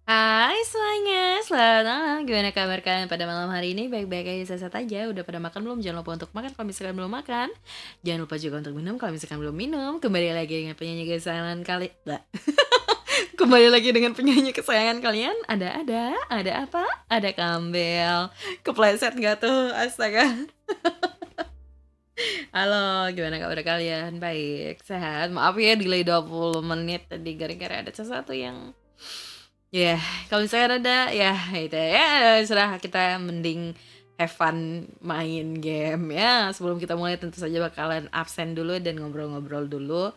Hai semuanya, selamat malam. Gimana kabar kalian pada malam hari ini? Baik-baik aja, sehat aja. Udah pada makan belum? Jangan lupa untuk makan kalau misalkan belum makan. Jangan lupa juga untuk minum kalau misalkan belum minum. Kembali lagi dengan penyanyi kesayangan kali. Kembali lagi dengan penyanyi kesayangan kalian. Ada apa? Ada Campbell. Kepleset nggak tuh? Astaga. Halo, gimana kabar kalian? Baik, sehat. Maaf ya delay 20 menit tadi gara-gara ada sesuatu yang ya, kalau misalkan ada ya itu ya serah, kita mending have fun main game ya. Sebelum kita mulai tentu saja bakalan absen dulu dan ngobrol-ngobrol dulu.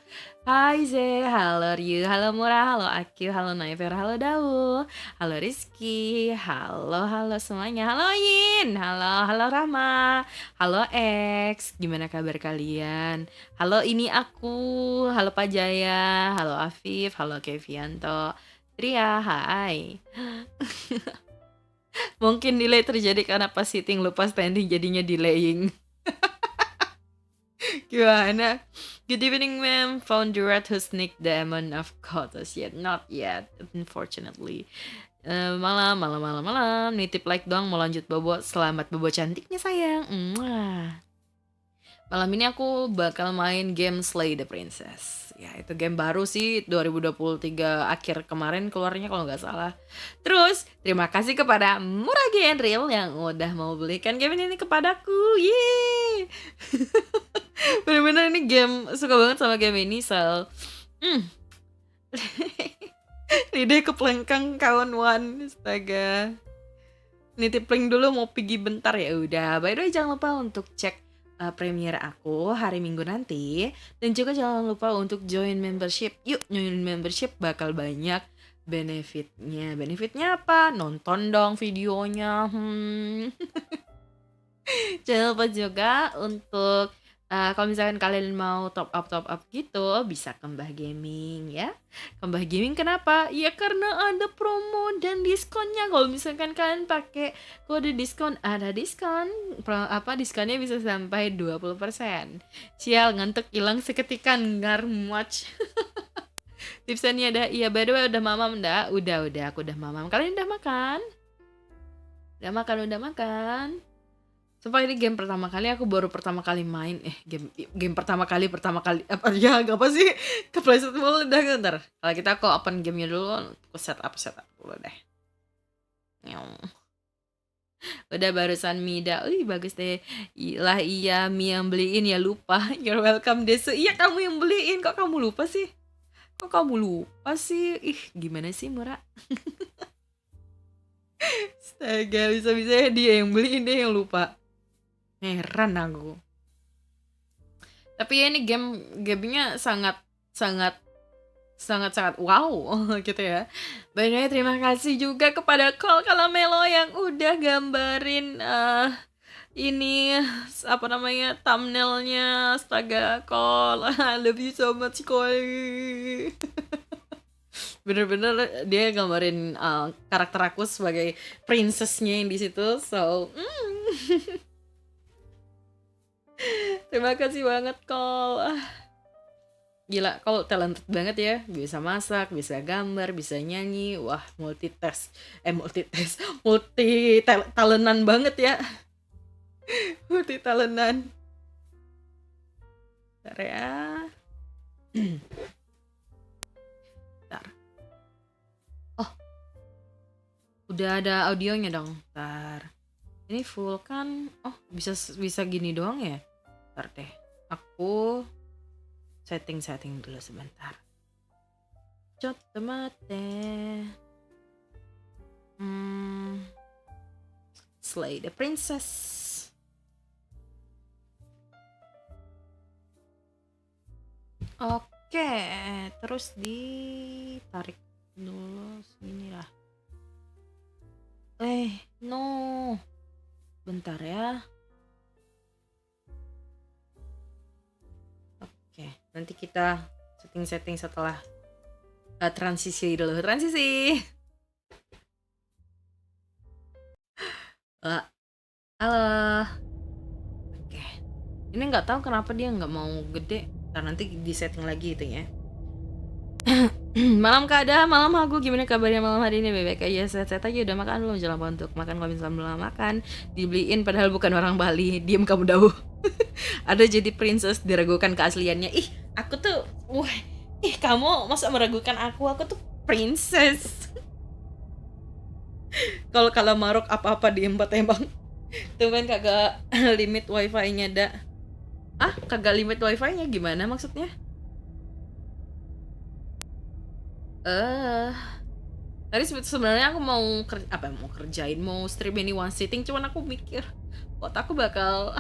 Hai Ze, halo Ryu, halo Murah, halo Akyu, halo Naifer, halo Dau, halo Rizky, halo semuanya, halo Yin, halo Rama, halo X, gimana kabar kalian? Halo ini aku, halo Pak Jaya, halo Afif, halo Kevianto, Tria, hai. Mungkin delay terjadi karena pas sitting lupa standing jadinya delaying. Gimana? Good evening, ma'am. Found the rat who sneaked the amount of quotas yet? Not yet, unfortunately. Malam. Nitip like doang, mau lanjut bobo. Selamat bobo cantiknya sayang. Mwah. Malam ini aku bakal main game Slay the Princess. Ya, itu game baru sih, 2023 akhir kemarin keluarnya kalau nggak salah. Terus, terima kasih kepada Muragi Enril yang udah mau belikan game ini kepadaku. Yeay! Bener-bener ini game, suka banget sama game ini, Sal. Lidah keplengkang kawan Wan, astaga. Nitip link dulu mau pergi bentar ya udah. By the way, jangan lupa untuk cek premiere aku hari Minggu nanti, dan juga jangan lupa untuk join membership. Yuk join membership, bakal banyak benefitnya. Benefitnya apa? Nonton dong videonya. Jangan lupa juga untuk Kalau misalkan kalian mau top up gitu, bisa ke Mbah Gaming ya. Ke Mbah Gaming kenapa? Ya karena ada promo dan diskonnya. Kalau misalkan kalian pakai kode diskon, ada diskon. Diskonnya bisa sampai 20%. Sial, ngantuk hilang seketika, ngar much. Tipsnya ada, iya by the way udah mamam ndak? Udah, aku udah mamam. Kalian udah makan? Udah makan. Sumpah ini game pertama kali, aku baru pertama kali main. Game pertama kali apa ya, apa sih? Kepleset mulu udah ntar. Kalau kita aku open gamenya dulu, aku setup dulu deh. Nyong. Udah barusan Mida, bagus deh. Iya Mi yang beliin ya, lupa. You're welcome Desu. Iya kamu yang beliin, kok kamu lupa sih? Ih gimana sih Mura? Astaga, bisa-bisanya dia yang beliin, dia yang lupa. Heran aku. Tapi ya ini gamenya sangat wow gitu ya. Banyak terima kasih juga kepada Call Kalamelo yang udah gambarin ini apa namanya thumbnailnya. Astaga Call, I love you so much Call. Bener-bener dia gambarin karakter aku sebagai princessnya yang di situ. So terima kasih banget Call. Gila, Call talented banget ya. Bisa masak, bisa gambar, bisa nyanyi. Wah, multi talentan banget ya. Multi talentan. Bentar ya. Bentar. Oh, udah ada audionya dong. Bentar. Ini full kan? Oh, bisa gini doang ya? Bentar deh. Aku setting dulu sebentar. Coba mate. Slay the princess. Oke, terus ditarik dulu segini lah. No. Bentar ya. Oke, nanti kita setting setelah transisi dulu. Halo. Oke. Ini nggak tahu kenapa dia nggak mau gede. Nanti di setting lagi itu ya. Malam Kak Ada, malam aku, gimana kabarnya malam hari ini? Bebek aja, sehat-sehat aja. Udah makan belum? Jangan lupa untuk makan. Kalau misalnya belum makan, dibeliin padahal bukan orang Bali. Diem kamu dahulu. Ada jadi princess, diragukan keasliannya. Ih, aku tuh kamu masa meragukan aku tuh princess. Kalau marok apa-apa diembat emang. Tuh kan kagak limit wifi-nya dah. Kagak limit wifi-nya gimana maksudnya? Tadi sebenarnya aku mau kerjain, mau stream ini one sitting, cuman aku mikir aku bakal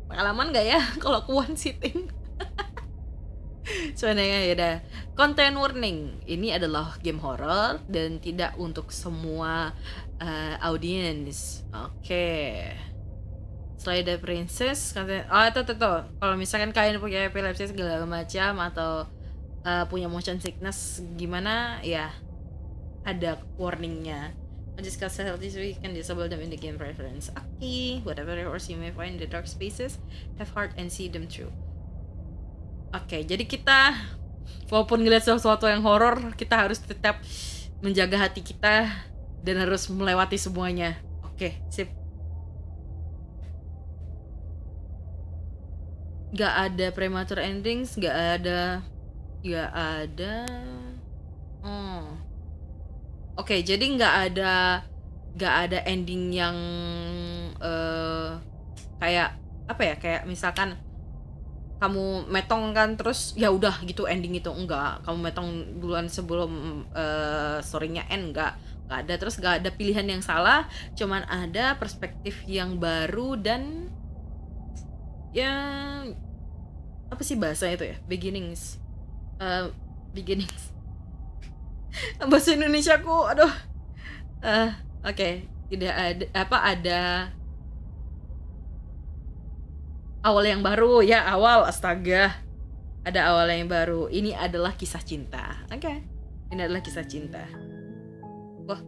pengalaman gak ya kalau aku one sitting. Sebenarnya ya udah, content warning, ini adalah game horror dan tidak untuk semua audience. Oke. Slay the princess katanya. Itu kalau misalkan kalian punya epilepsi segala macam atau punya motion sickness gimana ya, ada warningnya. Discuss health this week can disable them in the game preference. Whatever errors you may find in the dark spaces, have heart and see them through. Oke, jadi kita walaupun ngeliat sesuatu yang horor, kita harus tetap menjaga hati kita dan harus melewati semuanya. Oke, sip. Gak ada premature endings, gak ada. Oke, jadi gak ada ending yang kayak apa ya, kayak misalkan kamu metong kan terus ya udah gitu ending itu. Enggak, kamu metong duluan sebelum story-nya end. Enggak ada, terus gak ada pilihan yang salah, cuman ada perspektif yang baru dan ya apa sih bahasa itu ya, beginnings. Bahasa Indonesia aku aduh. Oke, tidak ada awal yang baru ya, awal, astaga. Ada awal yang baru. Ini adalah kisah cinta. Oke. Ini adalah kisah cinta. Wah,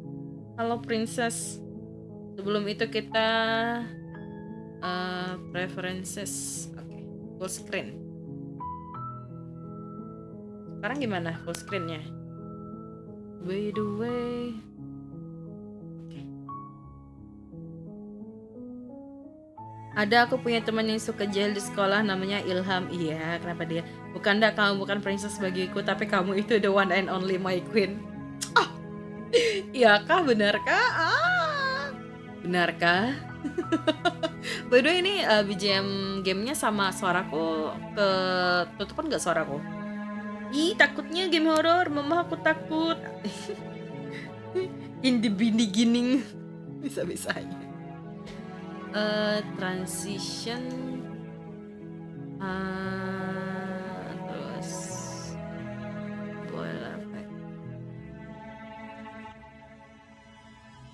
halo princess. Sebelum itu kita preferences. Oke. Full screen. Sekarang gimana full screennya? By the way. Oke. Ada, aku punya teman yang suka jahil di sekolah, namanya Ilham. Iya, kenapa dia? Bukan dah, kamu bukan princess bagiku, tapi kamu itu the one and only my queen. Oh, iya kah? Benarkah? Benarkah? By the way, ini BGM gamenya sama suaraku ketutupan nggak suaraku? Ih, takutnya game horor, mama aku takut. In the beginning. Bisa-bisanya. Transition. Terus boil effect.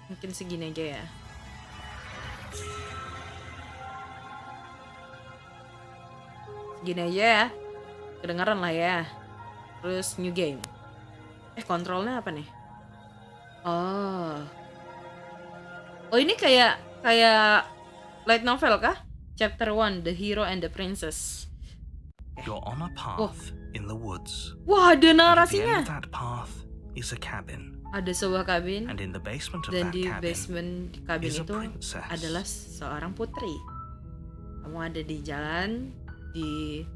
Mungkin segini aja ya. Segini aja ya. Kedengaran lah ya. Terus new game. Kontrolnya apa nih? Oh, ini kayak light novel kah? Chapter 1, The Hero and the Princess. You're on a path in the woods. Wah, ada At the end narasinya. of that path is a cabin. Ada sebuah kabin. And in the basement of Dan that di cabin basement kabin is a itu princess. adalah seorang putri. Kamu ada di jalan di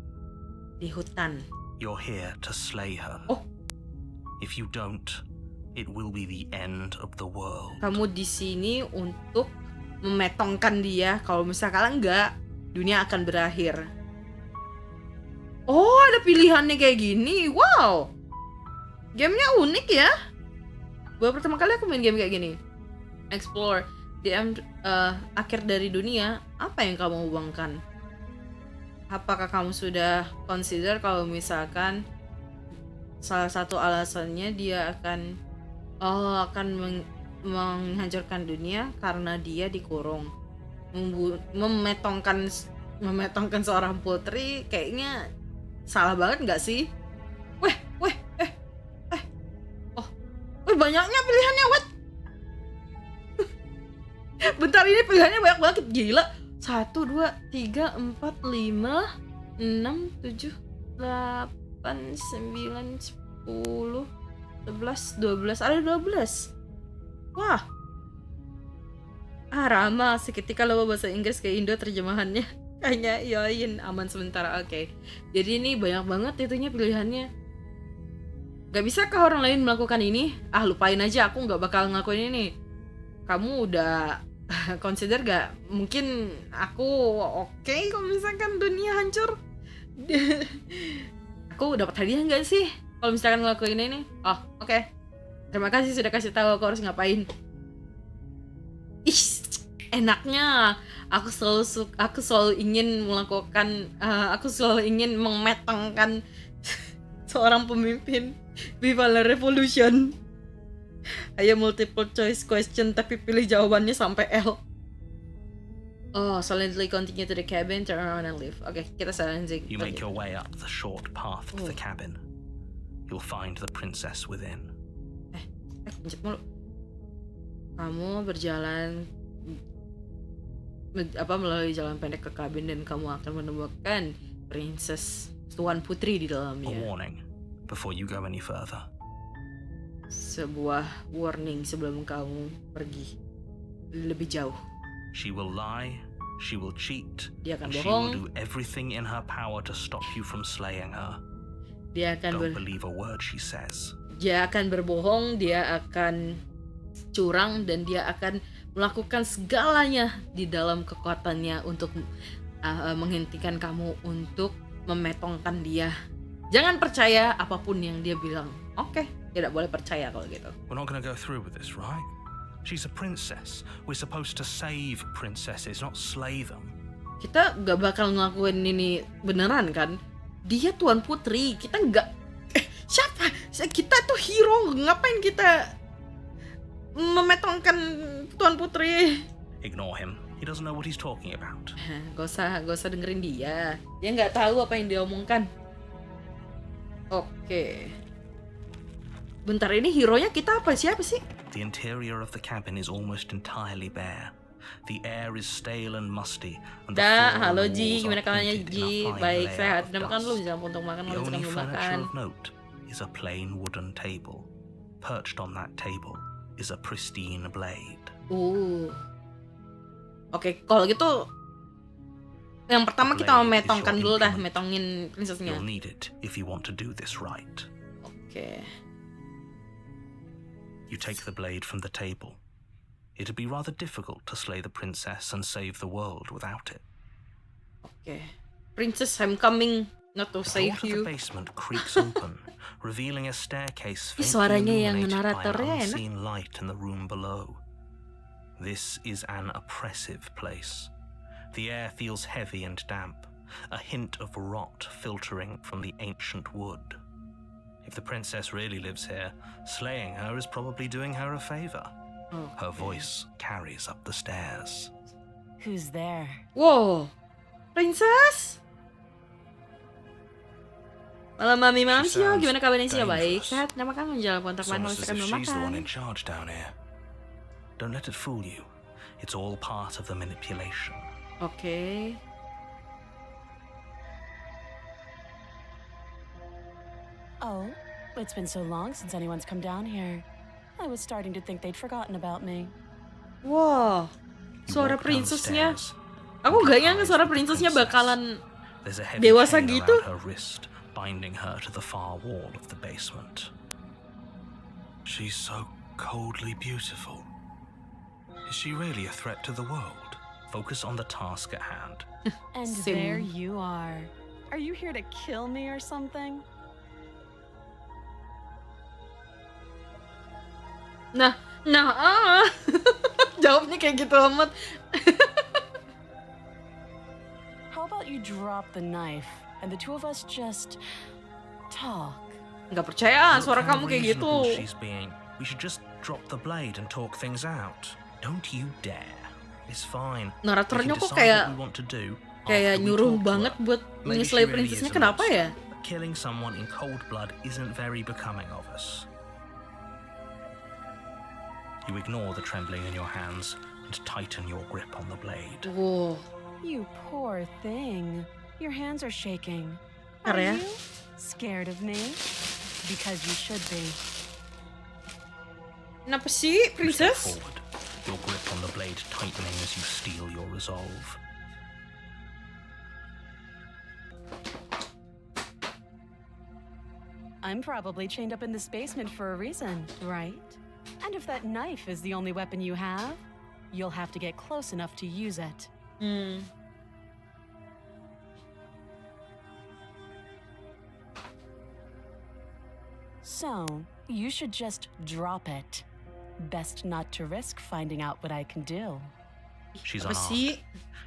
hutan. You're here to slay her. Oh. If you don't, it will be the end of the world. Kamu di sini untuk memetongkan dia. Kalau misalkan enggak, dunia akan berakhir. Oh, ada pilihannya kayak gini. Wow. Gamenya unik ya. Baru pertama kali aku main game kayak gini. Explore di akhir dari dunia. Apa yang kamu buangkan? Apakah kamu sudah consider kalau misalkan salah satu alasannya dia akan menghancurkan dunia karena dia dikurung, memetongkan seorang putri, kayaknya salah banget nggak sih? Banyaknya pilihannya, bentar, ini pilihannya banyak banget, gila. 1, 2, 3, 4, 5, 6, 7, 8, 9, 10, 11, 12, ada 12. Wah. Rama, seketika lupa bahasa Inggris ke Indo terjemahannya. Kayaknya yain aman sementara. Oke. Jadi ini banyak banget itunya pilihannya. Gak bisa kah orang lain melakukan ini? Lupain aja, aku gak bakal ngelakuin ini. Kamu udah consider gak? Mungkin aku oke kalau misalkan dunia hancur. Aku dapat hadiah gak sih kalau misalkan ngelakuin ini? Oke. Terima kasih sudah kasih tahu aku harus ngapain. Ih, enaknya. Aku selalu ingin melakukan, aku selalu ingin memetongkan seorang pemimpin. Viva la revolution. Ayo multiple choice question tapi pilih jawabannya sampai L. Silently continue to the cabin, turn around and leave. Oke, kita silently. You make your way up the short path of the cabin. You'll find the princess within. Pencet mulu. Kamu berjalan melalui jalan pendek ke kabin dan kamu akan menemukan princess, tuan putri di A dalamnya. warning before you go any further. Sebuah warning sebelum kamu pergi lebih jauh. She will lie, she will cheat, Dia akan and she bohong. will do everything in her power to stop you from slaying her. Dia akan Don't believe a word she says. Dia akan berbohong, dia akan curang, dan dia akan melakukan segalanya di dalam kekuatannya untuk menghentikan kamu, untuk memetongkan dia. Jangan percaya apapun yang dia bilang. Oke, tidak boleh percaya kalau gitu. We're not going to go through with this, right? She's a princess. We're supposed to save princesses, not slay them. Kita gak bakal ngelakuin ini beneran kan? Dia tuan putri, kita gak... siapa? Kita tuh hero, ngapain kita memetongkan tuan putri? Ignore him. He doesn't know what he's talking about. Gak usah dengerin dia. Dia nggak tahu apa yang dia omongkan. Oke. Bentar, ini hero-nya kita apa? Siapa sih? The interior of the cabin is almost entirely bare. The air is stale and musty, and the floor Halo and Ji, walls gimana are kabarnya painted in Ji? a fine Baik, layer sehat. of Udah makan dust. belum? Jangan untuk makan, The kalau only belum furniture makan. of note is a plain wooden table. Perched on that table is a pristine blade. Oke, kalau gitu yang pertama The kita mau blade is metongkan your dulu dah, implement. metongin princessnya. You'll need it if you want to do this right. Oke. You take the blade from the table. It'd be rather difficult to slay the princess and save the world without it. Oke. Princess, I'm coming not to The save door to you. the basement creaks open, revealing a staircase Ih, faintly suaranya yang illuminated by an naratornya enak. unseen light in the room below. This is an oppressive place. The air feels heavy and damp, a hint of rot filtering from the ancient wood. If the princess really lives here, slaying her is probably doing her a favor. Her voice carries up the stairs. Who's there? Wow, princess. Malam mami malam She Sio, sounds gimana kabarnya Sio? Baik, dangerous. sehat. Nama kamu menjalan kontak It's mana almost as masakan if belum she's the one makan. in charge down here. Don't let it fool you. It's all part of the manipulation. Oke. Oh, it's been so long since anyone's come down here. I was starting to think they'd forgotten about me. Wow, You suara walk down the princessnya. stairs, Aku and gak your nyangka eyes suara meet the princessnya princess. bakalan There's a heavy dewasa chain gitu. around her wrist, binding her to the far wall of the basement. She's so coldly beautiful. Is she really a threat to the world? Focus on the task at hand. And Sim. there you are. Are you here to kill me or something? Nah, jawabnya kayak gitu amat. How about you drop the knife and the two of us just talk? Nggak percaya Look suara how kamu kayak gitu. reasonable she's being. We should just drop the blade and talk things out. Don't you dare. It's fine. Naratornya We can kok decide kayak what we want to do kayak after we nyuruh talk to banget her. buat Maybe menyesuai she really princessnya. is a Kenapa monster. ya? Killing someone in cold blood isn't very becoming of us. You ignore the trembling in your hands and tighten your grip on the blade. Wow, You poor thing. Your hands are shaking. Are Are ya? you scared of me? Because you should be. kenapa sih You step princess? forward, your grip on the blade tightening as you steel your resolve. I'm probably chained up in this basement for a reason, right? And if that knife is the only weapon you have, you'll have to get close enough to use it. So, you should just drop it. Best not to risk finding out what I can do. She's Apa unarmed. sih?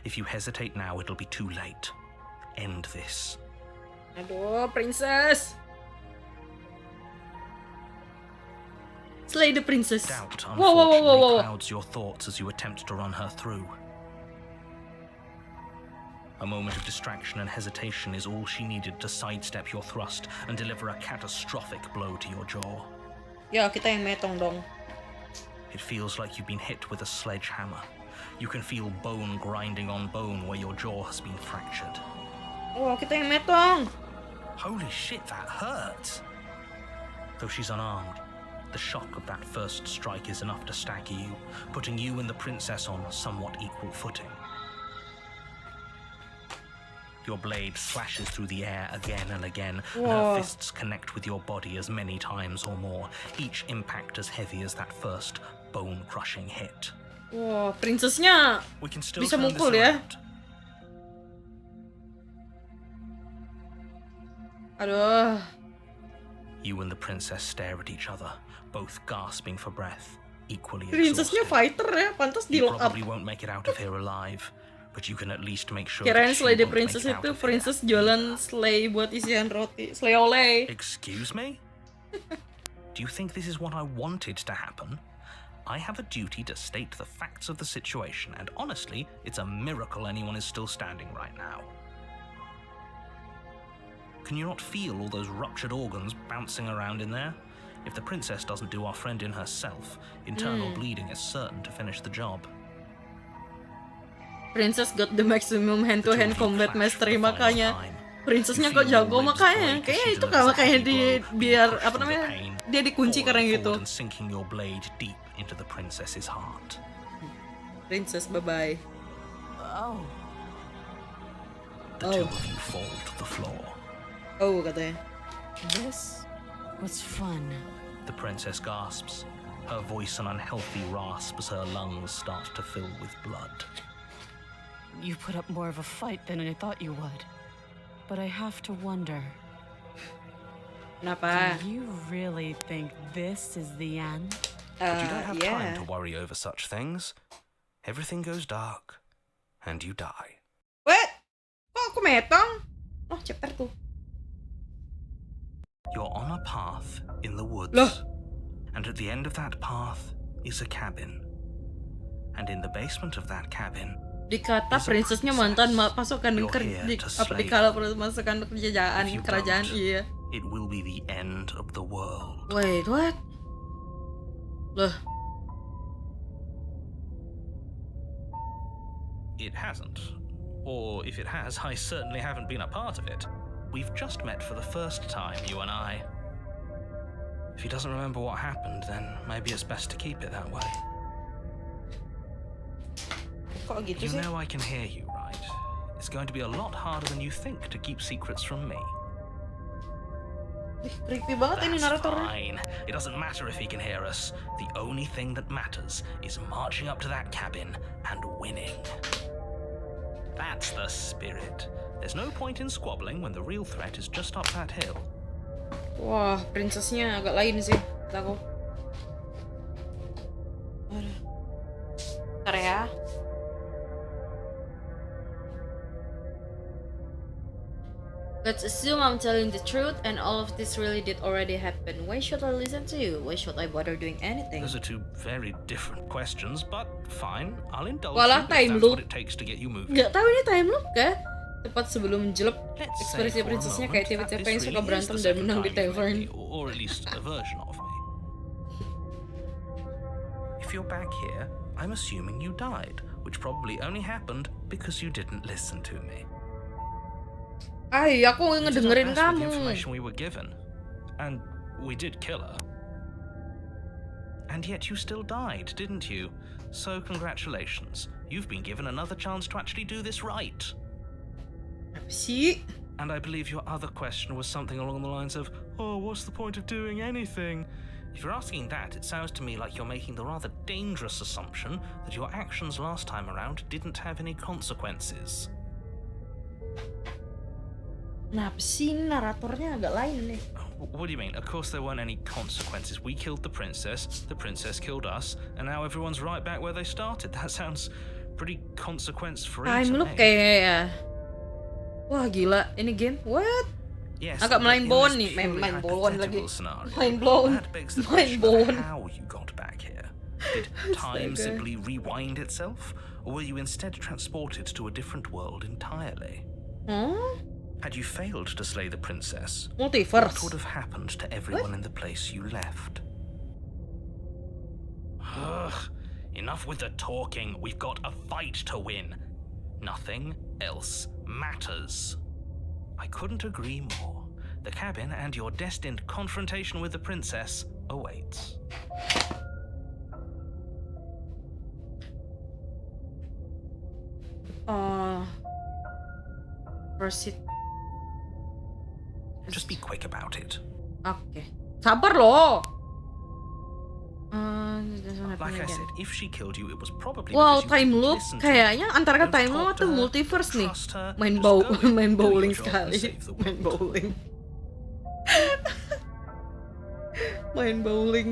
If you hesitate now, it'll be too late. End this. Aduh, princess. Slay the princess. Doubt, Wow, wow, wow, unfortunately, wow, wow. clouds your thoughts as you attempt to run her through. A moment of distraction and hesitation is all she needed to sidestep your thrust and deliver a catastrophic blow to your jaw. Ya, kita yang metong dong. It feels like you've been hit with a sledgehammer. You can feel bone grinding on bone where your jaw has been fractured. Wow, kita yang metong. Holy shit, that hurts! Though she's unarmed, the shock of that first strike is enough to stagger you, putting you and the princess on somewhat equal footing. Your blade slashes through the air again and again, and her Whoa. fists connect with your body as many times or more, each impact as heavy as that first bone-crushing hit. Wow, princessnya We can still bisa turn this mukul ya. around. Aduh. You and the princess stare at each other, both gasping for breath, equally Princessnya exhausted. fighter ya, pantas di You lock up. probably won't make it out of here alive, but you can at least make sure Kirain that she slay the won't princess make it out itu of here. princess jualan slay buat isian roti, slay oleh. Excuse me? Do you think this is what I wanted to happen? I have a duty to state the facts of the situation, and honestly, it's a miracle anyone is still standing right now. Can you not feel all those ruptured organs bouncing around in there? If the princess doesn't do our friend in herself, internal bleeding is certain to finish the job. Princess got the maximum hand-to-hand combat mastery, makanya princessnya kok jago, makanya kayaknya itu kan makanya biar apa namanya dia dikunci karena gitu. Princess, bye-bye. Oh. The two of you fall to the floor. Oh, katanya. This was fun. The princess gasps, her voice an unhealthy rasp as her lungs start to fill with blood. You put up more of a fight than I thought you would. But I have to wonder. Kenapa? Do you really think this is the end? But you don't have time to worry over such things. Everything goes dark, and you die. What? Kok aku metong? Oh, chapter 2. You're on a path in the woods. Loh. And at the end of that path is a cabin. And in the basement of that cabin, dikata princessnya mantan pasukan dikala pasukan kerajaan, iya. It will be the end of the world. Wait, what? Loh. It hasn't. Or if it has, I certainly haven't been a part of it. We've just met for the first time, you and I. If he doesn't remember what happened, then maybe it's best to keep it that way. Kok gitu You sih? know I can hear you, right? It's going to be a lot harder than you think to keep secrets from me. Creepy banget ini naratornya. Fine. It doesn't matter if he can hear us. The only thing that matters is marching up to that cabin and winning. That's the spirit. There's no point in squabbling when the real threat is just up that hill. Wah, princessnya agak lain sih, aku. Aduh. Ntar ya. Let's assume I'm telling the truth and all of this really did already happen. Why should I listen to you? Why should I bother doing anything? Those are two very different questions, but fine. I'll indulge Walah, you if time that's loop. what it takes to get you moving. Nggak tahu ini time loop kah? Tepat sebelum jelek, Let's say ekspresi for a princessnya moment kayak tipe-tipe that yang this suka really is berantem the dan second menang di time you've met tavern. me, or at least a version of me. If you're back here, I'm assuming you died, which probably only happened because you didn't listen to me. Ay, aku We did our ngedengerin best with the kamu. information we were given, and we did kill her. And yet you still died, didn't you? So congratulations, you've been given another chance to actually do this right. Apa sih? And I believe your other question was something along the lines of, oh, what's the point of doing anything? If you're asking that, it sounds to me like you're making the rather dangerous assumption that your actions last time around didn't have any consequences. Kenapa sih naratornya agak lain nih? What do you mean? Of course there weren't any consequences. We killed the princess killed us, and now everyone's right back where they started. That sounds pretty consequence-free to Time me. loop kayak ya. Wah gila, ini game what? Yes, Agak but mind in blown this nih, purely mind blown lagi. hypothetical scenario, Mind blown, that begs the mind question of blown. how you got back here. Did time Astaga. simply rewind itself, or were you instead transported to a different world entirely? Huh? Had you failed to slay the princess, Multiverse. what would have happened to everyone in the place you left? Ugh, enough with the talking. We've got a fight to win. Nothing else matters. I couldn't agree more. The cabin and your destined confrontation with the princess awaits. Proceed. Just be quick about it. Oke. Sabar loh. Like I said, if she killed you, it was probably Wow, because you time didn't loop listen to kayaknya her. antara Don't time talk loop to atau her, multiverse nih. trust her, Main just go and main do your bowling job and sekali. save the Main world. bowling. Main bowling.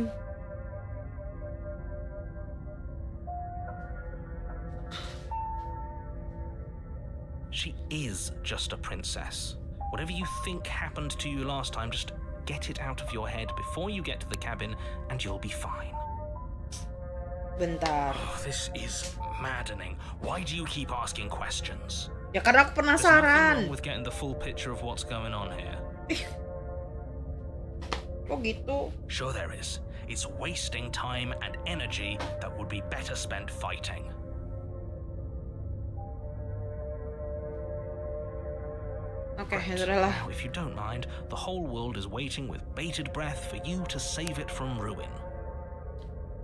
She is just a princess. Whatever you think happened to you last time, just get it out of your head before you get to the cabin and you'll be fine. Bentar. Oh, this is maddening. Why do you keep asking questions? Ya karena aku There's nothing penasaran. wrong with getting the full picture of what's going on here. Kok gitu? Sure there is. It's wasting time and energy that would be better spent fighting. Oke, Great. ya lah. Now, if you don't mind, the whole world is waiting with bated breath for you to save it from ruin.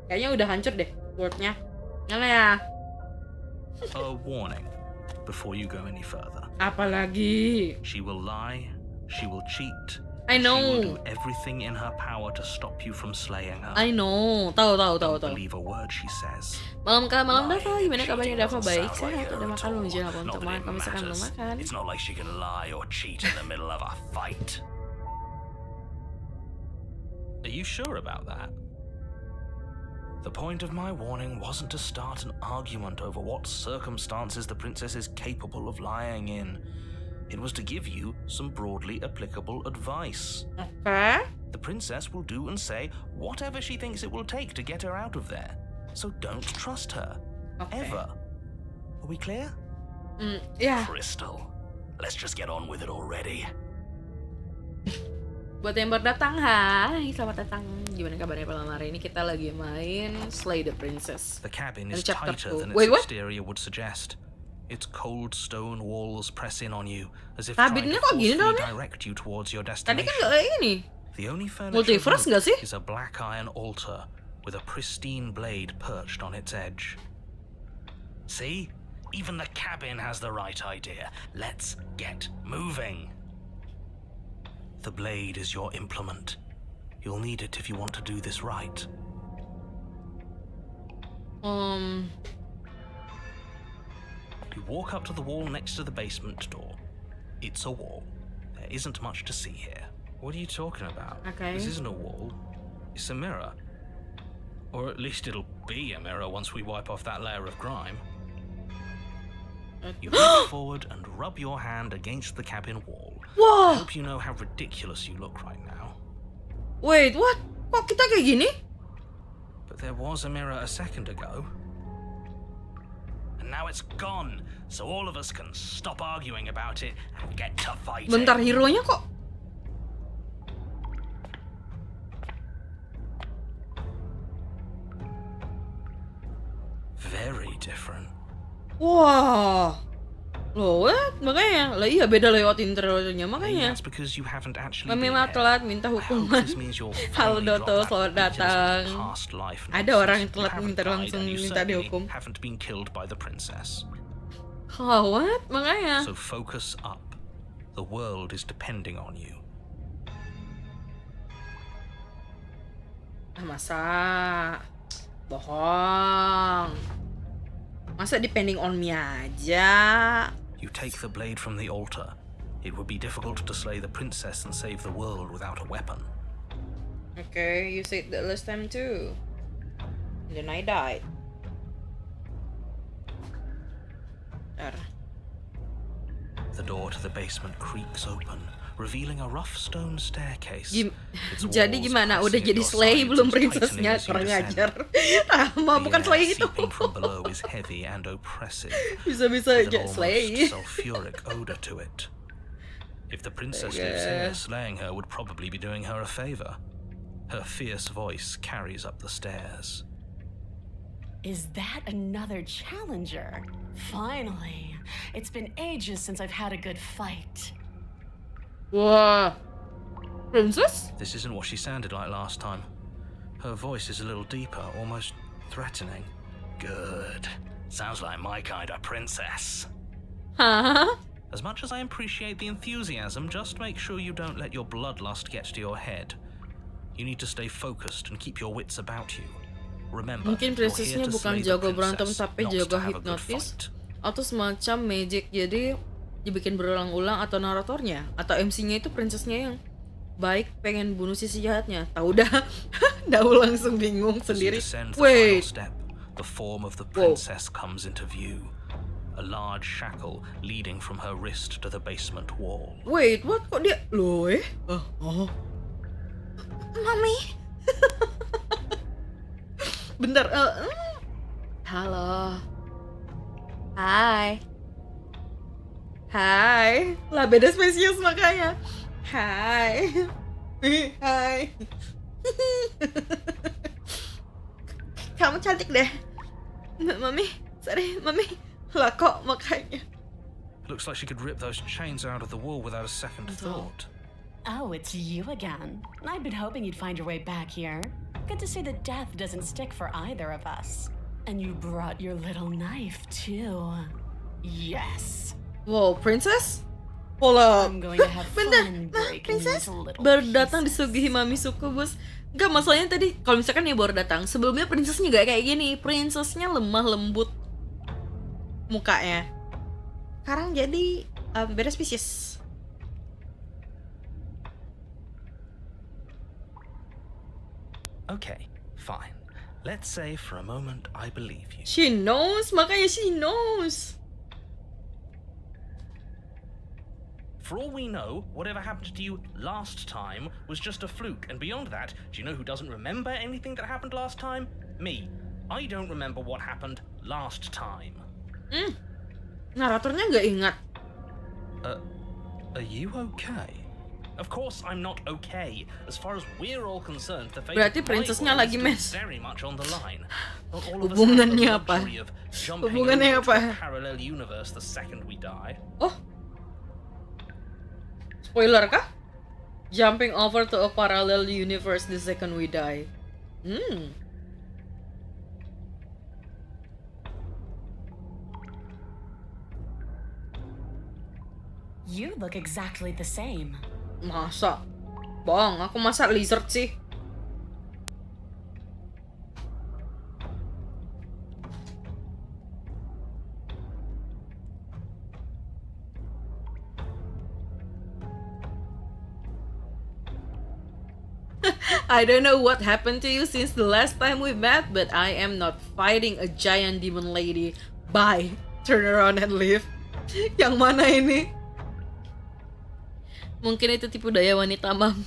Kayaknya udah hancur deh world-nya. Mana ya? A warning before you go any further. Apalagi? She will lie, she will cheat, I she will know. do everything in her power to stop you from slaying her. I know. Tahu. Don't believe a word she says. Malam Dafa, Lying gimana and kabarnya cheating Dafa? doesn't Baik, sound like sehat. her Udah at makan all. belum? Jangan lupa Not untuk that makan. it Kalau misalkan belum matters. makan. It's not like she can lie or cheat in the middle of a fight. Are you sure about that? The point of my warning wasn't to start an argument over what circumstances the princess is capable of lying in. It was to give you some broadly applicable advice. Oke. The princess will do and say whatever she thinks it will take to get her out of there. So don't trust her. Oke. Ever. Are we clear? Ya. Crystal, let's just get on with it already. Buat yang baru datang, hai, selamat datang. Gimana kabarnya malam hari ini? Kita lagi main Slay the Princess. The cabin Dari is chapter tighter 2. than Wait, its what? exterior would suggest. Its cold stone walls press in on you as if trying Cabinnya to kok gini forcefully dalamnya? direct you towards your Tadi destination. kan nggak kayak ini. The only furniture Multiverse nggak sih? is a black iron altar with a pristine blade perched on its edge. See? Even the cabin has the right idea. Let's get moving. The blade is your implement. You'll need it if you want to do this right. You walk up to the wall next to the basement door. It's a wall. There isn't much to see here. What are you talking about? Okay. This isn't a wall. It's a mirror. Or at least it'll be a mirror once we wipe off that layer of grime. You move forward and rub your hand against the cabin wall. I Wah, hope you know how ridiculous you look right now. wait, what? Kok kita kayak gini? But there was a mirror a second ago. And now it's gone, so all of us can stop arguing about it and get to fighting. Bentar, hero-nya kok? Very different. Wah. Loh, what? Makanya. Lah iya beda lewat intronya, Maybe makanya. that's because you haven't actually Kami been mah here. telat minta I hope hukuman. this means you'll Halo finally Doto, drop that selamat ridiculous datang. past life Ada nonsense. orang yang You telat haven't minta died, langsung and you minta certainly dihukum. haven't been killed by the princess. Oh, what? Makanya. So focus up. The world is depending on you. Masa bohong. Masa depending on me aja. You take the blade from the altar. It would be difficult to slay the princess and save the world without a weapon. Okay, you said that last time too. And then I died. Bentar. The door to the basement creaks open, revealing a rough stone staircase. Its Jadi walls gimana? Udah pressing at jadi your slay sides belum and princessnya? tightening as you Kurang descend. ajar. Sama The bukan air slay itu. seeping from below is heavy and oppressive, Bisa-bisa with aja an slay. almost sulfuric odor to it. If the princess lives here, slaying her would probably be doing her a favor. Her fierce voice carries up the stairs. Is that another challenger? Finally. It's been ages since I've had a good fight. Wah. Princess? This isn't what she sounded like last time. Her voice is a little deeper, almost threatening. Good. Sounds like my kind of princess. Hah? As much as I appreciate the enthusiasm, just make sure you don't let your bloodlust get to your head. You need to stay focused and keep your wits about you. Remember, Mungkin you're here princessnya to bukan slay the jago berantem princess, tapi not to jago have a good hipnotis fight. atau semacam magic, jadi dibikin berulang-ulang, atau naratornya atau MC-nya itu princessnya yang baik pengen bunuh sisi jahatnya. Tahu dah. Tahu langsung bingung As you sendiri. descend the final Wait. step, the form of the Whoa. princess comes into view. A large shackle leading from her wrist to the basement wall. Wait, what? Kok dia? Loh, Oh. Mami. Bentar, Halo. Hai. Hai. Lah beda spesies makanya. Hai. Hai. Kamu cantik deh. Mami, sorry, Mami. Lah kok makanya. Looks like she could rip those chains out of the wall without a second thought. Oh, it's you again. I've been hoping you'd find your way back here. Good to see that death doesn't stick for either of us. And you brought your little knife, too. Yes. Wow, princess? Hold up. I'm going to have fun breaking princess? these little Baru datang pieces. disuguhi mami suku, bos. Enggak, masalahnya tadi kalau misalkan dia baru datang, sebelumnya princessnya gak kayak gini. Princessnya lemah lembut mukanya. Sekarang jadi beda spesies. Okay, fine. Let's say for a moment I believe you. She knows, makanya she knows. For all we know, whatever happened to you last time was just a fluke, and beyond that, do you know who doesn't remember anything that happened last time? Me. I don't remember what happened last time. Naratornya nggak ingat. Are you okay? Of course I'm not okay. As far as we're all concerned, the fate Berarti of my princessnya world lagi is mes. still very much on the line. Not all of us Hubungannya have the apa? luxury of jumping Hubungannya over to apa? a parallel universe the second we die. Oh, spoiler kah? Jumping over to a parallel universe the second we die. You look exactly the same. Masa? Bang, aku masa lizard sih? I don't know what happened to you since the last time we met, but I am not fighting a giant demon lady. Bye. Turn around and leave. Yang mana ini? Mungkin itu tipu daya wanita, Mam.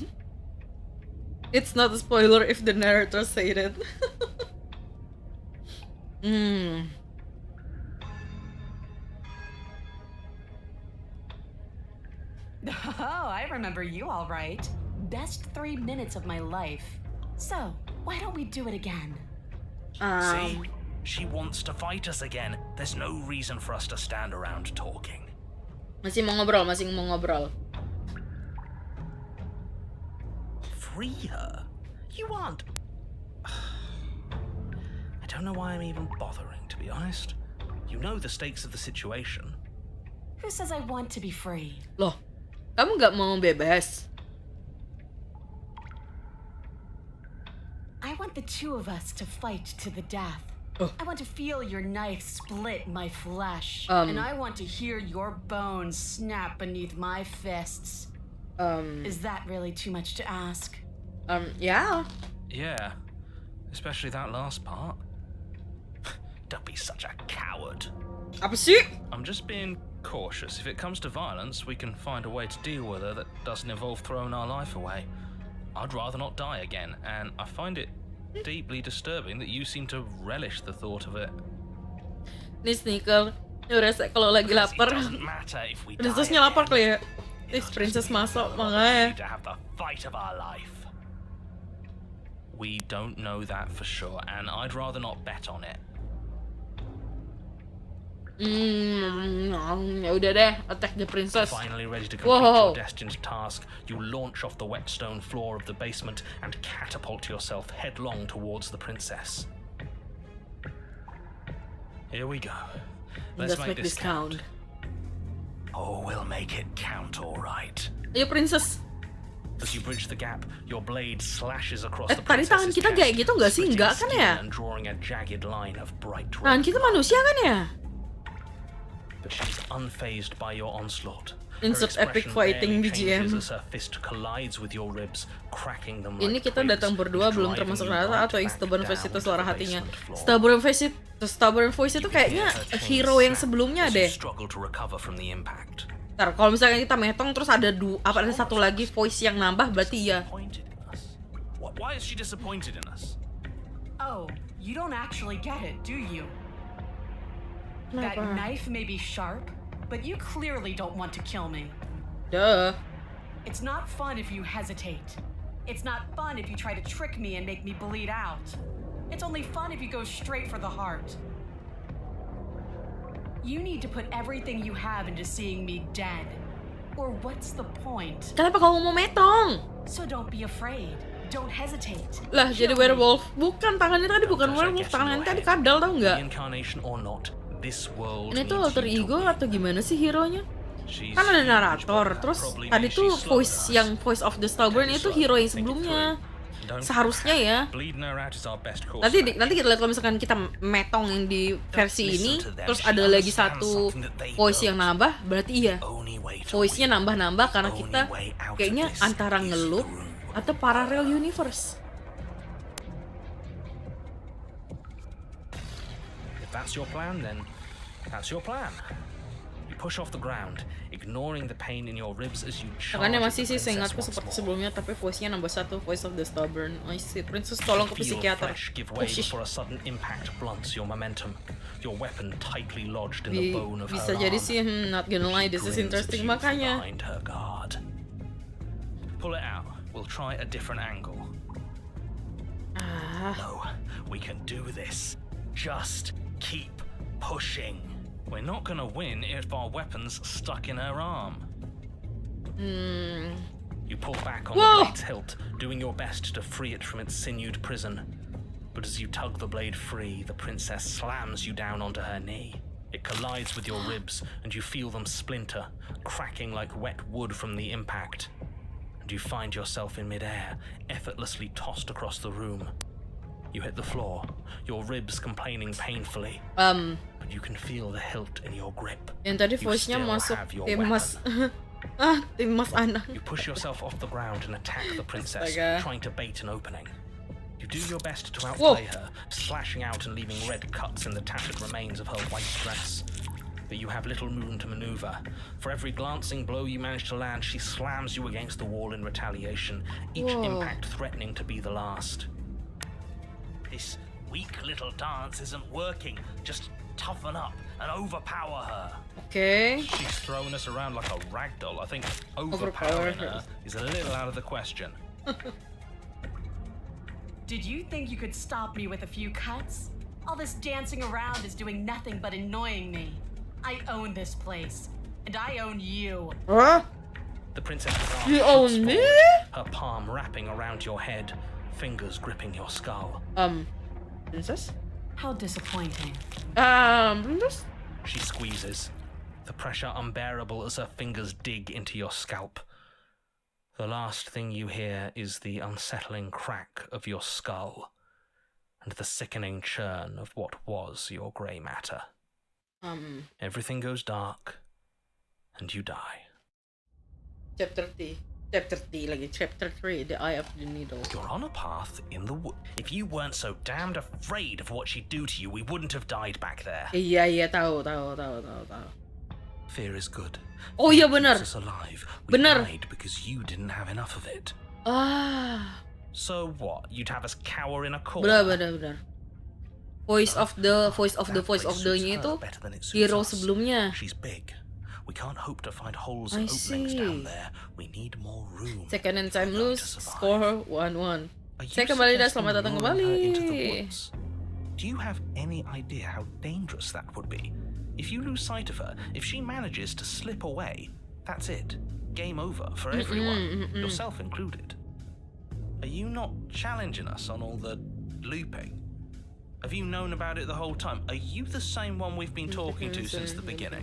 It's not a spoiler if the narrator said it. Oh, I remember you all right. Best 3 minutes of my life. So, why don't we do it again? See? She wants to fight us again. There's no reason for us to stand around talking. Masih mau ngobrol. Free her? You aren't... I don't know why I'm even bothering, to be honest. You know the stakes of the situation. Who says I want to be free? Loh, kamu nggak mau bebas? I want the two of us to fight to the death. Oh. I want to feel your knife split my flesh. And I want to hear your bones snap beneath my fists. Is that really too much to ask? Yeah. Yeah, especially that last part. Don't be such a coward. Apa sih? I'm just being cautious. If it comes to violence, we can find a way to deal with her that doesn't involve throwing our life away. I'd rather not die again, and I find it deeply disturbing that you seem to relish the thought of it. Nih sneaker, ngerasa kalau lagi lapar. Princessnya lapar kali ya. Princess masuk makanya. To have the fight of our life. We don't know that for sure, and I'd rather not bet on it. Ya udah deh, attack the princess. Finally ready to complete your destined task, you launch off the wet stone floor of the basement and catapult yourself headlong towards the princess. Here we go. Let's make this count. Oh, we'll make it count, all right. Ayo princess. As you bridge the gap, your blade slashes across the tadi tangan princess's kita kayak gitu nggak sih? splitting Enggak kan ya? skin and drawing a jagged line of bright red Tangan kita manusia kan ya? But she's unfazed by your onslaught. Insert epic fighting BGM. As her fist collides with your ribs, cracking them Ini like kita twigs, datang berdua belum driving termasuk you Rata right atau yang back stubborn down voice itu to suara the hatinya. basement floor. Stubborn voice itu kayaknya hero yang sebelumnya As you deh. struggle to recover from the impact. Ntar kalau misalnya kita metong terus ada ada satu lagi voice yang nambah berarti iya. Disappointed in us? Why is she disappointed in us? Oh, you don't actually get it, do you? That knife may be sharp, but you clearly don't want to kill me. Duh. It's not fun if you hesitate. It's not fun if you try to trick me and make me bleed out. It's only fun if you go straight for the heart. You need to put everything you have into seeing me dead. Or what's the point? Kenapa kamu mau metong? So don't be afraid. Don't hesitate. Lah, jadi werewolf. Bukan, tangannya tadi bukan werewolf, tangannya tadi kadal, tau nggak? Ini tuh alter ego atau gimana sih hero-nya? Kan ada narator, terus tadi tuh voice of the stubborn itu hero yang sebelumnya. Seharusnya ya. Nanti kita lihat kalau misalkan kita metong yang di versi ini, terus ada lagi satu voice yang nambah, berarti iya. Voice-nya nambah-nambah karena kita kayaknya antara ngeluh atau parallel universe. If that's your plan, then that's your plan. Push off the ground, ignoring the pain in your ribs as you charge. Makanya masih sih seingatku seperti sebelumnya, tapi voice-nya nambah satu, voice of the stubborn. Oh, si Princess tolong ke psikiater. Give way before a sudden impact blunts your momentum. Your weapon tightly lodged in the bone of her Bisa jadi sih, not gonna lie, this is interesting makanya. Pull it out. We'll try a different angle. No, we can do this. Just keep pushing. We're not gonna win if our weapon's stuck in her arm. You pull back on the blade's hilt, doing your best to free it from its sinewed prison. But as you tug the blade free, the princess slams you down onto her knee. It collides with your ribs, and you feel them splinter, cracking like wet wood from the impact. And you find yourself in midair, effortlessly tossed across the room. You hit the floor, your ribs complaining painfully. But you can feel the hilt in your grip. Yang tadi voice-nya masuk tim mas tim mas Anang. You push yourself off the ground and attack the princess, trying to bait an opening. You do your best to outplay her, slashing out and leaving red cuts in the tattered remains of her white dress. But you have little room to maneuver. For every glancing blow you manage to land, she slams you against the wall in retaliation, each impact threatening to be the last. This weak little dance isn't working. Just toughen up and overpower her. Okay. She's throwing us around like a ragdoll. I think overpowering her is a little out of the question. Did you think you could stop me with a few cuts? All this dancing around is doing nothing but annoying me. I own this place, and I own you. Huh? The princess You own me? Her palm wrapping around your head, fingers gripping your skull. Princess? How disappointing. Princess? She squeezes, the pressure unbearable as her fingers dig into your scalp. The last thing you hear is the unsettling crack of your skull and the sickening churn of what was your grey matter. Everything goes dark and you die. Chapter 3, Chapter 3, The Eye of the Needle. You're on a path in the wood. If you weren't so damned afraid of what she'd do to you, we wouldn't have died back there. Iya, tahu. Fear is good. Oh iya benar. Keeps us alive. We died because you didn't have enough of it. So what? You'd have us cower in a corner? Benar. Voice of the-nya itu hero sebelumnya. She's big. We can't hope to find holes and openings down there. We need more room. Second and time lose, score 1-1. Saya kembali dan selamat datang kembali. Do you have any idea how dangerous that would be? If you lose sight of her, if she manages to slip away, that's it. Game over for everyone, yourself included. Are you not challenging us on all the looping? Have you known about it the whole time? Are you the same one we've been talking to since the beginning?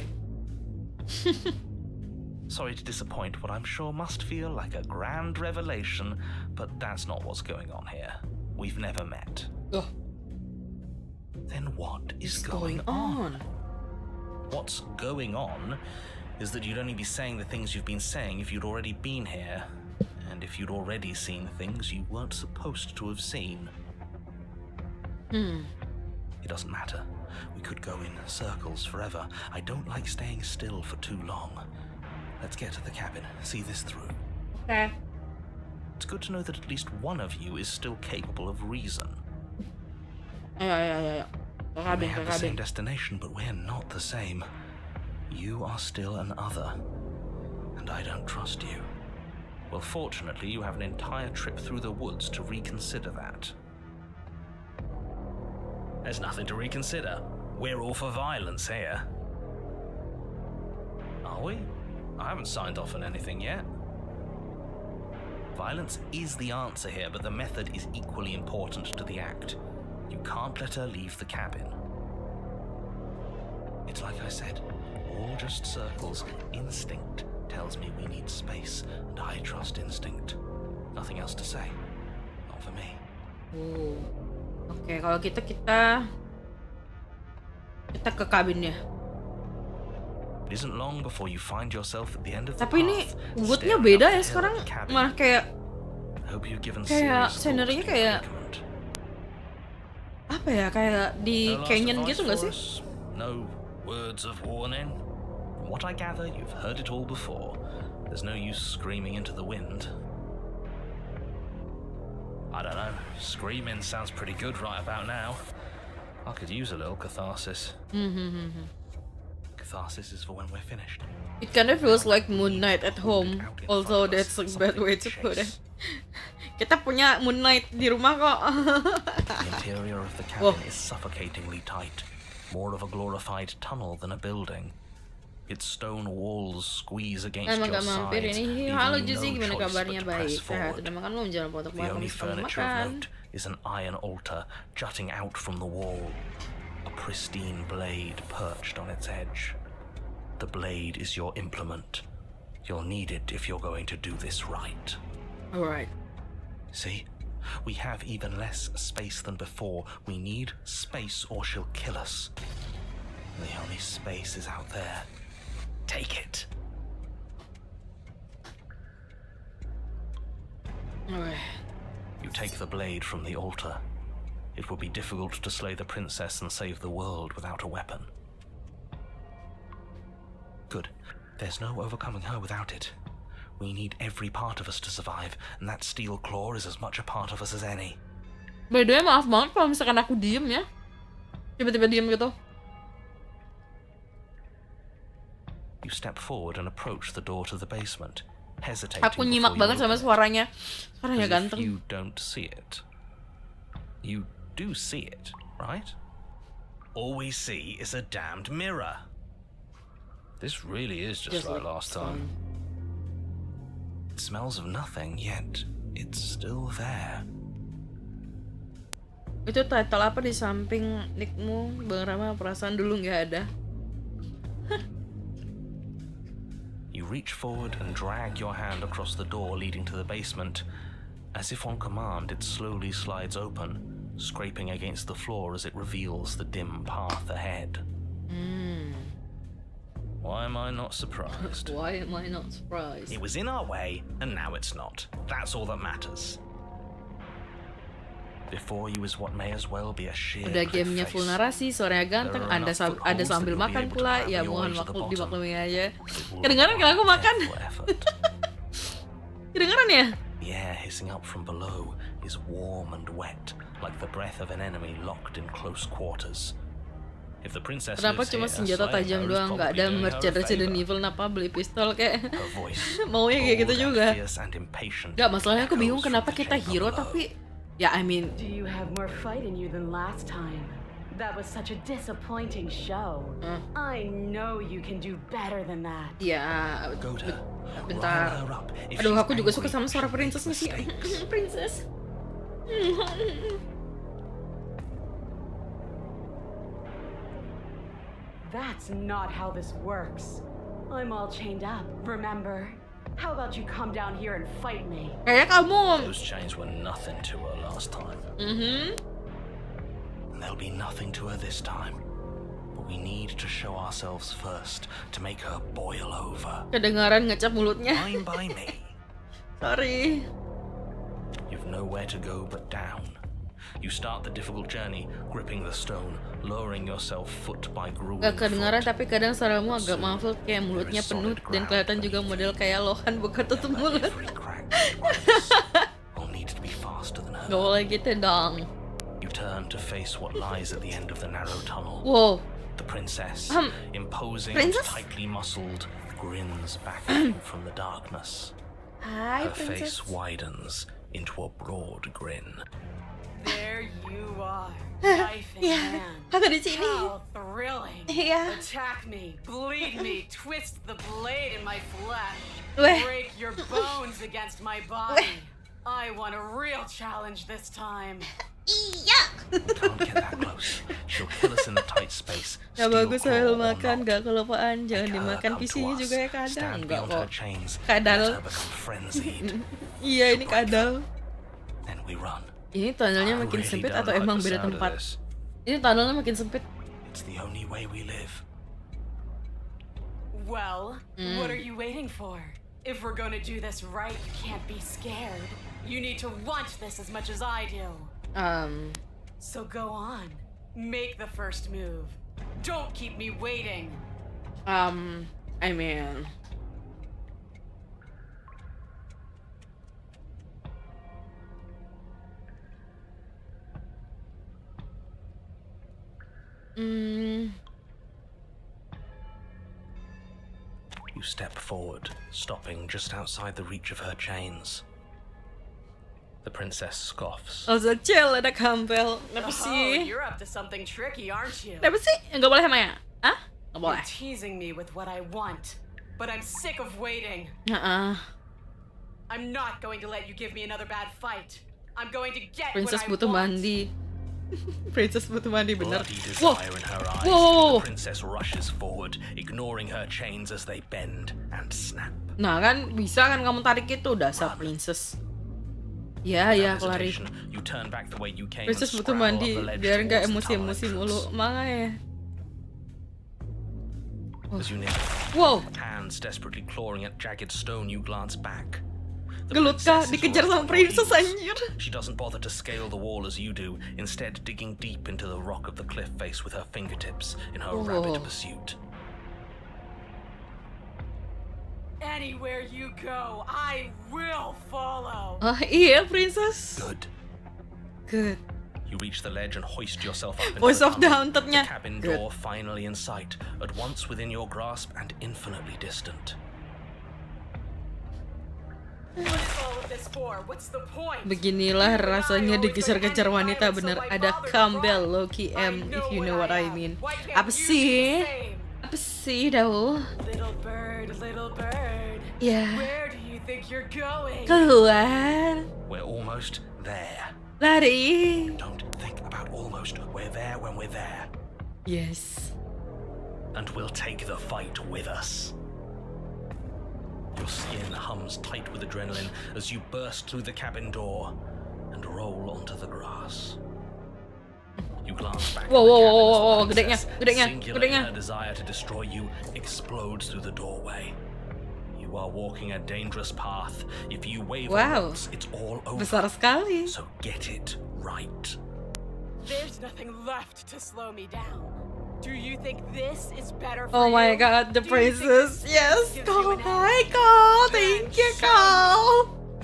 Sorry to disappoint what I'm sure must feel like a grand revelation, but that's not what's going on here. We've never met. Then what is going on? What's going on is that you'd only be saying the things you've been saying if you'd already been here, and if you'd already seen things you weren't supposed to have seen. It doesn't matter. We could go in circles forever. I don't like staying still for too long. Let's get to the cabin, see this through. Okay. It's good to know that at least one of you is still capable of reason. Ayo. We may have the same destination, but we're not the same. You are still an other, and I don't trust you. Well, fortunately, you have an entire trip through the woods to reconsider that. There's nothing to reconsider. We're all for violence here. Are we? I haven't signed off on anything yet. Violence is the answer here, but the method is equally important to the act. You can't let her leave the cabin. It's like I said, all just circles. Instinct tells me we need space, and I trust instinct. Nothing else to say. Not for me. Oke, kalau gitu kita ke kabinnya. It isn't long before you find yourself at the end of the Tapi ini path, woodnya staring beda up ya the sekarang, hill at the cabin. malah kayak Hope you've given kayak serious scenerinya thought to kayak the predicament. apa ya, kayak di No last canyon advice gitu nggak for sih? us? No words of warning? From what I gather, you've heard it all before. There's no use screaming into the wind. I don't know. Screaming sounds pretty good right about now. I could use a little catharsis. Catharsis is for when we're finished. It kind of feels like Moon Knight at home, although that's a bad way to put it. Kita punya Moon Knight di rumah kok. The interior of the cabin is suffocatingly tight, more of a glorified tunnel than a building. Its stone walls squeeze against Emang your gak mampir sides, ini. leaving Halo you Juicy, no gimana choice kabarnya? but to Baik, press sehat. forward. Udah makan belum? Jangan lupa untuk The only makan sebelum furniture of makan. note is an iron altar jutting out from the wall, a pristine blade perched on its edge. The blade is your implement. You'll need it if you're going to do this right. Alright. See? We have even less space than before. We need space or she'll kill us. The only space is out there. Take it. Alright. You take the blade from the altar. It would be difficult to slay the princess and save the world without a weapon. Good. There's no overcoming her without it. We need every part of us to survive, and that steel claw is as much a part of us as any. By the way, maaf banget kalau misalkan aku diem ya. Tiba-tiba diem gitu. You step forward and approach the door to the basement, hesitating Aku nyimak before you banget sama open it. suaranya. Suaranya As if ganteng. you don't see it. You do see it, right? All we see is a damned mirror. This really is just like last time. It smells of nothing, yet it's still there. Itu title apa di samping nickmu, Bang Rama? Perasaan dulu nggak ada. You reach forward and drag your hand across the door leading to the basement. As if on command, it slowly slides open, scraping against the floor as it reveals the dim path ahead. Why am I not surprised? Why am I not surprised? It was in our way, and now it's not. That's all that matters. Before you is what may as well be a sheer Udah cliff gamenya full face. narasi, suaranya ganteng, There are ada enough footholds ada that sambil you'll be makan able to pula. climb Ya your mohon way to the bottom. dimaklumi aja. It will Kedengaran kalau aku require makan? careful effort. Kedengaran ya? The air hissing up from below is warm and wet, like the breath of an enemy locked in close quarters. If the princess Kenapa lives cuma here, senjata slaying tajam her is doang, nggak probably ada doing her merch a Resident favor. Evil? Kenapa beli pistol kayak? Her voice, Maunya kayak gitu bold and juga. fierce and impatient, Nggak, masalahnya aku bingung echoes kenapa from the kita chamber hero below. tapi ya I mean Do you have more fight in you than last time? That was such a disappointing show. I know you can do better than that. ya Go to her, bentar. rile her up. If Aduh, she's aku juga suka angry, sama suara she'll make princessnya sih. mistakes. Princess. That's not how this works. I'm all chained up, remember? How about you come down here and fight me? Kayak kamu. Those chains were nothing to her last time. And there'll be nothing to her this time. But we need to show ourselves first to make her boil over. Kedengaran ngecap mulutnya. Fine by me. Sorry. You've nowhere to go but down. You start the difficult journey, gripping the stone, lowering yourself foot by grueling Gak kedengaran foot. tapi kadang suaramu agak muffled, kayak mulutnya penuh dan kelihatan juga model kayak Lohan buka tutup mulut. Every crack twice. We'll need to be faster than her. Gak boleh gitu dong. You turn to face what lies at the end of the narrow tunnel. Wow. The princess, imposing Princess? and tightly muscled, grins back at you from the darkness. Hai, Her princess. face widens into a broad grin. There you are, knife in Yeah, hand. aku di sini. How thrilling. Iya. Attack me, bleed me, twist the blade in my flesh, Weh. break your bones against my body. I want a real challenge this time. Iya. We can't get that close. She'll kill us in the tight space. Gak bagus steel sambil claw or makan, not. gak kelupaan. Jangan Make her dimakan come to PC-nya us, juga ya kadang. stand Enggak beyond kok. her chains, Kadal. let her become frenzied. Iya, ini kadal. Then we run. Ini tunnelnya I makin really sempit don't atau like emang the beda sound of tempat? this. Ini tunnelnya makin sempit. It's the only way we live. Well, what are you waiting for? If we're gonna do this right, you can't be scared. You need to want this as much as I do. So go on. Make the first move. Don't keep me waiting. I mean, You step forward, stopping just outside the reach of her chains. The princess scoffs. also chill, Ada Campbell. Kenapa Oh, sih? you're up to something tricky, aren't you? Kenapa sih? Enggak boleh sama ya? Hah? Enggak boleh. You're teasing me with what I want, but I'm sick of waiting. Heeh. I'm not going to let you give me another bad fight. I'm going to get Princess what I butuh want. mandi. Princess butuh mandi, bener. Bloody Wow. desire in her eyes, Whoa. the princess rushes forward, ignoring her chains as they bend and snap. Nah kan, bisa kan kamu tarik itu, dasar princess. Ya, ya, Without kelari. hesitation, you turn back the way you came Princess and butuh scramble mandi, up the ledge biar nggak towards the tunnel emosi-emosi mulu. entrance. Makanya. As you near, Wow, hands desperately clawing at jagged stone, you glance back. The gelut kah? princess is Dikejar already sama on your princess, heels. anjir. She doesn't bother to scale the wall as you do, instead digging deep into the rock of the cliff face with her fingertips in her rabid Oh. pursuit. Anywhere you go, I will follow. Oh iya, princess. Good. Good. You reach the ledge and hoist yourself up into Voice the of the tunnel, Haunted-nya. the cabin Good. door finally in sight, at once within your grasp and infinitely distant. What is all of this for? What's the point? Beginilah rasanya dikejar-kejar wanita, bener. Ada Campbell, Loki M, if you know what I mean. Apa sih? Apa sih, Daul? Little bird. Ya, Where do you think you're going? keluar. We're almost there. Lari. Don't think about almost. We're there when we're there. Yes. And we'll take the fight with us. Your skin hums tight with adrenaline as you burst through the cabin door and roll onto the grass. You glance back. Whoa, at the whoa, cabin whoa, as the whoa, princess, gedenya, singular gedenya. in her desire to destroy you, explodes through the doorway. You are walking a dangerous path. If you waver Wow. once, it's all over. Besar sekali. So get it right. There's nothing left to slow me down. Do you think this is better for Oh you? my god, the Do you think princess. this Yes, gives Kal. you an Hi, edge? Kal. Then Thank you, show Kal.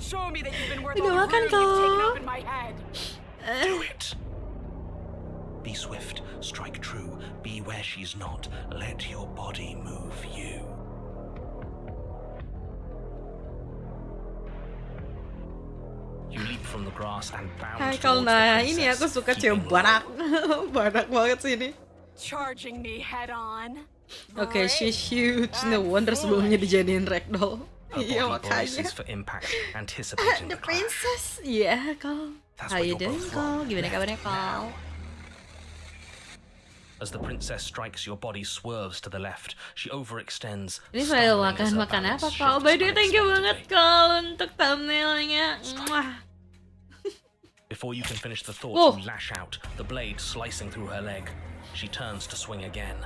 Show me that you've been worth Ini all the makan, room you've taken Kal. up in my head. Do it. Be swift, strike true, be where she's not. Let your body move you. You leap from the grass and bound Hai, towards Kal. the Nah, princess, ini aku suka keeping cewek low. badak. Badak banget sih ini. Charging me head on. Oke, she's huge. Great. No wonder sebelumnya dijadiin ragdoll. Her Iya, body makanya. braces for impact, anticipating The the clash. princess. Iya, Kal. That's How where you you're doing, both Kal? wrong. Gimana Left kabarnya, Kal? now. As the princess strikes, your body swerves to the left. She overextends. Ini saya stumbling as her makan balance apa, Kal? shifts By the way, thank you banget, unexpectedly. Kal, untuk thumbnailnya. Mwah. Before you can finish the thought, Whoa. you lash out, the blade slicing through her leg. She turns to swing again.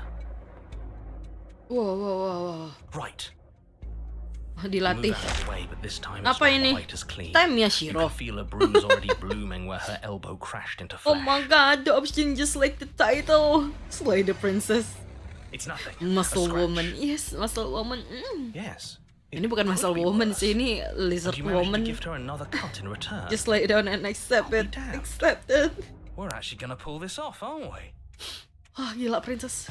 Wow. Right. You Dilatih. move out of the way, but this time it's Apa not ini? quite as clean. Time ya, You Shiro. can feel a bruise already blooming where her elbow crashed into Oh flesh. my god, the option just like the title. Slay the princess. It's nothing. Muscle A scratch. woman. Yes, muscle woman. Yes. it Ini bukan could muscle be woman worse. sih, ini And lizard you managed to woman. give her another cut in return. Just lay down and accept I'll it. be damned. Accept it. We're actually gonna pull this off, aren't we? Wah, gila princess.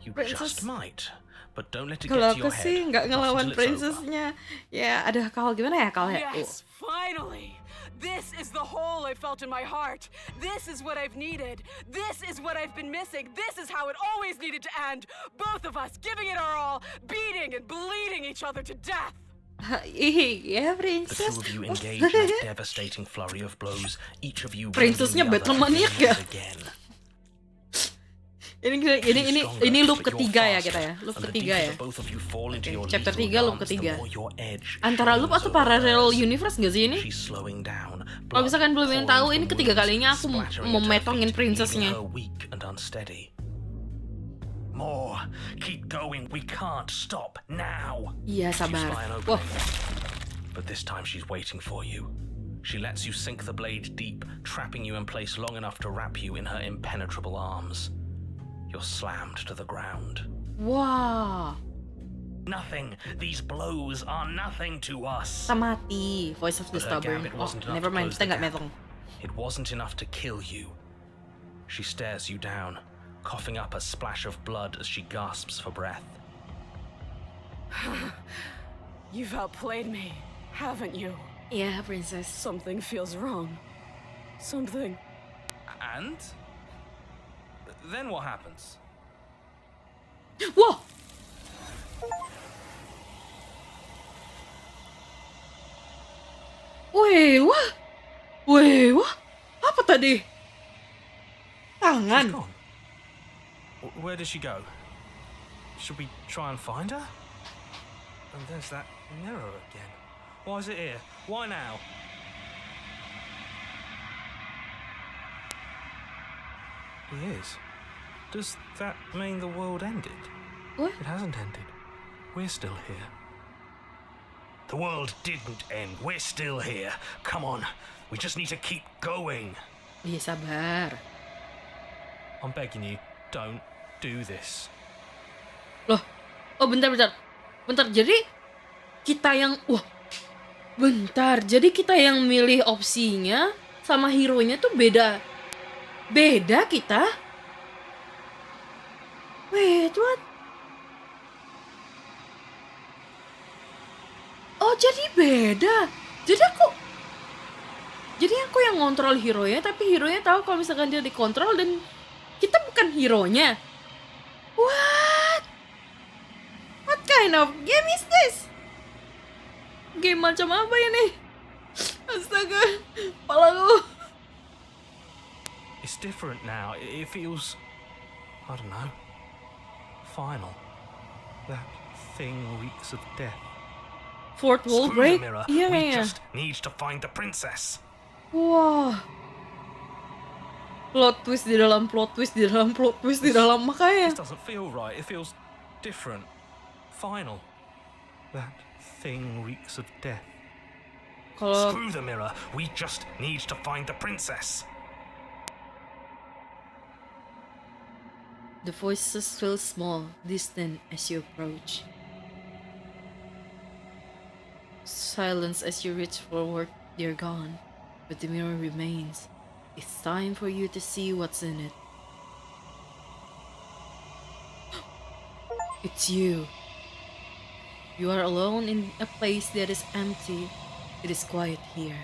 You Princess. just might, but don't let it Kalau get to aku your sih head. nggak Not ngelawan until it's over. princessnya. Ya, ada Kal gimana ya Kal ya? Yes, finally! This is the hole I felt in my heart. This is what I've needed. This is what I've been missing. This is how it always needed to end. Both of us giving it our all, beating and bleeding each other to death. Iya, The princess. two of you engage in a devastating flurry of blows, each of you Princessnya wounding the other Batman-maniac ya? again and again. Ini loop But you're ketiga ya faster, kita ya. Loop and the ketiga deeper ya. the both of you fall into Oke, your chapter lethal 3 loop dance, ketiga. the more your edge Antara loop shines atau over parallel hers. universe nggak sih ini? She's slowing down. Kalau misalkan belum yang tahu, ini pouring from ketiga wounds, kalinya aku splattering mau at her metongin feet, princessnya. leaving her weak and unsteady. More. Keep going. We can't stop now. Iya, You sabar. spy an Wah, opening. But this time she's waiting for you. She lets you sink the blade deep, trapping you in place long enough to wrap you in her impenetrable arms. You're slammed to the ground. wah. Nothing. These blows are nothing to us. Kita mati. Voice of the But her stubborn. gambit Oh, wasn't enough never to mind. close Kita the nggak gap. metong. It wasn't enough to kill you. She stares you down, coughing up a splash of blood as she gasps for breath. You've outplayed me, haven't you? Iya, princess. Something feels wrong. Something. And? Then what happens? Wah. Weh, wah. Apa tadi? She's Tangan. gone. Where did she go? Should we try and find her? And there's that mirror again. Why is it here? Why now? He is. Does that mean the world ended? What? It hasn't ended. We're still here. The world didn't end. We're still here. Come on. We just need to keep going. Iya, sabar. I'm begging you, don't do this. Loh. Oh, bentar. Jadi kita yang Jadi kita yang milih opsinya sama hero-nya tuh beda. Beda kita? Wait, what? Oh, jadi beda. Jadi aku yang ngontrol hero-nya, tapi hero-nya tahu kalau misalkan dia dikontrol dan kita bukan hero-nya. What? What kind of game is this? Game macam apa ini? Astaga, kepalaku. It's different now. It feels, I don't know, final. That thing reeks of death. Fourth wall Screw break? the mirror. Iya We kayaknya. just need to find the princess. Wah. Plot twist di dalam plot twist di dalam plot twist di dalam, makanya. This doesn't feel right. It feels different. Final. That thing reeks of death. Kalau Screw the mirror. We just need to find the princess. the voices feel small, distant as you approach. Silence as you reach forward, they're gone, but the mirror remains. It's time for you to see what's in it. It's you. You are alone in a place that is empty. It is quiet here.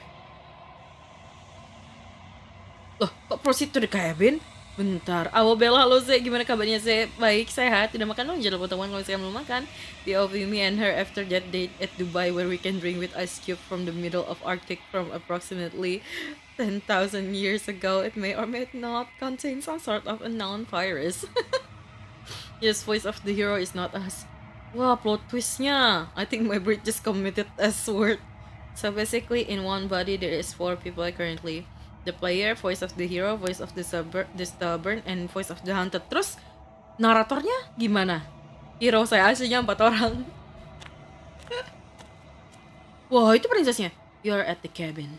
Loh, kok proceed to the cabin? Bentar, Abell, halo Zek, gimana kabarnya Zek? Baik, sehat, tidak makan dong, jangan lupa teman kalau saya belum makan. The of me and her after that date at Dubai where we can drink with ice cube from the middle of Arctic from approximately 10,000 years ago. It may or may not contain some sort of unknown virus. Yes, voice of the hero is not us. Wah, plot twistnya. I think my brain just committed S-word. So basically, in one body, there is 4 people currently. The player, voice of the hero, voice of the stubborn, and voice of the hunted. Terus, naratornya gimana? Hero saya aslinya 4 orang. Wah, itu princessnya. You're at the cabin.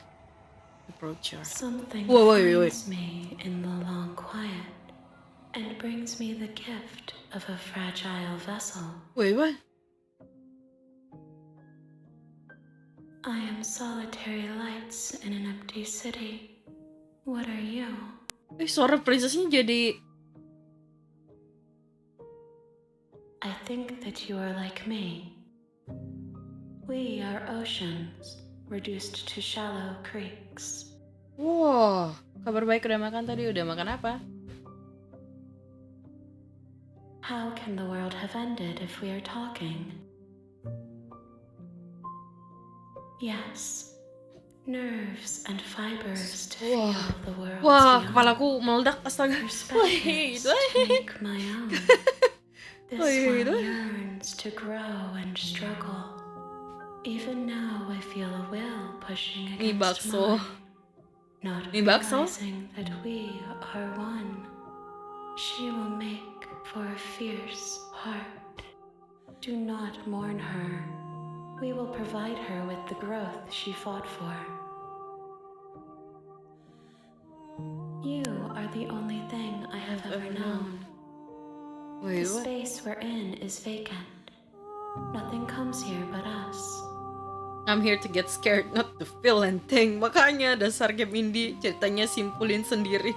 Approach her. Something Wait. finds me in the long quiet and brings me the gift of a fragile vessel. Wait, what? I am solitary lights in an empty city. What are you? Suara princessnya jadi... I think that you are like me. We are oceans, reduced to shallow creeks. Wow, kabar baik udah makan tadi. Udah makan apa? How can the world have ended if we are talking? Yes, nerves and fibers to feel the world. Wah, kepalaku meledak, astaga. Perspectives to make my own. This Wait, one yearns to grow and struggle. Even now I feel a will pushing Mie against bakso. mine. Not Mie bakso? realizing that we are one. She will make for a fierce heart. Do not mourn her. We will provide her with the growth she fought for. You are the only thing I have ever known. Wait, The what? space we're in is vacant. Nothing comes here but us. I'm here to get scared, not to feel anything. Makanya dasar game indie ceritanya simpulin sendiri.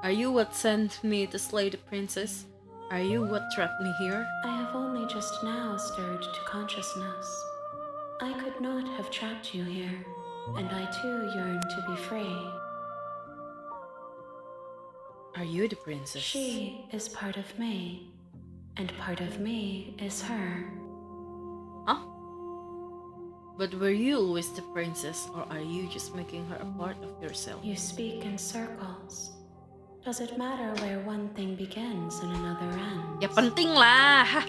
Are you what sent me to slay the princess? Are you what trapped me here? I have only just now stirred to consciousness. I could not have trapped you here, and I too yearn to be free. Are you the princess? She is part of me, and part of me is her. Huh? But were you always the princess, or are you just making her a part of yourself? You speak in circles. Does it matter where one thing begins and another ends? Ya penting lah. Hah.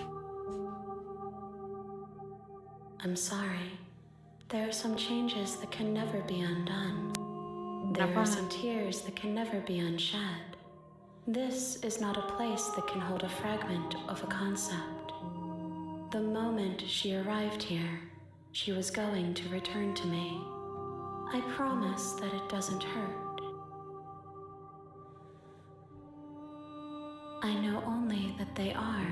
I'm sorry. There are some changes that can never be undone. There are Kenapa? some tears that can never be unshed. This is not a place that can hold a fragment of a concept. The moment she arrived here, she was going to return to me. I promise that it doesn't hurt. I know only that they are.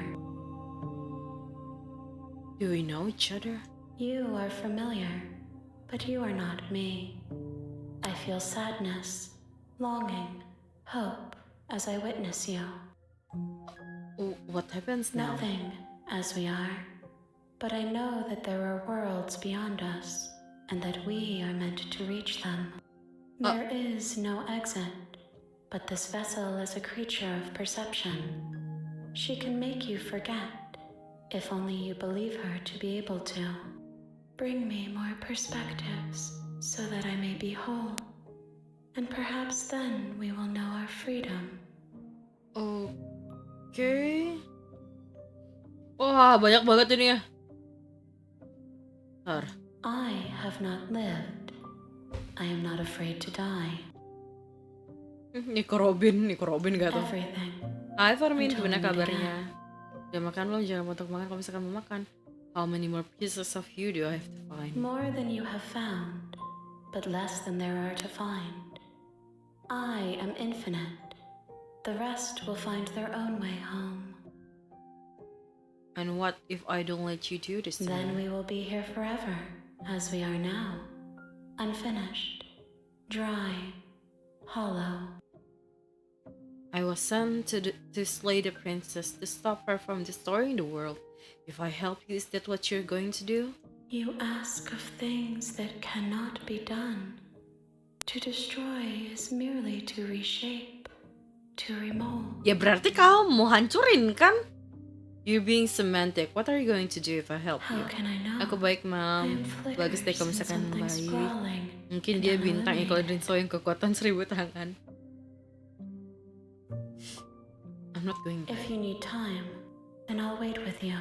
Do we know each other? You are familiar, but you are not me. I feel sadness, longing, hope as I witness you. What happens now? Nothing as we are, but I know that there are worlds beyond us and that we are meant to reach them. There is no exit, but this vessel is a creature of perception. She can make you forget, if only you believe her to be able to. Bring me more perspectives so that I may be whole, and perhaps then we will know our freedom. Oke. Wah, banyak banget ini ya. Bentar. I have not lived. I am not afraid to die. Nico Robin gak tuh? Everything. Hai Farmin, Until gimana we meet kabarnya? Udah makan belum? Jangan lupa untuk makan kalau misalkan mau makan. How many more pieces of you do I have to find? More than you have found, but less than there are to find. I am infinite. The rest will find their own way home. And what if I don't let you do this to Then me? we will be here forever, as we are now. Unfinished, dry, hollow. I was sent to slay the princess, to stop her from destroying the world. If I help you, is that what you're going to do? You ask of things that cannot be done. To destroy is merely to reshape, to remold. Ya berarti kamu mau hancurin kan? You're being semantic. What are you going to do if I help you? How can I know? Aku baik, I Mam. am Bagus deh flickers kalau in misalkan something baik. sprawling. Mungkin and dia bintang iklan unlimited. Rinso yang kekuatan 1000 tangan. I'm not going back. If you need time, then I'll wait with you.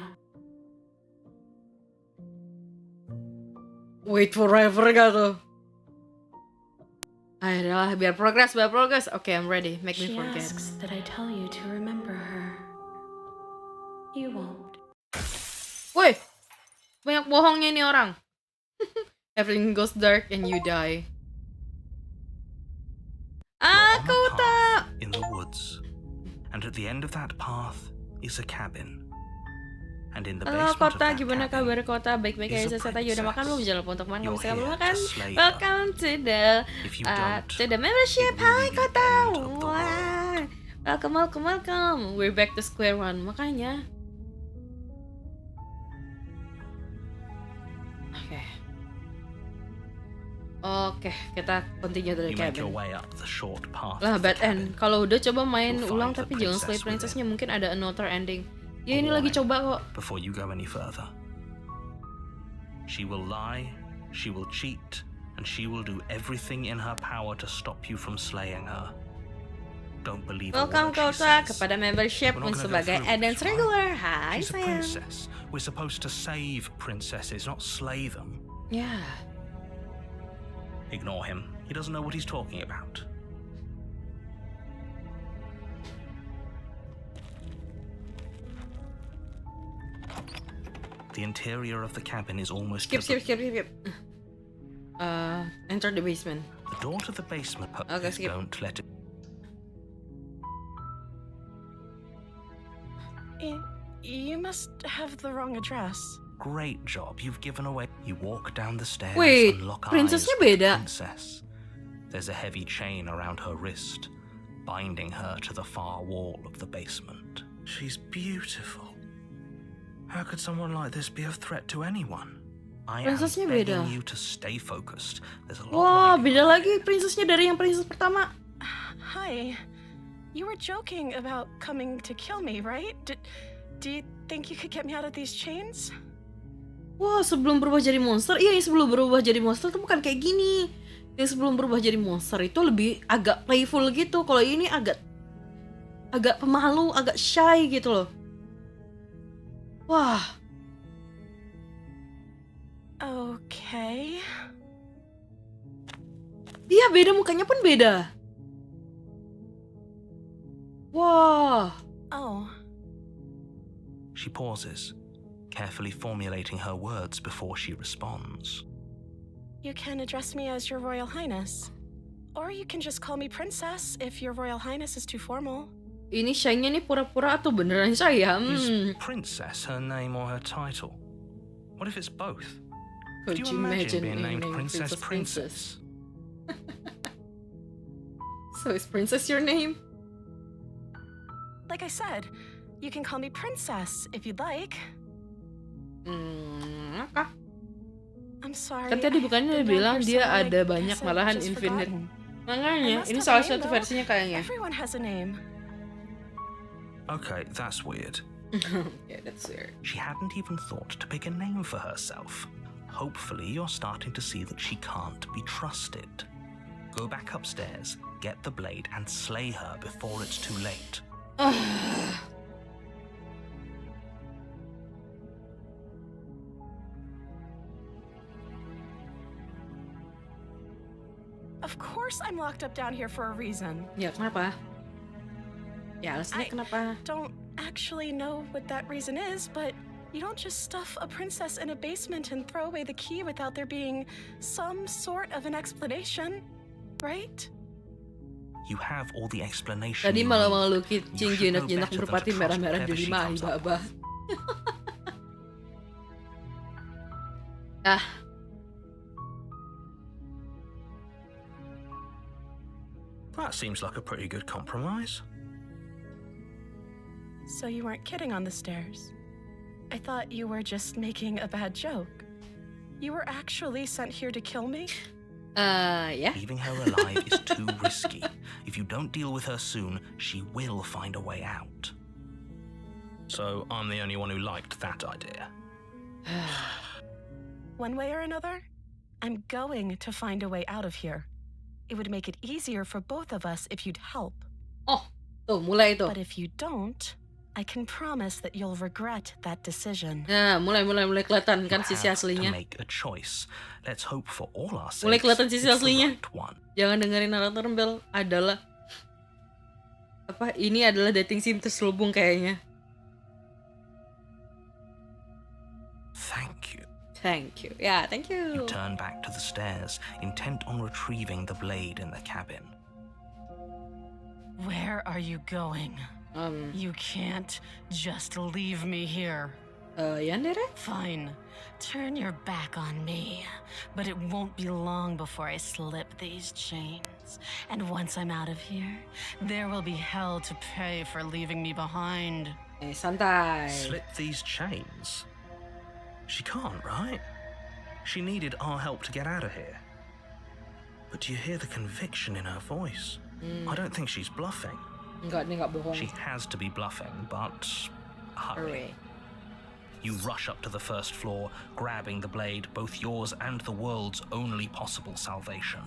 Wait forever gak tuh? Ayolah, biar progress. Okay, I'm ready. Make me She forget. asks that I tell you to remember her. You won't. Woi, banyak bohongnya nih orang. Everything goes dark and you die. You're on Aku a tak. path in the woods, and at the end of that path is a cabin. and in the Halo basement of Kota, that gimana cabin kabar Kota? Baik-baik is aja. a Saya udah makan belum? princess. Jangan lupa untuk makan. Kalau You're misalnya belum here makan, to slay her. welcome to If you don't, the membership. it will Hai be the Kota, end of the wah, welcome. We're back to square one. Makanya. Oke, kita continue dari You make your cabin. way up the short path Lah, of the bad end. cabin. Kalau udah coba main You'll ulang find tapi the jangan slay princess princessnya, within. mungkin ada another ending. Ya A ini lagi warning coba kok. before you go any further. She will lie, she will cheat, and she will do everything in her power to stop you from slaying her. Don't believe a Welcome word she Kota says. kepada membership We're not gonna go sebagai through Adence this, right? regular. Hai She's a sayang. princess. We're supposed to save princesses, not slay them. Ya. Ignore him. He doesn't know what he's talking about. The interior of the cabin is almost Skip. Enter the basement. The door to the basement. Okay, skip. Don't let it. You must have the wrong address. Great job. You've given away. You walk down the stairs Wait, and lock eyes princessnya with the beda. princess. There's a heavy chain around her wrist, binding her to the far wall of the basement. She's beautiful. How could someone like this be a threat to anyone? I am Princessnya begging beda. you to stay focused. There's a lot Wah, riding beda on lagi princessnya dari yang princess pertama. Hi. You were joking about coming to kill me, right? Do you think you could get me out of these chains? Wah, sebelum berubah jadi monster, iya yang sebelum berubah jadi monster tuh bukan kayak gini. Yang sebelum berubah jadi monster itu lebih agak playful gitu. Kalau ini agak pemalu, agak shy gitu loh. Wah, Okay. iya beda, mukanya pun beda. Wah, Oh, She pauses, carefully formulating her words before she responds. you can address me as Your Royal Highness. Or you can just call me Princess if Your Royal Highness is too formal. ini shy-nya nih pura-pura atau beneran shy ya? Is princess her name or her title? What if it's both? Could you imagine being named Princess? So is Princess your name? Like I said, you can call me Princess if you'd like. Apa? I'm sorry. Kan tadi I've bukannya been bilang down dia here so long, ada I banyak guess I've malahan just infinite. forgotten. I Makanya, must ini have salah a name, satu though. versinya kayaknya. Everyone has a name. Okay, that's weird. Yeah, that's weird. She hadn't even thought to pick a name for herself. Hopefully, you're starting to see that she can't be trusted. Go back upstairs, get the blade, and slay her before it's too late. Of course I'm locked up down here for a reason. Ya, kenapa? Ya, alasannya I- kenapa? Don't actually know what that reason is, but you don't just stuff a princess in a basement and throw away the key without there being some sort of an explanation, right? You have all the explanation. Tadi you malah need. malu You kucing should know jinak-jinak better than to merpati trust merah-merah whatever di she lima comes up babah. with. Ah, That seems like a pretty good compromise. So you weren't kidding on the stairs. I thought you were just making a bad joke. You were actually sent here to kill me? ya. Leaving her alive is too risky. If you don't deal with her soon, she will find a way out. So I'm the only one who liked that idea. One way or another, I'm going to find a way out of here. It would make it easier for both of us if you'd help. Oh, tuh mulai tuh. But if you don't, I can promise that you'll regret that decision. Nah, mulai kelihatan kan You sisi have to aslinya. make a choice. Let's hope for all our sakes Mulai kelihatan sisi it's the aslinya. right one. Jangan dengerin narator Bel, adalah apa? Ini adalah dating sim terselubung kayaknya. Thank you. Thank you. Ya, thank You you. turn back to the stairs, intent on retrieving the blade in the cabin. Where are you going? You can't just leave me here. Yandere? Fine. Turn your back on me. But it won't be long before I slip these chains. And once I'm out of here, there will be hell to pay for leaving me behind. Santai. Slip these chains? She can't, right? She needed our help to get out of here. But do you hear the conviction in her voice? I don't think she's bluffing. Enggak, dia enggak bohong. She has to be bluffing, but hurry. You rush up to the first floor, grabbing the blade, both yours and the world's only possible salvation.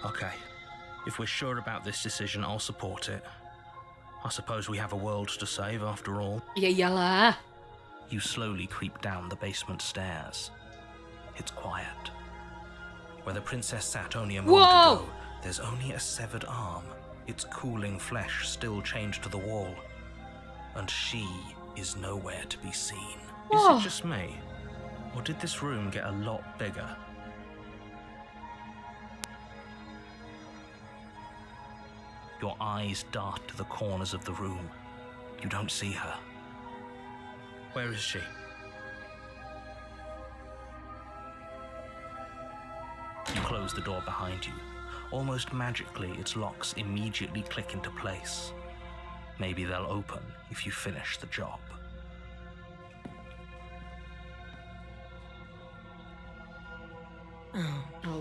Okay, if we're sure about this decision, I'll support it. I suppose we have a world to save after all. Ya iyalah. You slowly creep down the basement stairs. It's quiet. Where the Princess SAATNYA moved to go, there's only a severed arm, its cooling flesh still chained to the wall. And she is nowhere to be seen. Is it just me? Or did this room get a lot bigger? Your eyes dart to the corners of the room. You don't see her. Where is she? You close the door behind you. Almost magically, its locks immediately click into place. Maybe they'll open if you finish the job.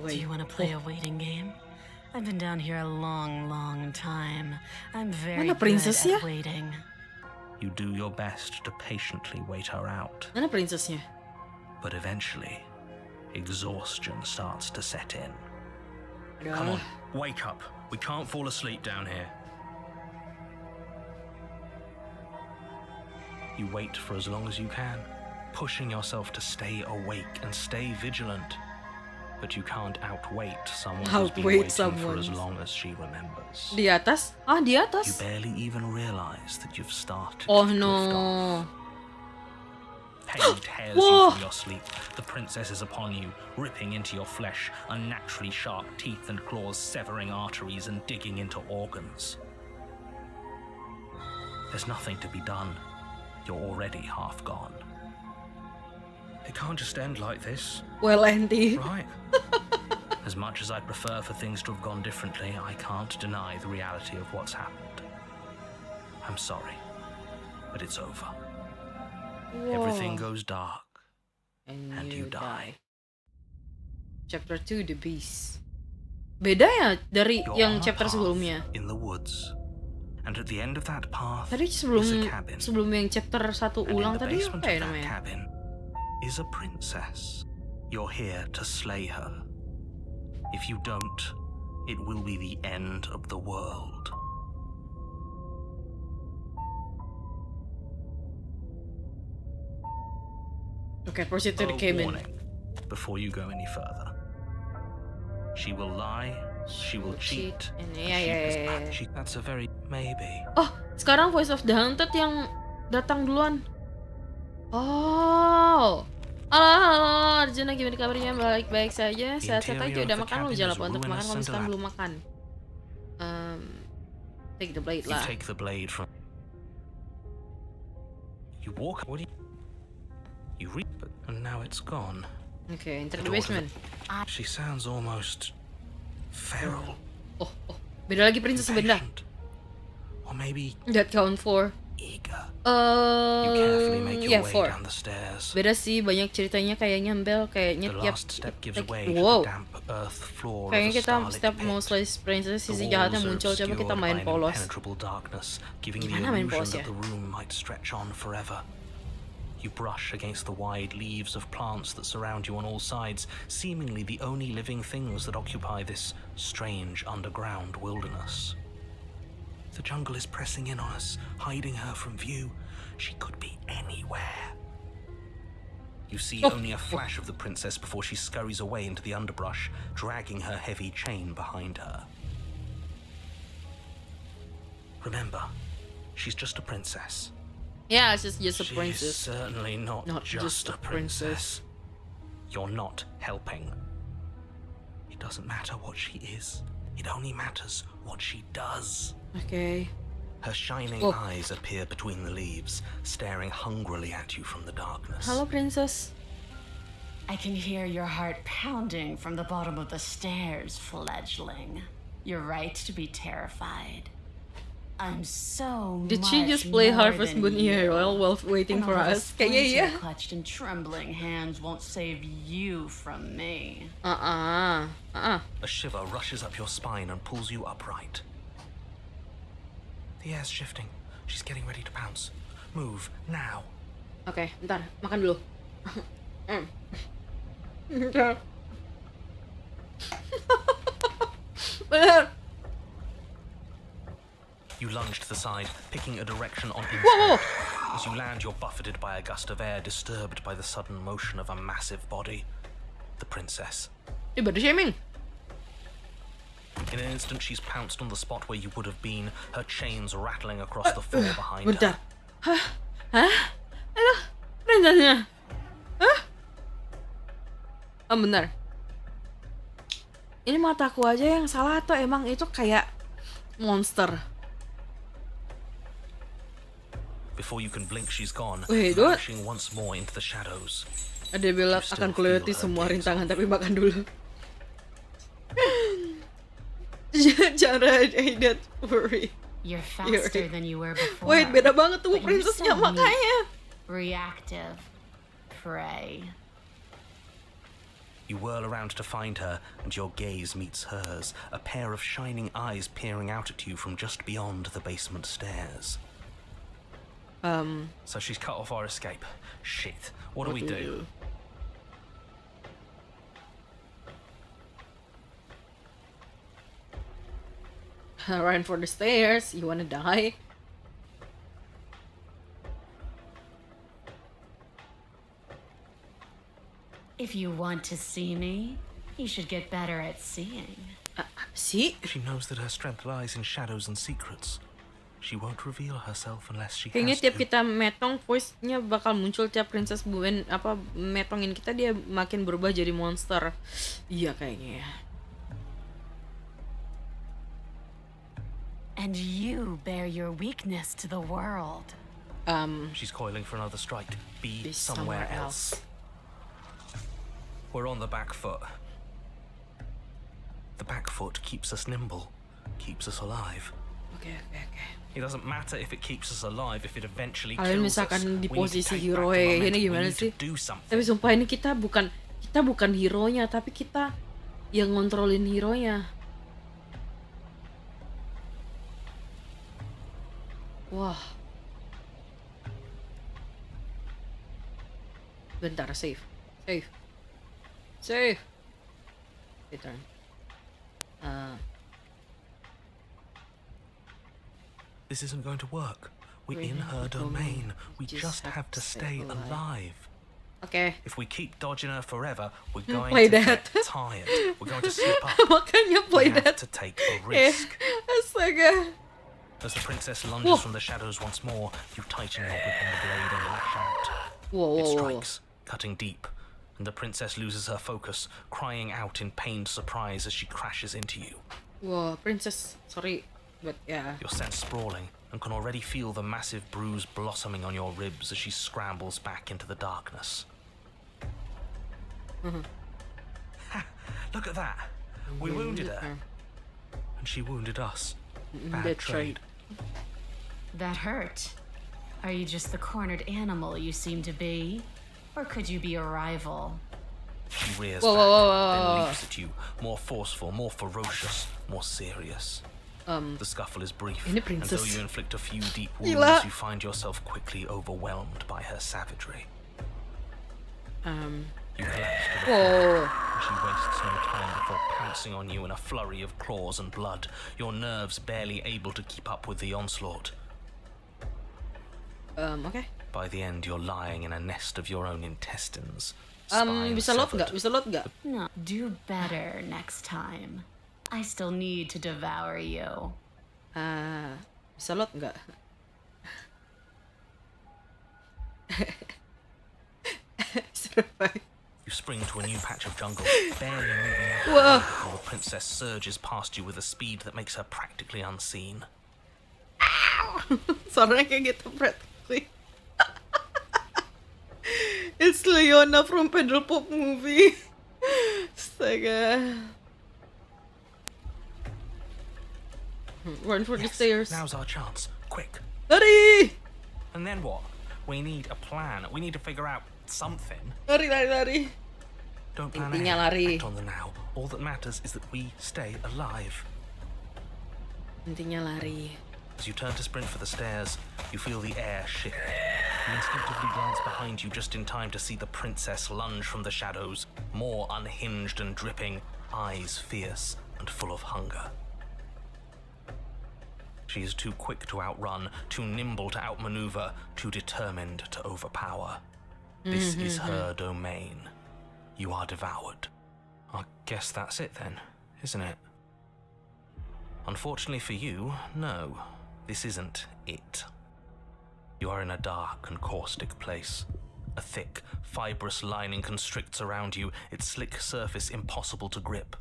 Do you want to play a waiting game? I've been down here a long, long time. I'm very Mana good princessnya? at waiting. You do your best to patiently wait her out. Mana princessnya? But eventually, exhaustion starts to set in. Aduh. Come on, wake up. We can't fall asleep down here. You wait for as long as you can, pushing yourself to stay awake and stay vigilant. But you can't outwait someone who's been waiting for as long as she remembers. Di atas? Ah, di You atas? barely even realize that you've started Oh to drift off. no. Pain tears you from your sleep. The princess is upon you, ripping into your flesh, unnaturally sharp teeth and claws severing arteries and digging into organs. There's nothing to be done. You're already half gone. It can't just end like this, Well, Andy. right? As much as I'd prefer for things to have gone differently, I can't deny the reality of what's happened. I'm sorry, but it's over. Everything goes dark, and you die. Chapter 2, The Beast. Beda ya dari You're yang on a chapter path sebelumnya. in the woods, and at the end of that path Tadi is sebelum a cabin. yang chapter 1 And ulang in the tadi basement apa ya of that namanya? cabin is a princess. You're here to slay her. If you don't, it will be the end of the world. Okay, proceed to the A cabin. warning before you go any further. She will lie, she will cheat, and and that's a very maybe. Oh, sekarang Voice of the Haunted yang datang duluan. Oh. Halo, Arjuna, gimana kabarnya? Baik-baik saja. Sehat-sehat aja. Udah makan belum? Jangan lupa untuk makan kalau misalkan belum makan. Take the blade You lah. take the blade from. You walk. What do you reap it, and now it's gone. Okay, enter the door to basement. She sounds almost feral. Oh, beda lagi princess beda. Impatient. Or maybe That count 4. eager. You carefully make your yeah, way 4. down the stairs. Beda sih, banyak ceritanya kayaknya Abell, kayaknya The tiap last step gives like, way to wow. the damp earth floor Kayaknya of a kita starlit setiap pit. mau slice princess The sisi walls jahatnya are muncul. Coba kita obscured main by an polos. impenetrable darkness, giving the Gimana main illusion polos ya? that the room might stretch on forever. You brush against the wide leaves of plants that surround you on all sides, seemingly the only living things that occupy this strange underground wilderness. The jungle is pressing in on us, hiding her from view. She could be anywhere. You see only a flash of the princess before she scurries away into the underbrush, dragging her heavy chain behind her. Remember, she's just a princess. Yeah, it's just a She's princess. certainly not just a princess. You're not helping. It doesn't matter what she is. It only matters what she does. Okay. Her shining Oh. eyes appear between the leaves, staring hungrily at you from the darkness. Halo princess. I can hear your heart pounding from the bottom of the stairs, fledgling. You're right to be terrified. I'm so Did she much just play more Harvest than Moon you. while waiting And for although us? the Kayaknya iya. splinter clutched in trembling hands won't save you from me. A shiver rushes up your spine and pulls you upright. The air's shifting. She's getting ready to pounce. Move, now. Oke, bentar, makan dulu. Bentar. Bener. You lunge to the side, picking a direction on Whoa! instinct. As you land, you're buffeted by a gust of air, disturbed by the sudden motion of a massive body. The princess. Body shaming. In an instant, she's pounced on the spot where you would have been, her chains rattling across the floor behind Bentar. her. Hah? Aduh, princessnya. Hah? Benar. Ini mataku aja yang salah atau emang itu kayak monster? Before you can blink, she's gone, Wait, what? vanishing once more into the shadows. Ada bilang You still akan kulewati feel her semua gaze. rintangan tapi makan dulu. Cara Ada worry. You're faster than you were before. Wait, beda banget tuh But you're princessnya so weak. makanya. Reactive. Prey. You whirl around to find her, and your gaze meets hers, a pair of shining eyes peering out at you from just beyond the basement stairs. So she's cut off our escape. Shit, what do we do? Run for the stairs. You wanna die? If you want to see me, you should get better at seeing. See? She knows that her strength lies in shadows and secrets. She won't reveal herself unless she Kayaknya has tiap to. kita metong, voice-nya bakal muncul tiap princess buen apa metongin kita dia makin berubah jadi monster. Iya kayaknya ya. And you bear your weakness to the world. She's coiling for another strike. Be Be somewhere else. We're on the back foot. The back foot keeps us nimble, keeps us alive. Oke. It doesn't matter if it keeps us alive if it eventually Kalian kills us. misalkan di We need to posisi take hero back the ini momentum. We gimana need sih? to do something. Tapi sumpah ini kita bukan hero-nya, tapi kita yang ngontrolin hero-nya. Wah. Bentar, save. Return. This isn't going to work. We're We're in her domain. We just have to stay alive. alive. Oke. If we keep dodging her forever, we're going Play to that. get tired. We're going to slip up. Makanya We play have that. to take a risk. Astaga. As the princess lunges Whoa. from the shadows once more, you tighten your grip on the blade and lash out. Whoa. It strikes, cutting deep, and the princess loses her focus, crying out in pained surprise as she crashes into you. Whoa, princess. Sorry, but yeah. You're sent sprawling and can already feel the massive bruise blossoming on your ribs as she scrambles back into the darkness. Ha! Look at that! We wounded her, and she wounded us. Bad That's trade. That hurt. Are you just the cornered animal you seem to be? Or could you be a rival? She rears Whoa, back, whoa, whoa, whoa, then whoa. leaps at you, more forceful, more ferocious, more serious. The scuffle is brief, Ini and princess. though you inflict a few deep Gila. wounds, you find yourself quickly overwhelmed by her savagery. You collapse to the floor, Whoa. and she wastes no time before pouncing on you in a flurry of claws and blood, your nerves barely able to keep up with the onslaught. Oke. By the end, you're lying in a nest of your own intestines. spine Bisa load severed. nggak? Bisa load nggak? No, do better next time. I still need to devour you. Bisa load nggak? Survive. You spring to a new patch of jungle, barely moving out Whoa. before the princess surges past you with a speed that makes her practically unseen. Suaranya kayak gitu practically. It's Leona from Pedal Pop movie. Astaga. Run for the stairs. Now's our chance. Quick. Lari! And then what? We need a plan. We need to figure out something. Lari. Don't plan Intinya ahead. lari. Act on the now. All that matters is that we stay alive. Intinya lari. As you turn to sprint for the stairs, you feel the air shift. You instinctively glance behind you just in time to see the princess lunge from the shadows, more unhinged and dripping, eyes fierce and full of hunger. She is too quick to outrun, too nimble to outmaneuver, too determined to overpower. This is her domain. You are devoured. I guess that's it then, isn't it? Unfortunately for you, no, this isn't it. You are in a dark and caustic place. A thick, fibrous lining constricts around you, its slick surface impossible to grip.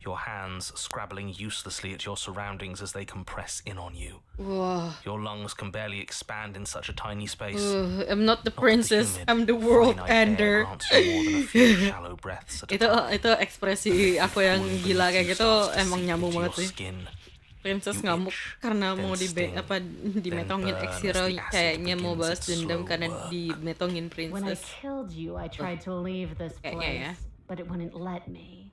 Your hands scrabbling uselessly at your surroundings as they compress in on you. Whoa. Your lungs can barely expand in such a tiny space. I'm not the princess, humid, I'm the world finite air ender. grants you more than a few shallow breaths at a time. Itu ekspresi aku yang Cooling gila beneath kayak you gitu starts to emang seep nyambung into banget your sih. skin. Princess You ngamuk itch, karena then mau sting, dimetongin then ex burn hero, as the acid kayaknya mau begins balas its dendam slow karena work. dimetongin When I princess. killed you, I tried to leave this Kayaknya ya. place, but it wouldn't let me.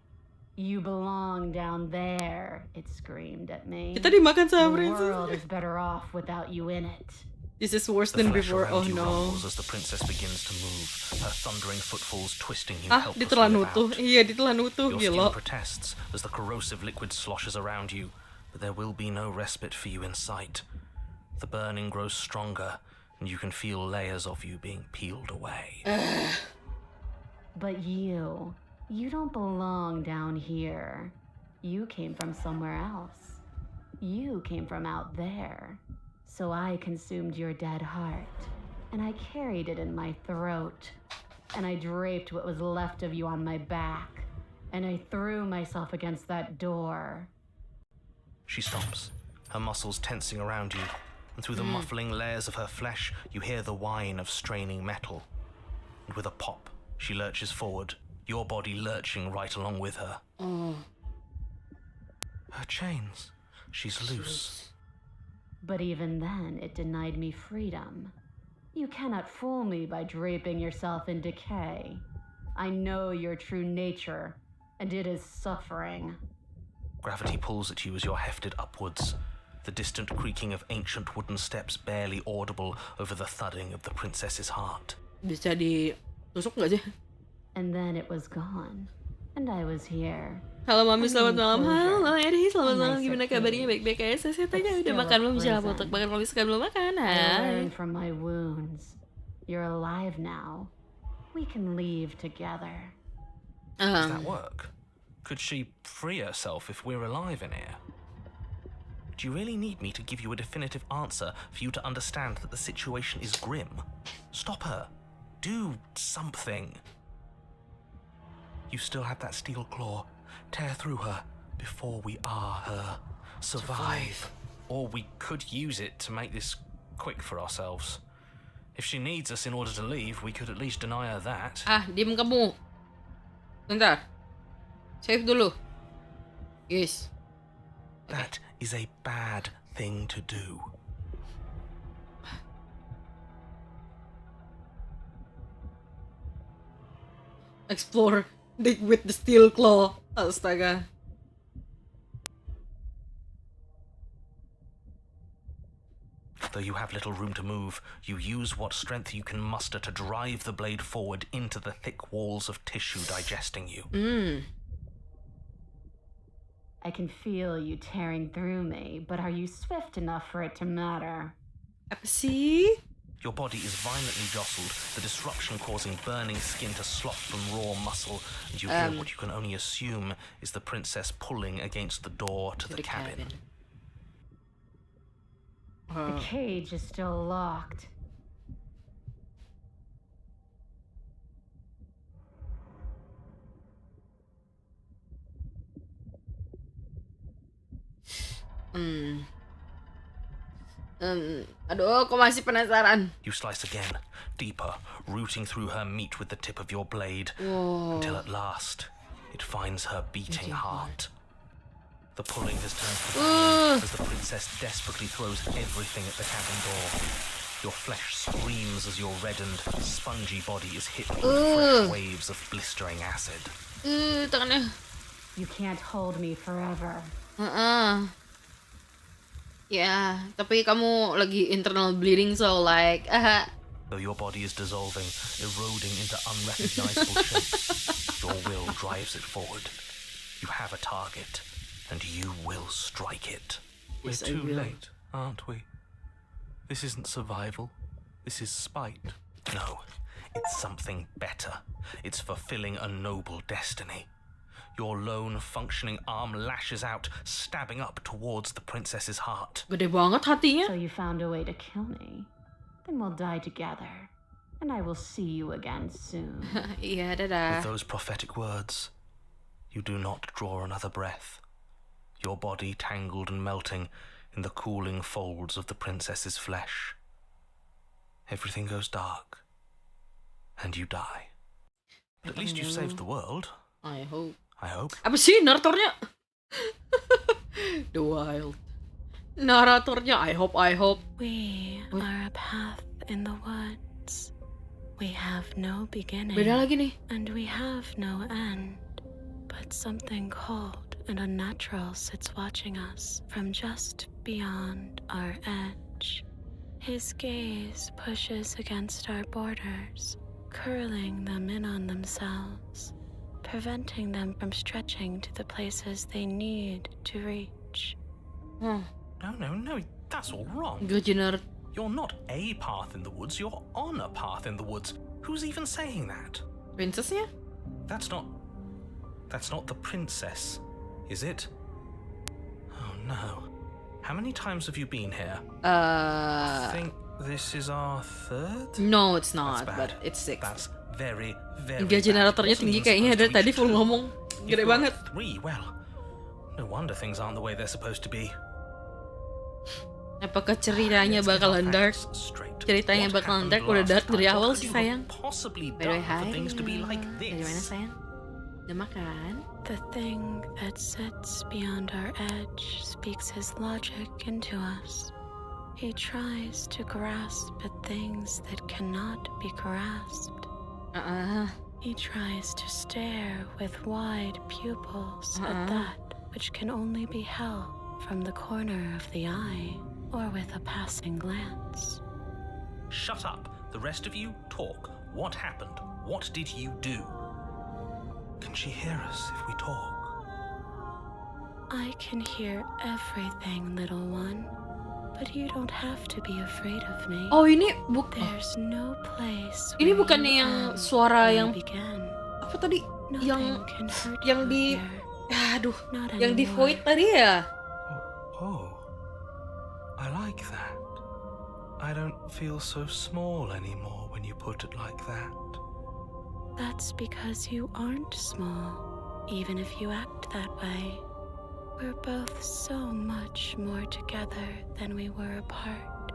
You belong down there, it screamed at me. Kita dimakan sama The world princess. is better off without you in it. This is worse The than flesh before. Oh around you no. rumbles as the princess begins to move, her thundering footfalls twisting you Ah, helplessly ditelan about. utuh. Iya, ditelan utuh, Your skin gila. protests as the corrosive liquid sloshes around you, but there will be no respite for you in sight. The burning grows stronger, and you can feel layers of you being peeled away. But you don't belong down here. You came from somewhere else. You came from out there. So I consumed your dead heart, and I carried it in my throat, and I draped what was left of you on my back, and I threw myself against that door. She stops, her muscles tensing around you, and through the muffling layers of her flesh, you hear the whine of straining metal. And with a pop, she lurches forward, your body lurching right along with her. Her chains. She's loose. But even then, it denied me freedom. You cannot fool me by draping yourself in decay. I know your true nature, and it is suffering. Gravity pulls at you as you're hefted upwards, the distant creaking of ancient wooden steps barely audible over the thudding of the princess's heart. Bisa ditusuk gak sih? And then it was gone, and I was here. Halo Mami, selamat malam. Halo Eri, selamat And malam. I Gimana said, kabarnya? Baik-baik aja. Saya tanya udah still makan belum? Bisa prison. untuk makan kalau misalkan belum makan. I Hai. learned from my wounds. You're alive now. We can leave together. Does that work? Could she free herself if we're alive in here? Do you really need me to give you a definitive answer for you to understand that the situation is grim? Stop her. Do something. You still have that steel claw. Tear through her before we are her. Survive. Or we could use it to make this quick for ourselves. If she needs us in order to leave, we could at least deny her that. Ah, diem kamu. Bentar. Save dulu. Yes. That is a bad thing to do. Explore. Dig with the steel claw. Astaga. Though you have little room to move, you use what strength you can muster to drive the blade forward into the thick walls of tissue digesting you. I can feel you tearing through me, but are you swift enough for it to matter? Apa sih? Your body is violently jostled, the disruption causing burning skin to slop from raw muscle, and you hear what you can only assume is the princess pulling against the door to the cabin. The cage is still locked. Aduh, kok masih penasaran? You slice again, deeper, rooting through her meat with the tip of your blade, Wow. until at last it finds her beating heart. The pulling has turned to pain as the princess desperately throws everything at the cabin door. Your flesh screams as your reddened, spongy body is hit with fresh waves of blistering acid. Tangannya. You can't hold me forever. Ya, tapi kamu lagi internal bleeding, so like, Though your body is dissolving, eroding into unrecognizable shapes, your will drives it forward. You have a target, and you will strike it. Yes, We're I too will. late, aren't we? This isn't survival. This is spite. No, it's something better. It's fulfilling a noble destiny. Your lone, functioning arm lashes out, stabbing up towards the princess's heart. Gede banget hatinya. So you found a way to kill me. Then we'll die together. And I will see you again soon. Iya, dadah. With those prophetic words, you do not draw another breath. Your body tangled and melting in the cooling folds of the princess's flesh. Everything goes dark, and you die. But at least you've saved the world. I hope. I hope. Apa sih naratornya? The Wild. Naratornya I hope. We are a path in the woods. We have no beginning. Beda lagi nih. And we have no end. But something cold and unnatural sits watching us from just beyond our edge. His gaze pushes against our borders, curling them in on themselves, preventing them from stretching to the places they need to reach. No, that's all wrong. Gajinar. You're not a path in the woods, you're on a path in the woods. Who's even saying that? Princessnya? That's not the princess, is it? Oh no. How many times have you been here? I think this is our third? No, it's not, That's but bad. it's 6. That's very, very Gaji bad. naratornya It wasn't tinggi even kayaknya, supposed dari to tadi reach full 2. ngomong. If Gede you're banget. at 3, well, no wonder things aren't the way they're supposed to be. Apakah ceritanya Let's get our bakalan dark? facts straight. Ceritanya What bakalan happened dark udah last dark dari time? awal What sih could you have sayang. possibly By the way, done hi. for things to be like Dari mana this? sayang? Udah makan? The thing that sits beyond our edge speaks his logic into us. He tries to grasp at things that cannot be grasped. He tries to stare with wide pupils at that which can only be held from the corner of the eye or with a passing glance. Shut up. The rest of you, talk. What happened? What did you do? Can she hear us if we talk? I can hear everything, little one. But you don't have to be afraid of me. Oh, ini There's no place ini where bukannya you yang end suara or yang begin. apa tadi? Nothing Yang can hurt yang di you here. aduh, Not yang di anymore. void tadi ya? Oh, I like that. I don't feel so small anymore when you put it like that. That's because you aren't small, even if you act that way. We're both so much more together than we were apart.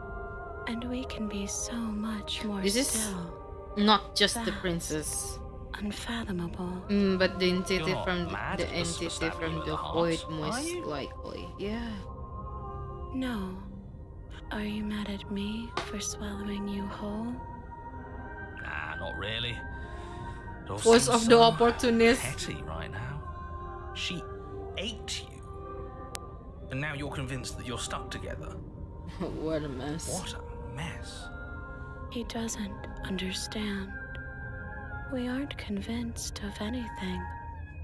And we can be so much more This is still, not just the That- princess. unfathomable. But the entity You're not from mad the at us for entity stabbing from you in the the void heart, most are you? likely. Yeah. No. Are you mad at me for swallowing you whole? Nah, not really. It all Voice seems of the so opportunist. petty right now. She ate you. And now you're convinced that you're stuck together. What a mess. What a mess. He doesn't understand. We aren't convinced of anything,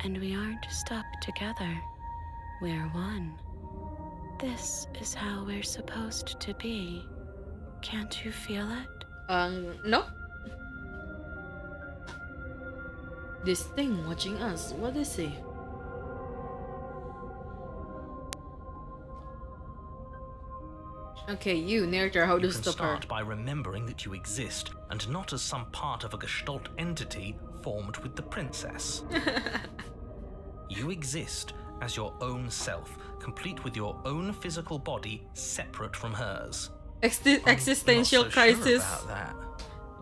and we aren't stuck together. We're one. This is how we're supposed to be. Can't you feel it? No. This thing watching us, what is he? Okay, you, narrator, how You to can stop her? start by remembering that you exist, and not as some part of a gestalt entity formed with the princess. You exist as your own self, complete with your own physical body separate from hers. Existential I'm not so crisis. Sure about that.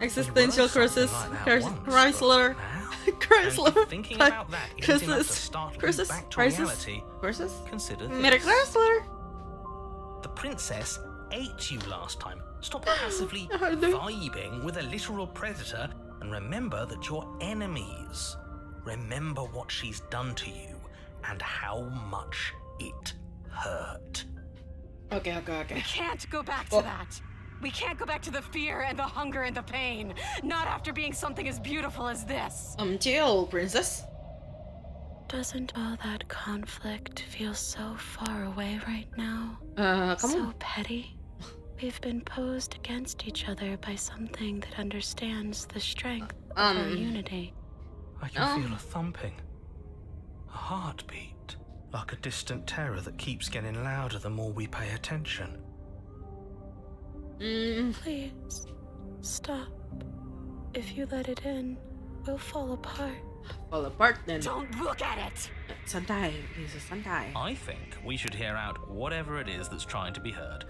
Existential We were crisis. something like that once, but Chrysler. now- Chrysler. And if thinking about that isn't enough to Crisis. startle you Crisis. back to Crisis. reality, Crisis. consider Mary this. Chrysler. The princess ate you last time. Stop passively Aduh. vibing with a literal predator and remember that you're enemies. Remember what she's done to you and how much it hurt. Oke. We can't go back to that. We can't go back to the fear and the hunger and the pain. Not after being something as beautiful as this. Chill, princess. Doesn't all that conflict feel so far away right now? Kamu So petty. We've been posed against each other by something that understands the strength of our unity. I can feel a thumping, a heartbeat, like a distant terror that keeps getting louder the more we pay attention. Please, stop. If you let it in, we'll fall apart. fall apart then. Don't look at it! Santai, princess, santai. I think we should hear out whatever it is that's trying to be heard.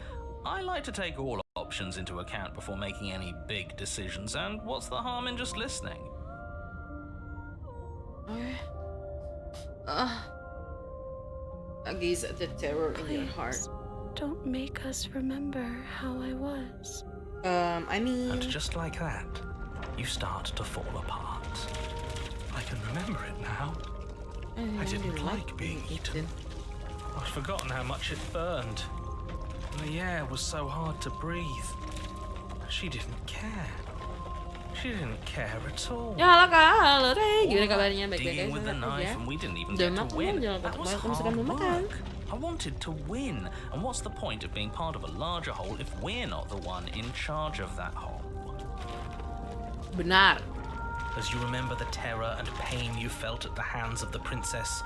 I like to take all options into account before making any big decisions, and what's the harm in just listening? Okay. Gaze at the terror in your heart. Please, don't make us remember how I was. I mean, And just like that, you start to fall apart. I can remember it now. I didn't like being eaten. I'd forgotten how much it burned. And the air was so hard to breathe. She didn't care. She didn't care at all. Ya halo kak, halo Rey, gimana kabarnya? Baik-baik Digging with the aja knife ya? and we didn't even Udah get to makan win. jangan That was kamu suka hard belum makan. work. I wanted to win. And what's the point of being part of a larger whole if we're not the one in charge of that whole? Benar. As you remember the terror and pain you felt at the hands of the princess,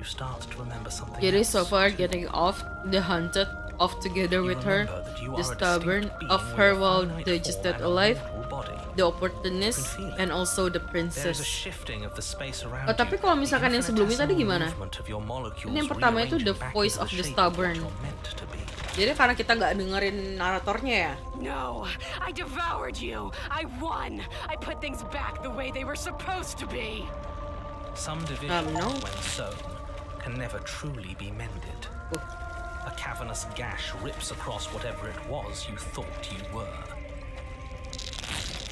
you start to remember something Jadi else. so far getting off the hunted off together You with her, remember that you the are a stubborn distinct of being her with a while finite they just form dead and a alive, mortal body. the opportunist, feel it. and also the There is a princess. shifting of the space around Oh, tapi you, kalau the misalkan yang sebelumnya tadi infinitesimal gimana? movement of your molecules Ini yang pertama itu the rearranging back voice into of the the shape stubborn. what you're meant to be. Jadi karena kita nggak dengerin naratornya ya. No, I devoured you. I won. I put things back the way they were supposed to be. Some divisions, no. when sown, can never truly be mended. A cavernous gash rips across whatever it was you thought you were.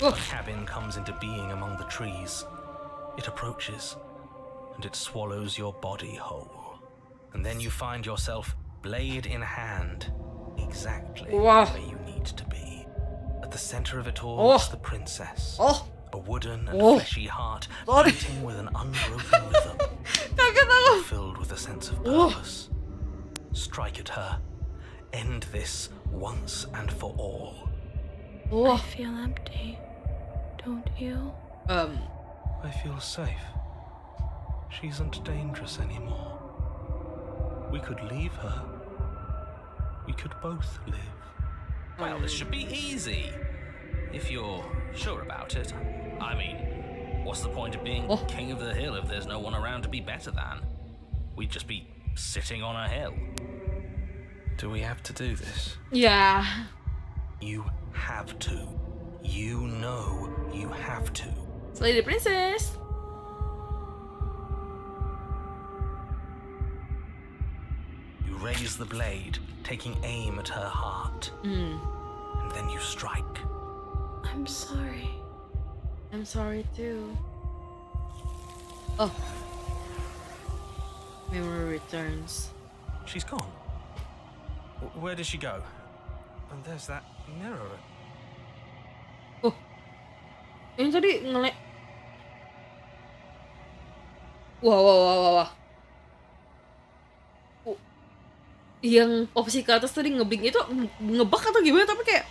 A cabin comes into being among the trees. It approaches, and it swallows your body whole. And then you find yourself, blade in hand, exactly Wow. where you need to be. At the center of it all is the princess. A wooden and fleshy heart beating with an unbroken rhythm, Kaget aku. filled with a sense of purpose. Strike at her. End this once and for all. I feel empty. Don't you? I feel safe. She isn't dangerous anymore. We could leave her. We could both live. Well, this should be easy. If you're sure about it. I mean, what's the point of being king of the hill if there's no one around to be better than? We'd just be sitting on a hill. Do we have to do this? Ya. You have to. You know you have to. Slay the princess. You raise the blade, taking aim at her heart. And then you strike. I'm sorry. I'm sorry too. Oh. Memory returns. She's gone. Where did she go? And there's that mirror. Oh. Ini tadi ngelek. Wah. Oh. Yang opsi ke atas tadi ngebing itu ngebug atau gimana, tapi kayak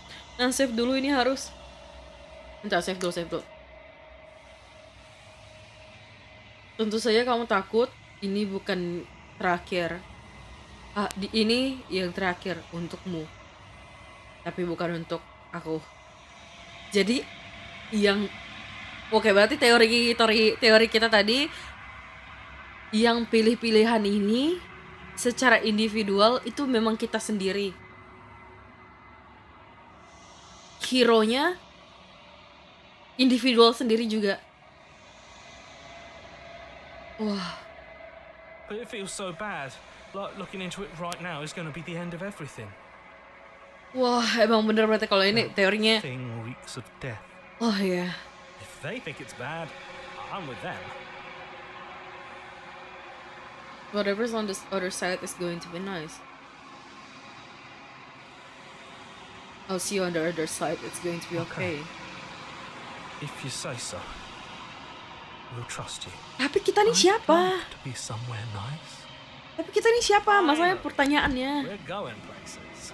save dulu ini harus. Bentar, save dulu. Tentu saja kamu takut ini bukan terakhir. Ini yang terakhir untukmu. Tapi bukan untuk aku. Jadi yang oke, berarti teori kita tadi yang pilih-pilihan ini secara individual itu memang kita sendiri. hero-nya individual sendiri juga. Wah, But it feels so bad. Like looking into it right now is going to be the end of everything. wah emang bener berarti kalau ini teorinya. Thing reeks of death. Oh ya, If they think it's bad, I'm with them. whatever's on this other side is going to be nice. I'll see you on the other side. It's going to be okay. If you say so, we'll trust you. Tapi kita nih siapa? To be somewhere nice. Tapi kita nih siapa? Masalahnya pertanyaannya. We're going places.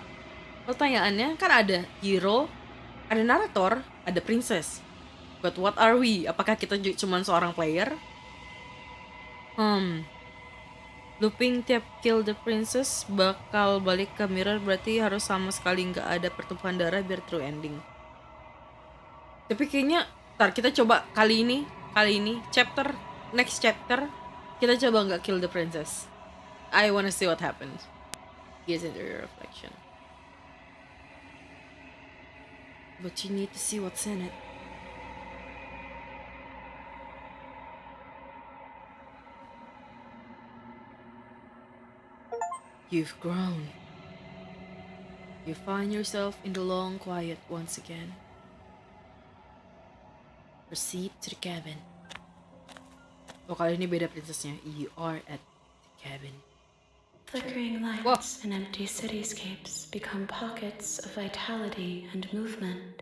Pertanyaannya kan ada hero, ada narator, ada princess. But what are we? Apakah kita cuma seorang player? Looping tiap kill the princess bakal balik ke mirror, berarti harus sama sekali nggak ada pertumpahan darah biar true ending. Tapi kayaknya, ntar kita coba kali ini next chapter kita coba nggak kill the princess. I wanna see what happens. Gaze into your reflection. But you need to see what's in it. You've grown. You find yourself in the long quiet once again. Proceed to the cabin. Oh, kali ini beda princessnya. You are at the cabin. Flickering lights and empty cityscapes become pockets of vitality and movement.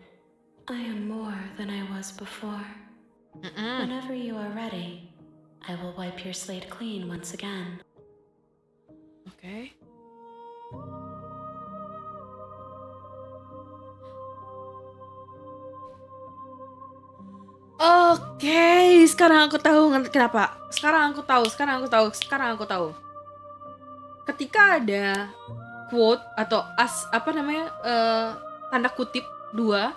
I am more than I was before. Whenever you are ready, I will wipe your slate clean once again. Okay. Oke, sekarang aku tahu kenapa. Sekarang aku tahu. Ketika ada quote atau tanda kutip dua,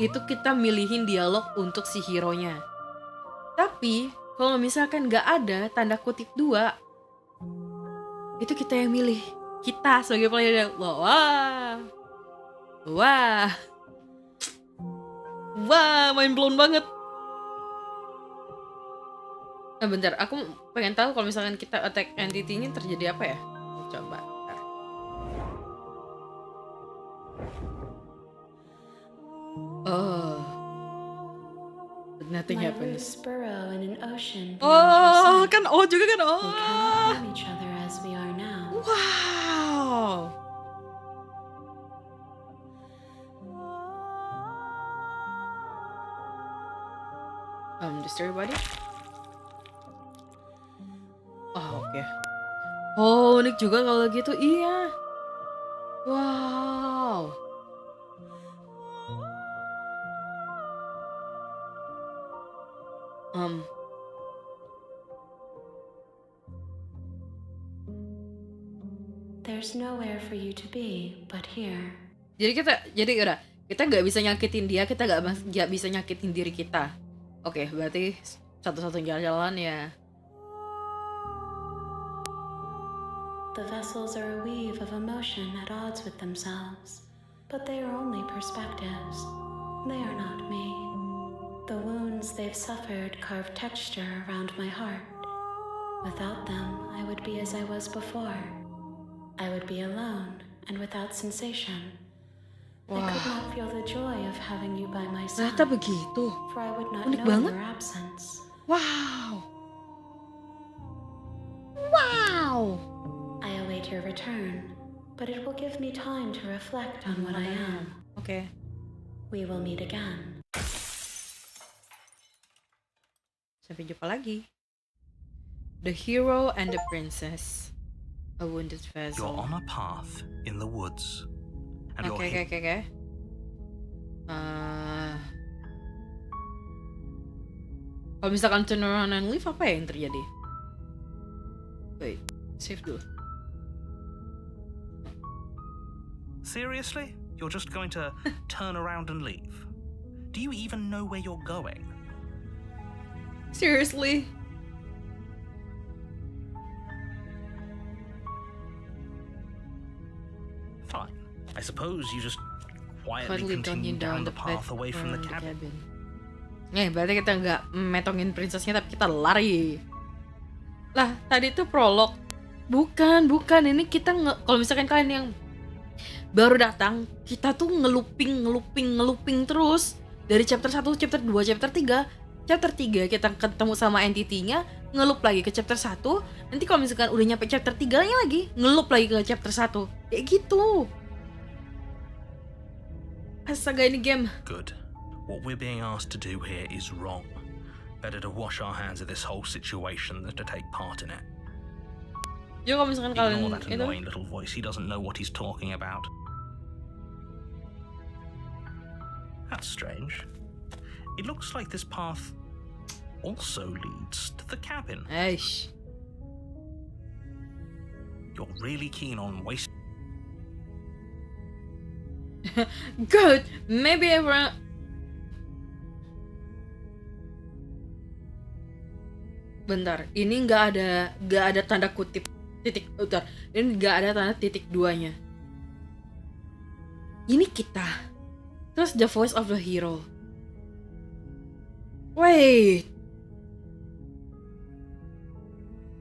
itu kita milihin dialog untuk si hero-nya. Tapi kalau misalkan nggak ada tanda kutip dua, itu kita yang milih. Kita sebagai player. Wah, main blown banget. Nah, bentar, aku pengen tahu kalau misalkan kita attack entity-nya terjadi apa ya? Coba. Bentar. Oh. But nothing happens. Oh, kan oh juga kan oh. Wow. Disturb body. Oh, oke. Oh, unik juga kalau gitu. Iya. Wow. There's nowhere for you to be but here. Jadi udah, kita nggak bisa nyakitin dia, kita nggak bisa nyakitin diri kita. Oke, berarti satu-satunya jalan ya. The vessels are a weave of emotion at odds with themselves, but they are only perspectives. They are not me. The wounds they've suffered carve texture around my heart. Without them, I would be as I was before. I would be alone and without sensation. I could not feel the joy of having you by my side. Ternyata begitu. For I would not Unik know banget. your absence. Wow. I await your return, but it will give me time to reflect on what I am. Okay. We will meet again. Sampai jumpa lagi. The hero and the princess. A wounded vessel. You're on a path in the woods. And Okay. Kalau misalkan turn around and leave, apa ya yang terjadi? Wait, save dulu. Seriously? You're just going to turn around and leave? Do you even know where you're going? Seriously? Fine. I suppose you just quietly Quietly continue down the path away from the cabin. Berarti kita nggak metongin princessnya tapi kita lari. Lah, tadi itu prolog. Bukan. Ini kita kalau misalkan kalian yang baru datang, kita tuh ngeluping terus. Dari chapter 1, chapter 2, chapter 3. Chapter 3 kita ketemu sama entity-nya, ngelup lagi ke chapter 1. Nanti kalau misalkan udah nyampe chapter 3-nya lagi, ngelup lagi ke chapter 1. Kayak gitu. Astaga, ini game. Good. What we're being asked to do here is wrong. Better to wash our hands of this whole situation than to take part in it. Jadi kalau misalkan kalian Ignore that itu annoying little voice. He doesn't know what he's talking about. That's strange. It looks like this path also leads to the cabin. Eish. You're really keen on wasting. Good. Maybe everyone. Bentar, ini nggak ada tanda kutip titik. Bentar, ini nggak ada tanda titik 2-nya. Ini kita. Terus the voice of the hero. Wait.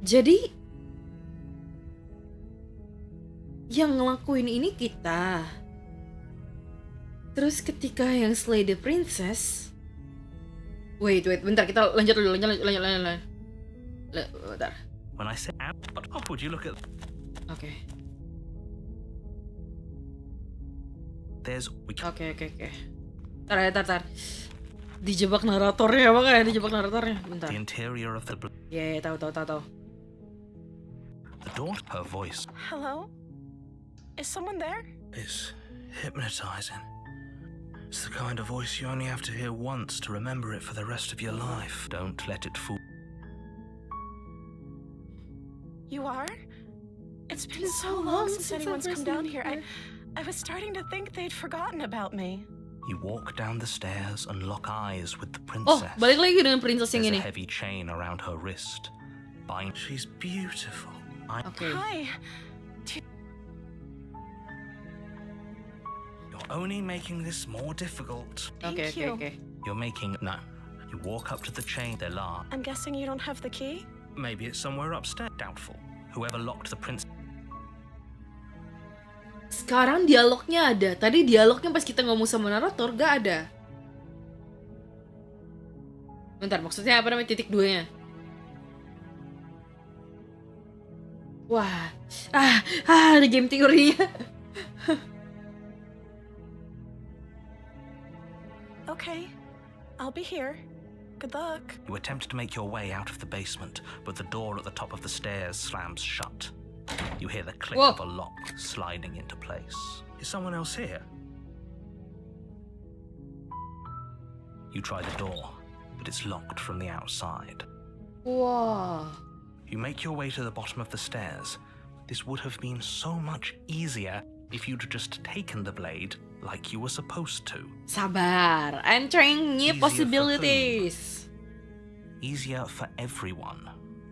Jadi yang ngelakuin ini kita. Terus ketika yang slay the princess. Wait, bentar, kita lanjut dulu, lanjut. Bentar. When I say out, would you look at? Oke. There's. Oke. Tar. Dijebak naratornya, makanya dijebak naratornya. Bentar. The interior of the. Ya, tahu. The door. Her voice Hello? Is someone there? is hypnotizing. It's the kind of voice you only have to hear once to remember it for the rest of your life. Don't let it fool. You are? It's been so long since anyone's come down here. I was starting to think they'd forgotten about me. You walk down the stairs and lock eyes with the Oh, princess. balik lagi dengan princess yang There's ini. a heavy chain around her wrist. She's beautiful. Oke. Hi. You're only making this more difficult. Oke. You're making no. You walk up to the chain. They're large. I'm guessing you don't have the key? Maybe it's somewhere upstairs. Doubtful. Whoever locked the princess. Sekarang dialognya ada. Tadi dialognya pas kita ngomong sama narator gak ada. Bentar, maksudnya apa namanya titik 2-nya? Wah. Ada game teorinya. Okay. I'll be here. Good luck. You attempt to make your way out of the basement, but the door at the top of the stairs slams shut. You hear the click Whoa. of a lock sliding into place. Is someone else here? You try the door, but it's locked from the outside. Wah. You make your way to the bottom of the stairs. This would have been so much easier if you'd just taken the blade like you were supposed to. Sabar. Entering new Easier for possibilities. Easier for everyone.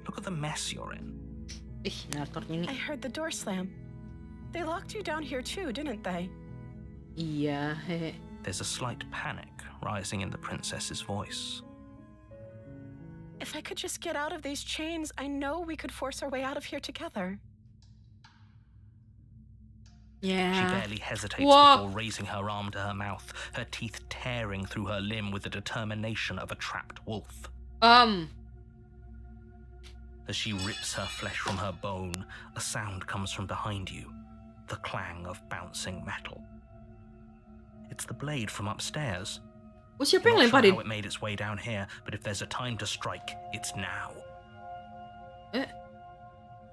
Look at the mess you're in. Ih, naratornya I nih. heard the door slam. They locked you down here too, didn't they? Iya, hehe. There's a slight panic rising in the princess's voice. If I could just get out of these chains, I know we could force our way out of here together. She Ya. barely hesitates Whoa. before raising her arm to her mouth, her teeth tearing through her limb with the determination of a trapped wolf. As she rips her flesh from her bone, a sound comes from behind you, the clang of bouncing metal. It's the blade from upstairs. Oh, siapa yang Not sure lemparin? how it made its way down here, but if there's a time to strike, it's now.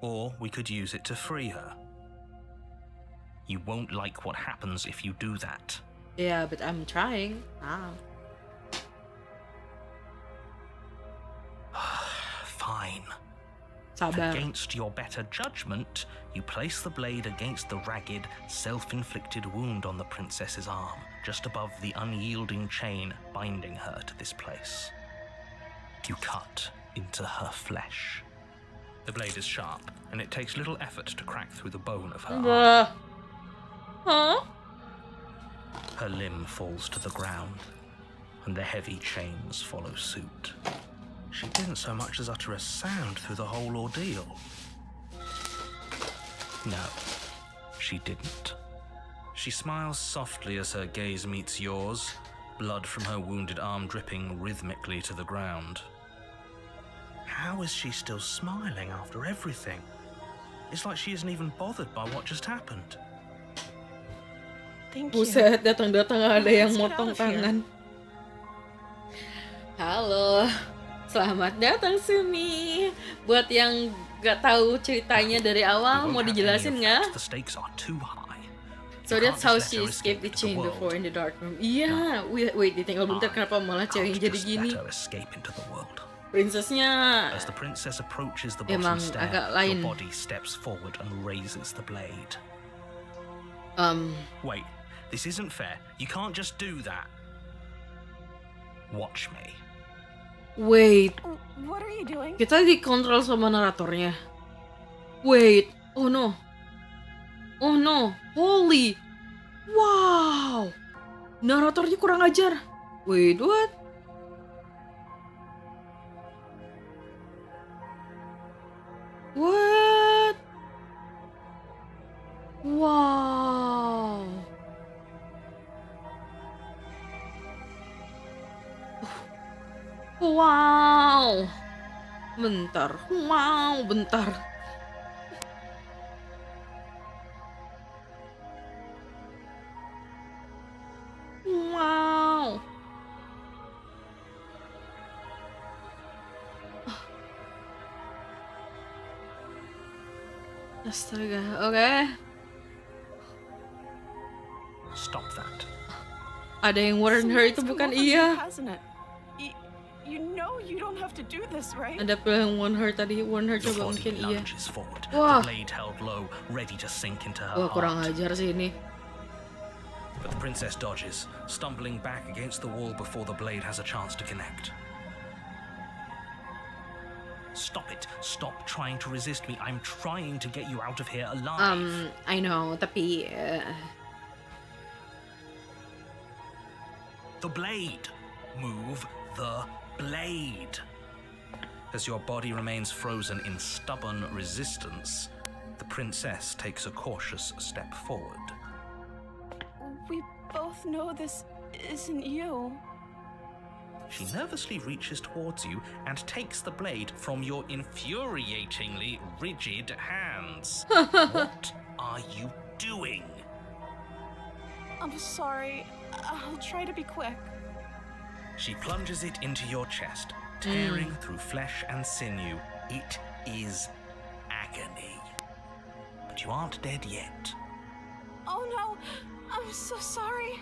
Or we could use it to free her. You won't like what happens if you do that. Yeah, but I'm trying. Fine. Sabar. Against your better judgment, you place the blade against the ragged, self-inflicted wound on the princess's arm, just above the unyielding chain binding her to this place. You cut into her flesh. The blade is sharp, and it takes little effort to crack through the bone of her arm. Huh? Her limb falls to the ground, and the heavy chains follow suit. She didn't so much as utter a sound through the whole ordeal. No, she didn't. She smiles softly as her gaze meets yours, blood from her wounded arm dripping rhythmically to the ground. How is she still smiling after everything? It's like she isn't even bothered by what just happened. Thank you. Buset, datang-datang ada yang motong tangan. Halo, selamat datang Sumi. Buat yang gak tahu ceritanya dari awal, mau dijelasin nggak? The stakes are too high. So that's how she escaped the chain before in the dark room. Iya, wait, ditinggal bentar, kenapa malah cewek yang jadi gini? Princessnya As the princess approaches the bottom emang stair, agak your lain. body steps forward and raises the blade. Wait, this isn't fair. You can't just do that. Watch me. Wait, What are you doing? kita dikontrol sama naratornya. Wait, oh no, holy, wow, naratornya kurang ajar. Wait, what? What? Wow. Wow. Bentar. Wow, bentar. Wow. Astaga, oke. Stop that. Ada yang warn her itu bukan iya. Hasn't it? You know you don't have to do this, right? Ada pula yang warn her tadi, warn her Your coba body mungkin iya. lunges forward, Wah. the blade held low, ready to sink into her Wah, kurang heart. ajar sih ini. But the princess dodges, stumbling back against the wall before the blade has a chance to connect. Stop it. Stop trying to resist me. I'm trying to get you out of here alive. I know, tapi The blade. Move the blade. As your body remains frozen in stubborn resistance, the princess takes a cautious step forward. We both know this isn't you. She nervously reaches towards you and takes the blade from your infuriatingly rigid hands. What are you doing? I'm sorry. I'll try to be quick. She plunges it into your chest, tearing through flesh and sinew. It is agony. But you aren't dead yet. Oh no, I'm so sorry.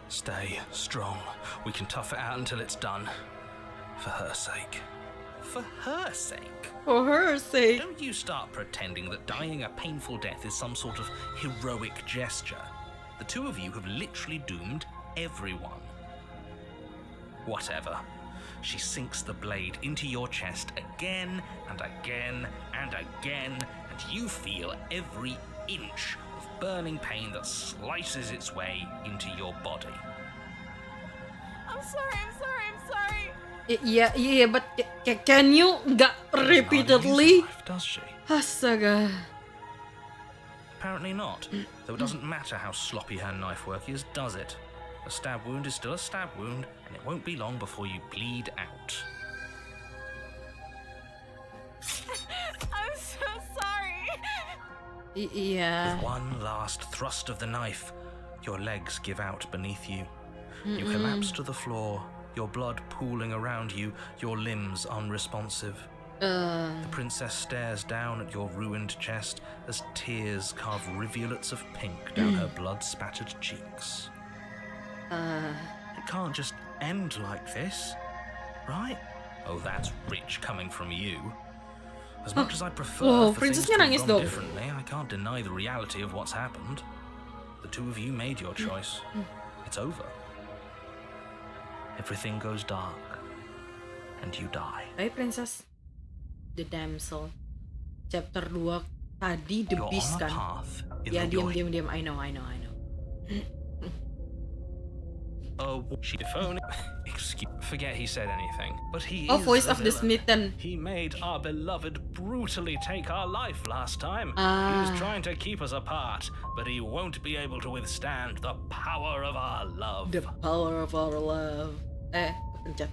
Stay strong. We can tough it out until it's done. For her sake. For her sake? for her sake. Don't you start pretending that dying a painful death is some sort of heroic gesture. The two of you have literally doomed everyone. Whatever. She sinks the blade into your chest again and again and again, and you feel every inch of burning pain that slices its way into your body. I'm sorry. Yeah, but can you nggak repeatedly? Life, does she? Astaga. Apparently not, though it doesn't matter how sloppy her knife work is, does it? A stab wound is still a stab wound, and it won't be long before you bleed out. I'm so sorry. Iya. With one last thrust of the knife, your legs give out beneath you. You collapse to the floor, your blood pooling around you, your limbs unresponsive. The princess stares down at your ruined chest as tears carve rivulets of pink down her blood-spattered cheeks. It can't just end like this, right? Oh, that's rich coming from you. As much as I prefer Wow, for things to princessnya have nangis gone dong. differently, I can't deny the reality of what's happened. The two of you made your choice. It's over. Everything goes dark, and you die. Tapi princess, the damsel, chapter 2 tadi the You're beast on a kan? path in Ya the diam. I know. Forget he said anything. But he Oh, is voice the of the villain. smitten. He made our beloved brutally take our life last time. He was trying to keep us apart, but he won't be able to withstand the power of our love. The power of our love. Kepencet.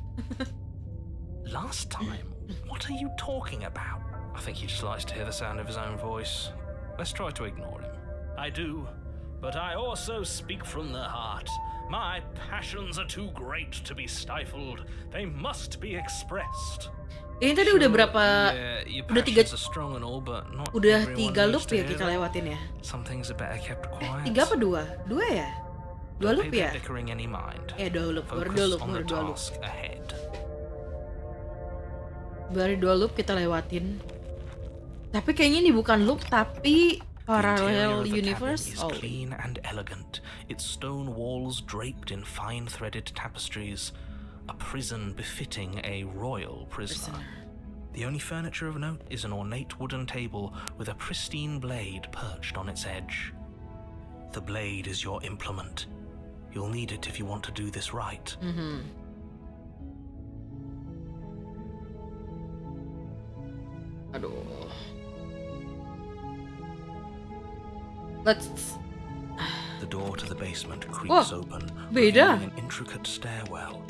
Last time? What are you talking about? I think he just likes to hear the sound of his own voice. Let's try to ignore him. I do, but I also speak from the heart. My passions are too great to be stifled. They must be expressed. Ini tadi udah berapa? Udah tiga. Strong and all, but not Udah 3 loop ya kita lewatin ya. Some things are better kept quiet. 3 apa 2? 2 ya? 2 loop ya? Bickering any mind. 2 loop, baru 2 loop, baru 2 loop. Ahead. Baru 2 loop kita lewatin. Tapi kayaknya ini bukan loop tapi parallel universe. Is clean and elegant, its stone walls draped in fine threaded tapestries, a prison befitting a royal prisoner. The only furniture of note is an ornate wooden table with a pristine blade perched on its edge. The blade is your implement. You'll need it if you want to do this right. Aduh. The door to the basement creaks open, beda. revealing an intricate stairwell.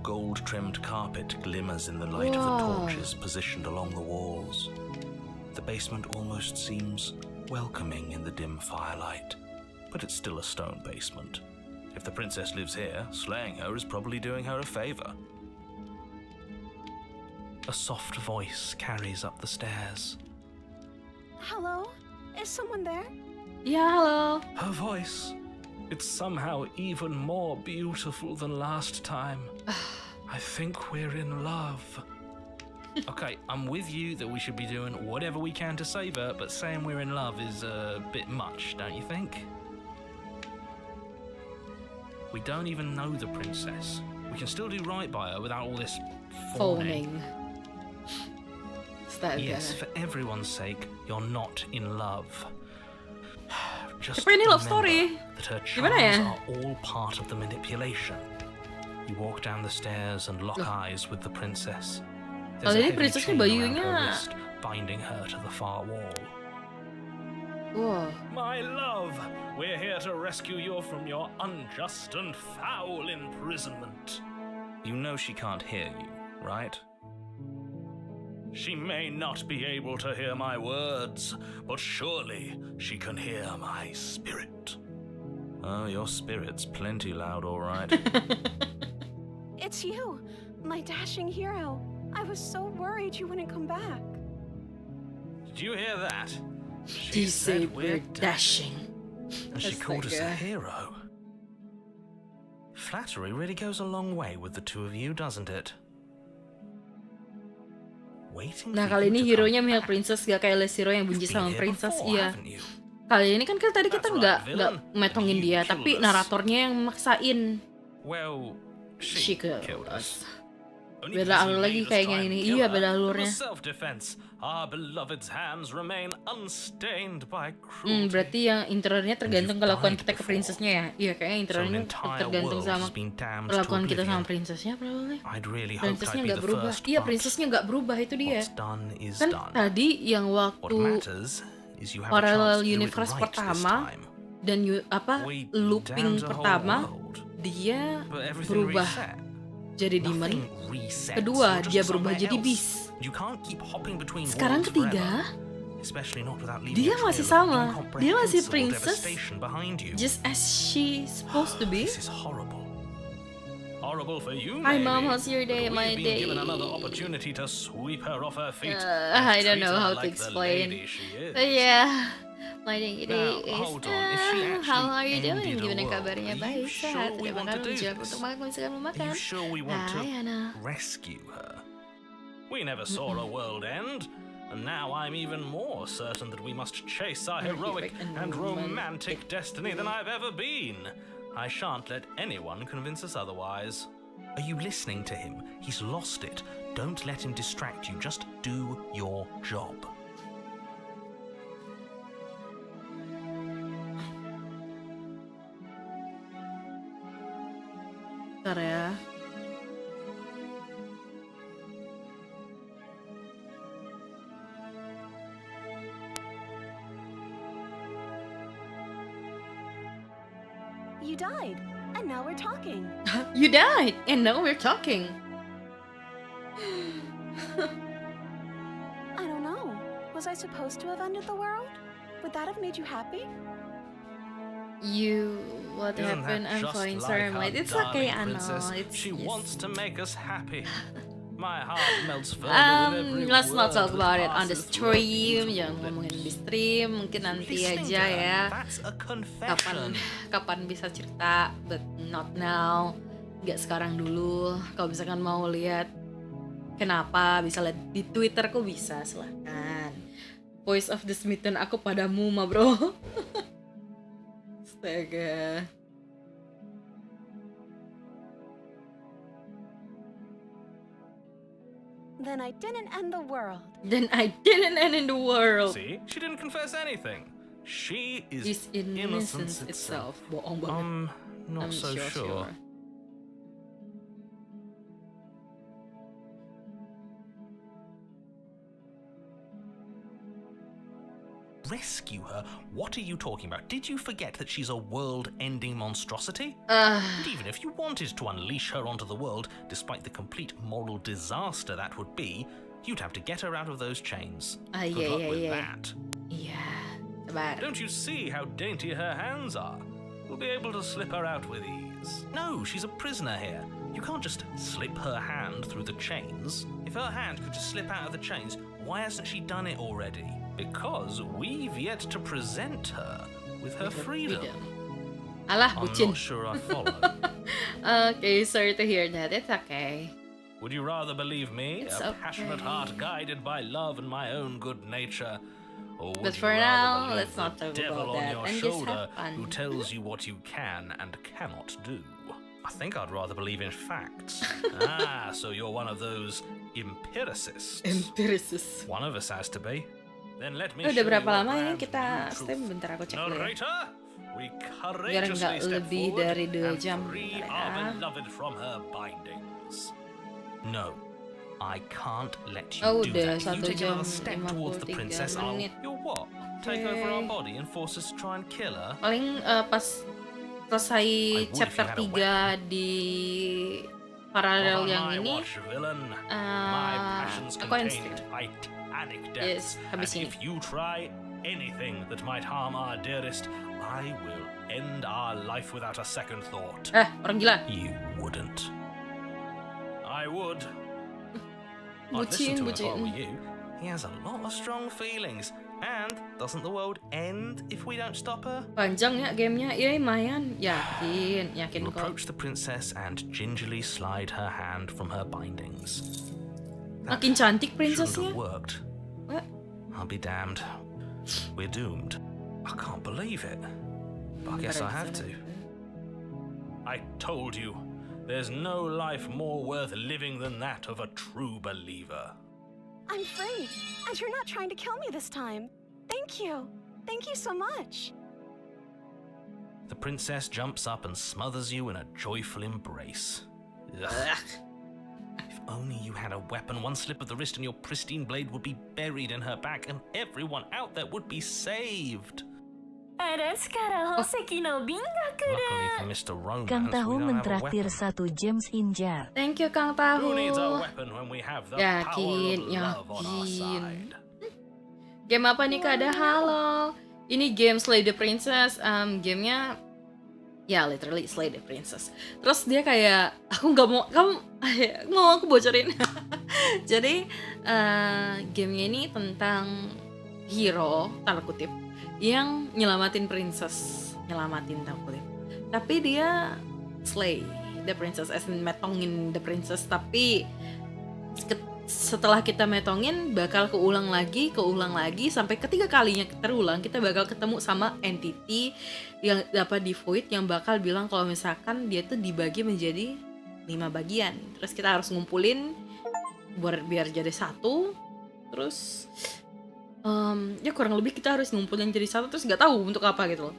Gold-trimmed carpet glimmers in the light of the torches positioned along the walls. The basement almost seems welcoming in the dim firelight, but it's still a stone basement. If the princess lives here, slaying her is probably doing her a favor. A soft voice carries up the stairs. Hello? Is someone there? Ya, halo. Her voice, it's somehow even more beautiful than last time. I think we're in love. Okay, I'm with you that we should be doing whatever we can to save her, but saying we're in love is a bit much, don't you think? We don't even know the princess. We can still do right by her without all this fawning. Yes, for everyone's sake, you're not in love. Just Tapi ini love story. that her Gimana ya? charms are all part of the manipulation. You walk down the stairs and lock eyes with the princess. There's a ini heavy princessnya chain around bayunya. her wrist, binding her to the far wall. Wow. My love, we're here to rescue you from your unjust and foul imprisonment. You know she can't hear you, right? She may not be able to hear my words, but surely she can hear my spirit. Oh, your spirit's plenty loud, all right. It's you, my dashing hero. I was so worried you wouldn't come back. Did you hear that? She said we're dashing. And she That's called us a like, hero. Flattery really goes a long way with the two of you, doesn't it? Nah, kali ini hero-nya mihak princess, gak kayak Les Hero yang benci sama princess. Iya. Kali ini kan tadi kita nggak metongin dia, tapi naratornya yang maksain. Well, She killed us. Beda alur lagi kayaknya ini. Iya, beda alurnya. Berarti yang interiornya tergantung kelakuan kita ke princessnya ya. Iya, kayaknya interiornya tergantung sama kelakuan kita sama princessnya probably. Princessnya nggak berubah. Iya, princessnya nggak berubah, itu dia. Kan tadi yang waktu parallel universe pertama dan looping pertama dia berubah jadi demon. Kedua, dia berubah jadi beast. Sekarang ketiga, dia masih sama. Dia masih princess, just as she supposed to be. Hi mom, how's your day? My day. I don't know how to explain. But yeah, my day is. How are you doing? Gimana kabarnya? Baik, sehat. Terima kasih untuk makan kalau misalkan mau makan. Hai Ana. Rescue her. We never saw a world end, and now I'm even more certain that we must chase our heroic and romantic destiny than I've ever been. I shan't let anyone convince us otherwise. Are you listening to him? He's lost it. Don't let him distract you. Just do your job. Bentar ya. You died, and now we're talking. You died, and now we're talking. I don't know. Was I supposed to have ended the world? Would that have made you happy? What Isn't happened? that I'm just fine, like sorry, our mate. It's darling okay, Ano. princess? It's She just... wants to make us happy. My heart melts further with every Let's not word talk that about it on the passes through her stream. beautiful Jangan ngomongin di stream. Mungkin nanti Listening aja to her, ya. That's a Kapan confession. bisa cerita, but not now. Gak sekarang dulu. Kalau misalkan mau lihat kenapa, bisa lihat di Twitter kok bisa, silahkan. Voice of the Smitten aku padamu, ma bro. Astaga. Then I didn't end the world. Then I didn't end in the world. See, she didn't confess anything. She is Is innocence itself. Bohong banget. Not I'm so sure. Rescue her? What are you talking about? Did you forget that she's a world-ending monstrosity? And even if you wanted to unleash her onto the world, despite the complete moral disaster that would be, you'd have to get her out of those chains. Good luck with that. Iya, sabar. Don't you see how dainty her hands are? We'll be able to slip her out with ease. No, she's a prisoner here. You can't just slip her hand through the chains. If her hand could just slip out of the chains, why hasn't she done it already? Because we've yet to present her with her freedom. Alah, I'm bucin. not sure I follow. Okay, sorry to hear that. It's okay. Would you rather believe me, It's a okay. passionate heart guided by love and my own good nature? Or would But you for rather now, believe let's not the talk devil about on that your and just shoulder have fun. who tells you what you can and cannot do? I think I'd rather believe in facts. So you're one of those empiricists. Empiricist. One of us has to be. Then let me Udah show berapa you a lama ini brand kita new stream? truth. Bentar aku cek dulu ya. Narrator, we Biar courageously nggak step lebih forward dari 2 and jam. free Bentar our ya. beloved from her bindings. No, I can't let you Oh, do udah that. If you 1 take jam another step towards the 53 princess, menit. you'll what? Take over Okay. our body and force us to try and kill her? Paling pas selesai would if chapter you had a 3 di paralel On yang my ini, watch, villain. My passions aku yang contain stream. titanic Yes, depths. habis And ini. if you try anything that might harm our dearest, I will end our life without a second thought. Orang gila. You wouldn't. I would. I'd Bucin, listen to him if I bucin. were you. He has a lot of strong feelings. And doesn't the world end if we don't stop her? Panjang ya gamenya, iya lumayan. Yakin You kok. approach the princess and gingerly slide her hand from her bindings. Makin cantik Shouldn't princessnya. have worked. What? I'll be damned. We're doomed. I can't believe it. But I guess I have to. I told you, there's no life more worth living than that of a true believer. I'm free, and you're not trying to kill me this time. Thank you. Thank you so much. The princess jumps up and smothers you in a joyful embrace. Ugh. If only you had a weapon, one slip of the wrist and your pristine blade would be buried in her back and everyone out there would be saved. Adenceから宝石の瓶額 Luckily だ for Mr. Romance, Kang we Tahu don't have a mentraktir weapon. 1 James Injar. Thank you Kang Who needs a Tahu. weapon when we have the Yakin, power of love on our yakin. side? Game apa nih Kak? Ada halo. Ini game Slay the Princess. Gamenya ya literally Slay the Princess. Terus dia kayak aku nggak mau mau aku bocorin. Jadi gamenya ini tentang hero tanda kutip yang nyelamatin princess, tanda kutip. Tapi dia slay the princess, as in metongin the princess. Tapi setelah kita metongin bakal keulang lagi sampai ketiga kalinya terulang kita bakal ketemu sama entity yang dapat di void yang bakal bilang kalau misalkan dia tuh dibagi menjadi 5 bagian. Terus kita harus ngumpulin biar jadi 1. Terus ya kurang lebih kita harus ngumpulin jadi 1 terus nggak tahu untuk apa gitu loh.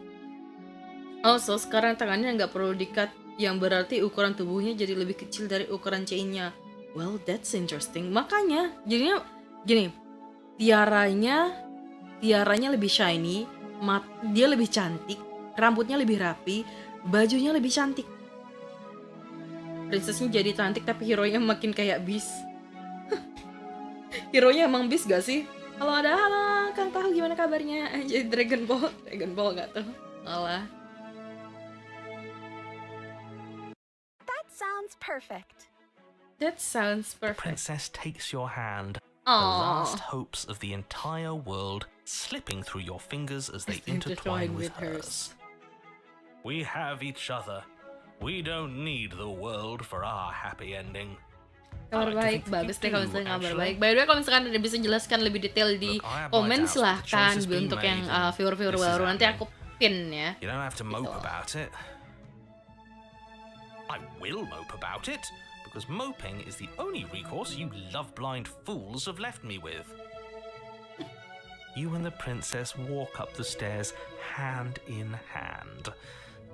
Also sekarang tangannya nggak perlu dikat yang berarti ukuran tubuhnya jadi lebih kecil dari ukuran chainnya. Well, that's interesting. Makanya jadinya gini, tiaranya lebih shiny, dia lebih cantik, rambutnya lebih rapi, bajunya lebih cantik. Princessnya jadi cantik tapi hero-nya makin kayak beast. Hero-nya emang beast gak sih? Halo ada, halo Kang Tahu gimana kabarnya? Jadi Dragon Ball gak tuh? Alah. That sounds perfect. That sounds The perfect. princess takes your hand, the Aww. last hopes of the entire world slipping through your fingers as they Intertwine intertwine with with hers. hers. We have each other. We don't need the world for our happy ending. Kabar I like to baik, think that bagus you deh kalau do, misalnya kabar actually. baik. By the way, kalau misalkan ada bisa jelaskan lebih detail di Look, I have my komen, doubts, but the silahkan choice has been untuk yang made and viewer this is baru. Nanti happening. aku pin ya. You don't have to mope Gitu. about it. I will mope about it, because moping is the only recourse you love-blind fools have left me with. You and the princess walk up the stairs hand in hand.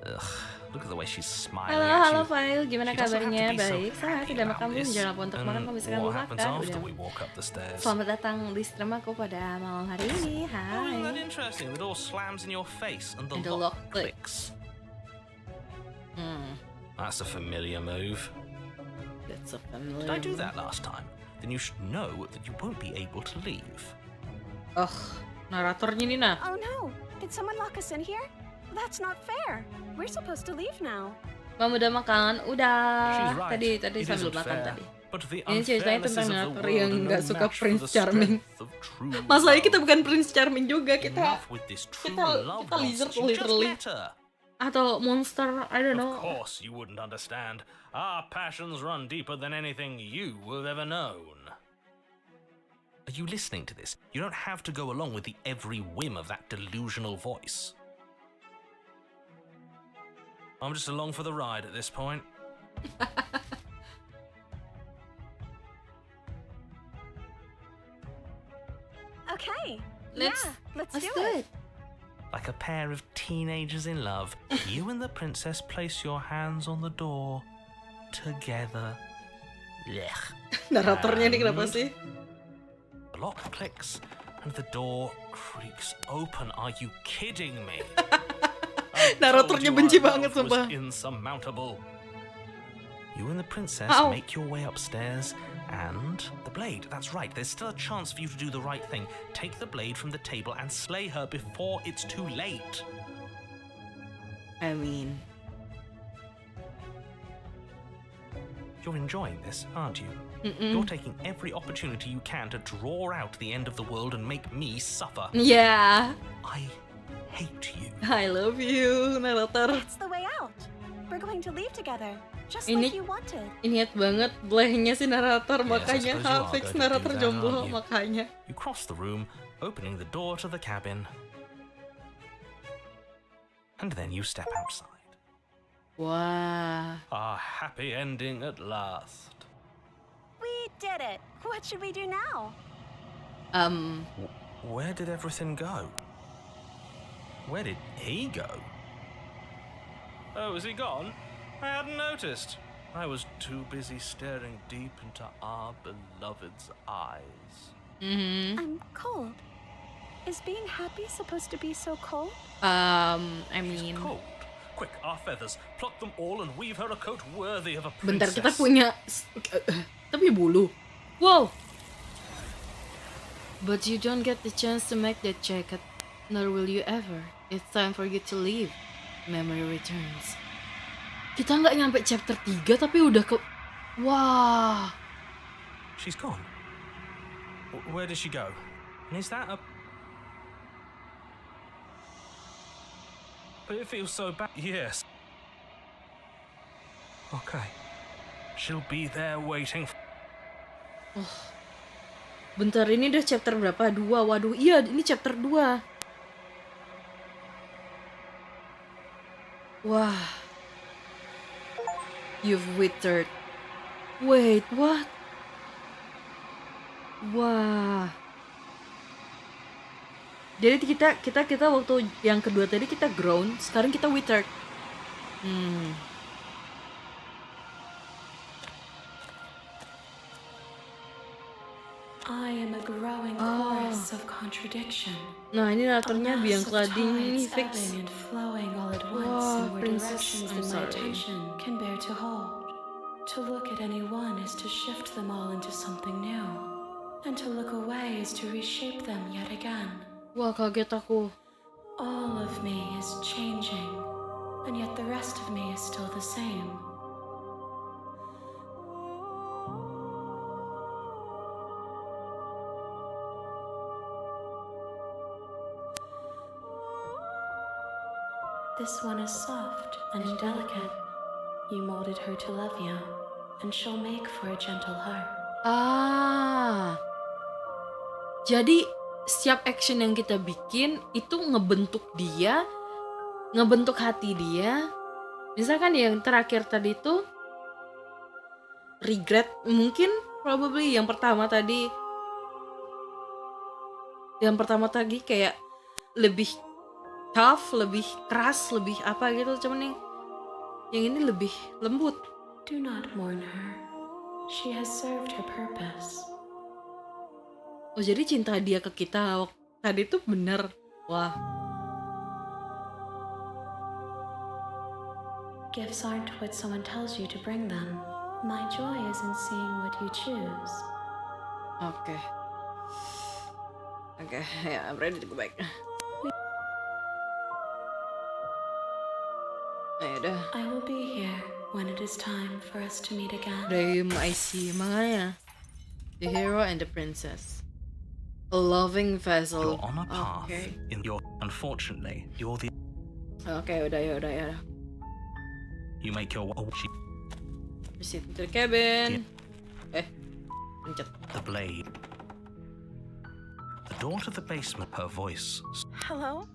Ugh, look at the way she's smiling Halo at you. Fail, gimana She doesn't have to kabarnya? be so Baik, saya happy tidak about makan belum, this. jangan lupa untuk makan And kalau misalkan what belum happens makan. after Udah. we walk up the stairs? Selamat datang di stream aku pada malam hari ini. Oh, isn't that Hai. interesting? The door slams in your face and the And the lock lock clicks. That's a familiar move. That's so familiar. Did I do that last time? Then you should know that you won't be able to leave. Naratornya nih nah. Oh no! Did someone lock us in here? That's not fair. We're supposed to leave now. Kamu udah makan? Udah. She's right. Tadi It sambil isn't makan fair. tadi. But the Ini ceritanya unfairnesses tentang of the narator world yang are no nggak suka match for Prince the Charming. strength of true Masalahnya kita love. bukan Prince Charming juga, kita Enough with this true love kita lizard nonsense. You just literally. met her. Atau monster, I don't Of know. course you wouldn't understand. Our passions run deeper than anything you have ever known. Are you listening to this? You don't have to go along with the every whim of that delusional voice. I'm just along for the ride at this point. Okay. Let's let's do do it. it. Like a pair of teenagers in love, you and the princess place your hands on the door together. Blech. Naratornya nih kenapa sih? The lock clicks and the door creaks open. Are you kidding me? Naratornya benci banget sumpah. Insurmountable. You and the princess Ow. make your way upstairs and the blade. That's right. There's still a chance for you to do the right thing. Take the blade from the table and slay her before it's too late. I mean, You're enjoying this, aren't you? You're taking every opportunity you can to draw out the end of the world and make me suffer. yeah, I hate you. I love you, narator. That's the way out. We're going to leave together, just Ini- like you wanted. Niat banget blehnya si narator, Yes, makanya I suppose you are fix going to narator do that, jomblo, aren't you? makanya. You cross the room, opening the door to the cabin, and then you step outside. Wah, A happy ending at last. We did it. What should we do now? Where did everything go? Where did he go? Oh, is he gone? I hadn't noticed. I was too busy staring deep into our beloved's eyes. I'm cold. Is being happy supposed to be so cold? I She's mean, cold. Quick, our feathers. Pluck them all and weave her a coat worthy of a bentar princess. kita punya, tapi bulu. Wow. But you don't get the chance to make that jacket, nor will you ever. It's time for you to leave. Memory returns. Kita nggak nyampe chapter 3 tapi udah ke... Wah. She's gone. Where did she go? And is that a... But it feels so bad. Yes. Okay. She'll be there waiting. Bentar, ini udah chapter berapa? 2. Waduh, iya ini chapter 2. Wah. You've withered. Wait, what? Wah. Jadi kita waktu yang kedua tadi kita grown, sekarang kita withered. I am a growing chorus of contradiction. Nah, ini A naratornya mass biang of keladi ini tides fix. ebbing and flowing all at once Wah, in more princess, directions I'm than my sorry. attention can bear to hold. To look at any one is to shift them all into something new, and to look away is to reshape them yet again. Wah, kaget aku. All of me is changing, and yet the rest of me is still the same. This one is soft and delicate. You molded her to love you, and she'll make for a gentle heart. Jadi setiap action yang kita bikin itu ngebentuk dia, ngebentuk hati dia. Misalkan yang terakhir tadi itu regret, mungkin probably yang pertama tadi kayak lebih tough, lebih keras, lebih apa gitu, cuman yang ini lebih lembut. Do not mourn her. She has served her purpose. Oh, jadi cinta dia ke kita tadi tuh bener. Wah. Gifts aren't what someone tells you to bring them. My joy is in seeing what you choose. Oke, ya, I'm ready to go back. Ayo I will be here when it is time for us to meet again. Dream I see, makanya the hero and the princess, a loving vessel. You're on a path. Okay. Unfortunately, you're the. Oke, udah. You make your. Visit to the cabin. Pencet. The blade. The door to the basement. Her voice. Hello?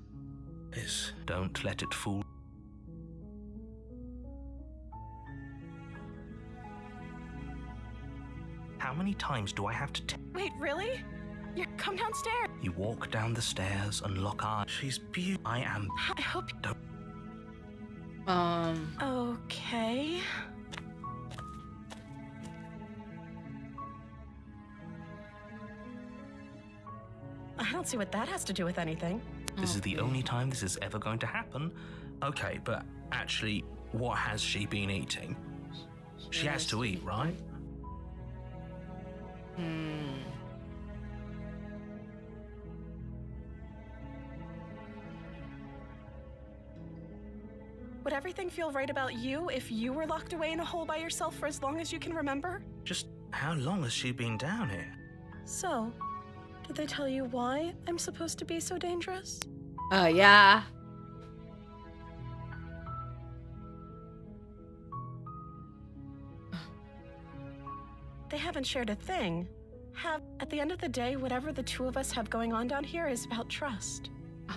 Is don't let it fool. How many times do I have to Wait, really? You come downstairs. You walk down the stairs and lock eyes. She's beautiful. I am. I hope. Don't. Okay. I don't see what that has to do with anything. This is the only time this is ever going to happen. Okay, but actually, what has she been eating? She has to eat, right? Would everything feel right about you if you were locked away in a hole by yourself for as long as you can remember? Just how long has she been down here? So, did they tell you why I'm supposed to be so dangerous? Ya. They haven't shared a thing. At the end of the day, whatever the two of us have going on down here is about trust.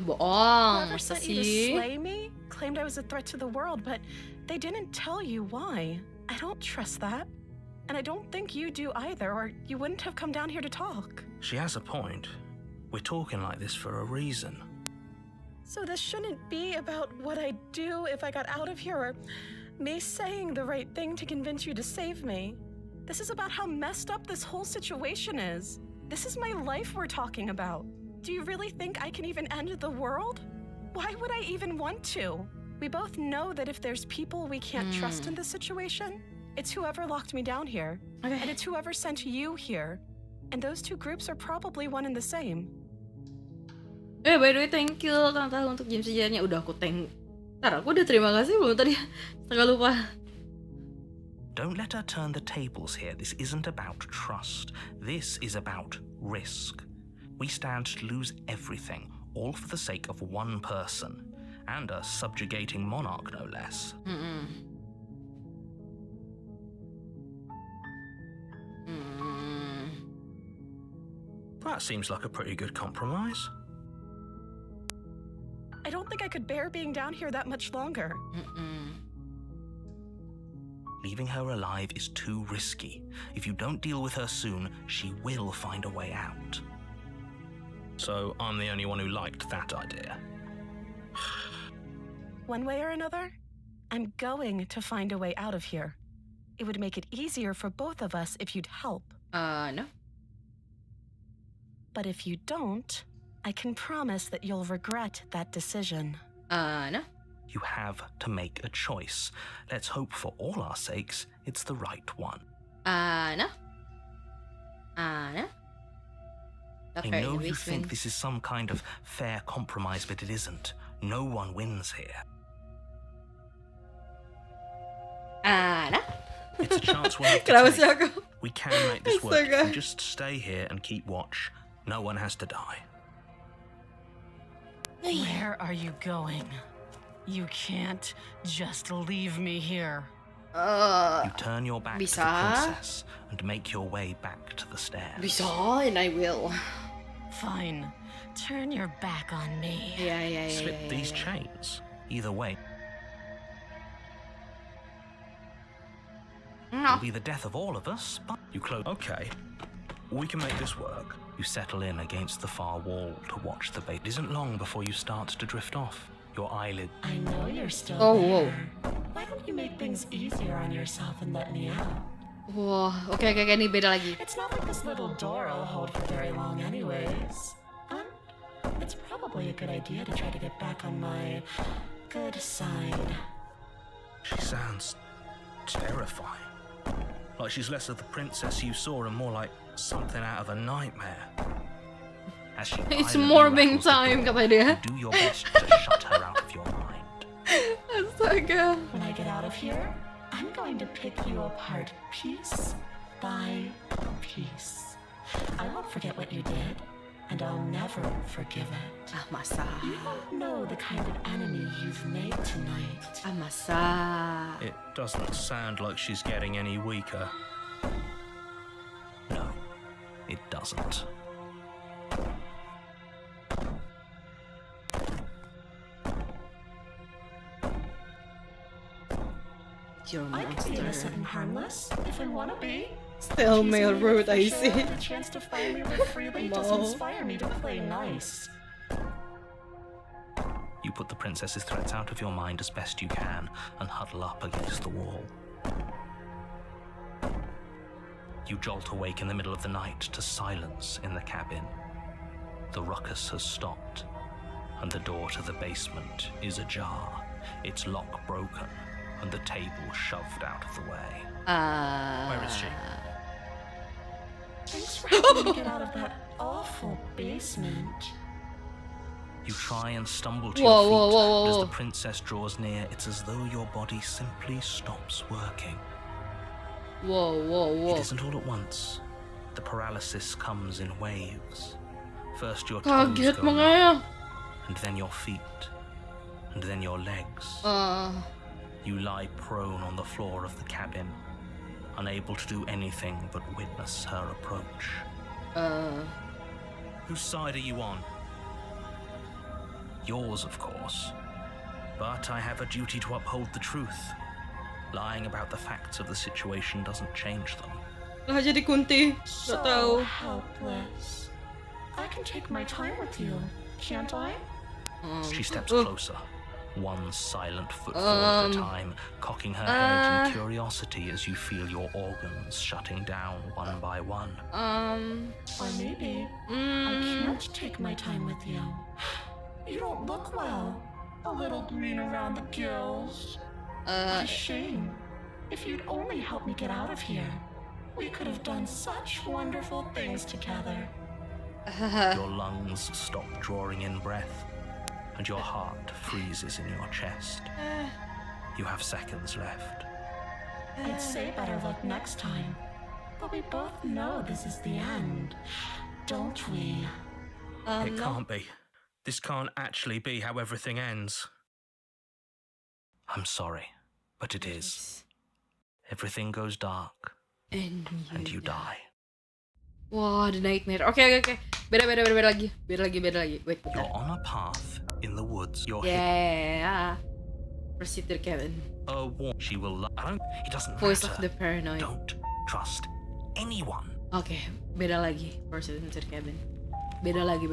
Bohong, Whoever masa sent you to sih? slay me claimed I was a threat to the world, but they didn't tell you why. I don't trust that. And I don't think you do either, or you wouldn't have come down here to talk. She has a point. We're talking like this for a reason. So this shouldn't be about what I'd do if I got out of here, or me saying the right thing to convince you to save me. This is about how messed up this whole situation is. This is my life we're talking about. Do you really think I can even end the world? Why would I even want to? We both know that if there's people we can't trust in this situation, it's whoever locked me down here. Okay. And it's whoever sent you here. And those two groups are probably one and the same. By the way, thank you Tante untuk jam sejarahnya. Udah aku Ntar, aku udah terima kasih belum tadi? Setengah lupa. Don't let her turn the tables here. This isn't about trust. This is about risk. We stand to lose everything, all for the sake of one person, and a subjugating monarch, no less. That seems like a pretty good compromise. I don't think I could bear being down here that much longer. Leaving her alive is too risky. If you don't deal with her soon, she will find a way out. So I'm the only one who liked that idea. One way or another, I'm going to find a way out of here. It would make it easier for both of us if you'd help. No. But if you don't, I can promise that you'll regret that decision. No. You have to make a choice. Let's hope for all our sakes it's the right one. No. I know you think this is some kind of fair compromise, but it isn't. No one wins here. No. It's a chance we'll have to Kenapa sih take. aku? We can make this work if Astaga. we just stay here and keep watch. No one has to die. Where are you going? You can't just leave me here. You turn your back to bisa? the princess and make your way back to the stairs. Bisa, and I will. Fine. Turn your back on me. Yeah. Slip these chains. Either way, No. it'll be the death of all of us, but you close. Okay, we can make this work. You settle in against the far wall to watch the bait. It isn't long before you start to drift off. Your eyelid. I know you're still Oh, there. whoa. Why don't you make things easier on yourself and let me out? Wah, oke, ini beda lagi. It's not like this little door will hold for very long anyways. It's probably a good idea to try to get back on my good side. She sounds terrifying. Like she's less of the princess you saw and more like something out of a nightmare. As she It's violently morbing rattles the time, door, kata dia. you do your best to shut her out of your mind. Astaga. When I get out of here, I'm going to pick you apart piece by piece. I won't forget what you did, and I'll never forgive it. Masa. You don't know the kind of enemy you've made tonight. Masa. It doesn't sound like she's getting any weaker. No, it doesn't. You're a I can be monster. innocent and harmless if I want to be. Still male Choosing you route, I for sure, see. The chance to finally live freely does Lol. inspire me to play nice. You put the princess's threats out of your mind as best you can and huddle up against the wall. You jolt awake in the middle of the night to silence in the cabin. The ruckus has stopped, and the door to the basement is ajar, its lock broken, and the table shoved out of the way. Where is she? Thanks for helping me get out of that awful basement. You try and stumble to Whoa, your feet, whoa, whoa, but as whoa. the princess draws near, it's as though your body simply stops working. Whoa. It isn't all at once. The paralysis comes in waves. First your toes Kaget go makanya. numb, and then your feet, and then your legs. You lie prone on the floor of the cabin, unable to do anything but witness her approach. Whose side are you on? Yours, of course. But I have a duty to uphold the truth. Lying about the facts of the situation doesn't change them. Lah jadi kunti. Gak tahu. helpless. I can take my time with you, can't I? She steps closer, one silent footfall at a time, cocking her head in curiosity as you feel your organs shutting down one by one. Or maybe I can't take my time with you. You don't look well. A little green around the gills. A shame. If you'd only helped me get out of here, we could have done such wonderful things together. Your lungs stop drawing in breath, and your heart freezes in your chest. You have seconds left. I'd say better luck next time. But we both know this is the end, don't we? It can't be. This can't actually be how everything ends. I'm sorry, but it is. Everything goes dark, and you die. Wah, the nightmare. Oke. Beda lagi. Wait, You're on a path in the woods. You're hit. Yeah. Proceed to the cabin. A war. She will. It doesn't Voice matter. of the paranoid. Don't trust anyone. Oke, beda lagi. Proceed to the cabin. Beda lagi.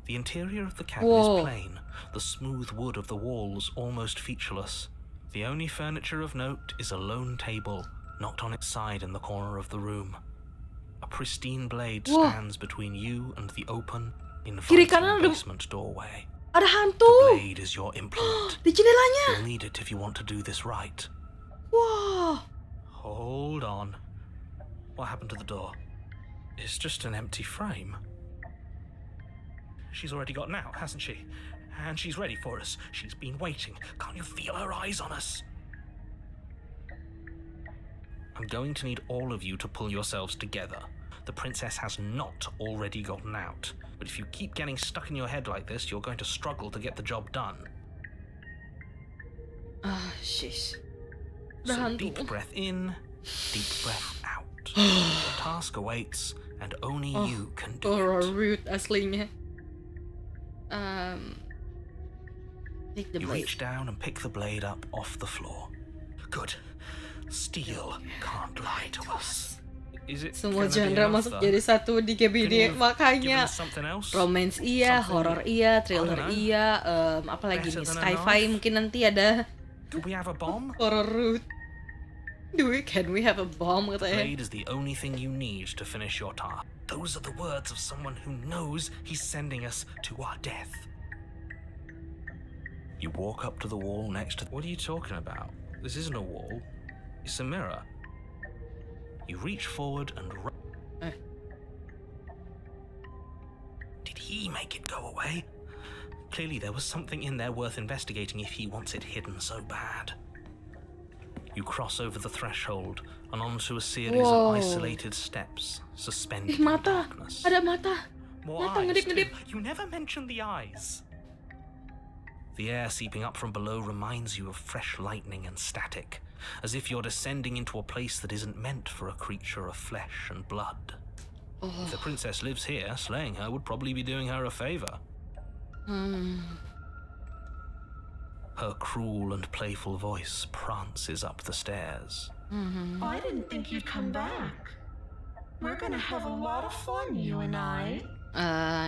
The interior of the cabin Whoa. is plain, the smooth wood of the walls almost featureless. The only furniture of note is a lone table, knocked on its side in the corner of the room. A pristine blade Wah. stands between you and the open, Kiri inviting kanan ada basement doorway. ada The hantu blade is your implement. di jendelanya. You'll need it if you want to do this right. Wah. Hold on. What happened to the door? It's just an empty frame. She's already gotten out, hasn't she? And she's ready for us. She's been waiting. Can't you feel her eyes on us? I'm going to need all of you to pull yourselves together. The princess has not already gotten out. But if you keep getting stuck in your head like this, you're going to struggle to get the job done. Ah, shish. So Hantu. deep breath in, deep breath out. Your task awaits, and only you can do it. Rude aslinya. Take the You blade. reach down and pick the blade up off the floor. Good. Steel can't lie to us. Is it Semua gonna be genre enough, masuk though? jadi satu di Can you KBD, have makanya given us something else? romance iya, Something, horror iya, I thriller don't know, iya, apalagi better nih than a sci-fi knife? mungkin nanti ada Could we have a bomb? horror root. Can we have a bomb katanya? Blade is the only thing you need to finish your task. Those are the words of someone who knows he's sending us to our death. You walk up to the wall next to... What are you talking about? This isn't a wall. It's a mirror. You reach forward and... Did he make it go away? Clearly there was something in there worth investigating if he wants it hidden so bad. You cross over the threshold and onto a series Whoa. of isolated steps suspended Ih, in mata. darkness. Ada mata. More Mata eyes, ngedip-ngedip. too. You never mentioned the eyes. The air seeping up from below reminds you of fresh lightning and static, as if you're descending into a place that isn't meant for a creature of flesh and blood. If the princess lives here, slaying her would probably be doing her a favor. Her cruel and playful voice prances up the stairs. I didn't think you'd come back. We're gonna have a lot of fun, you and I.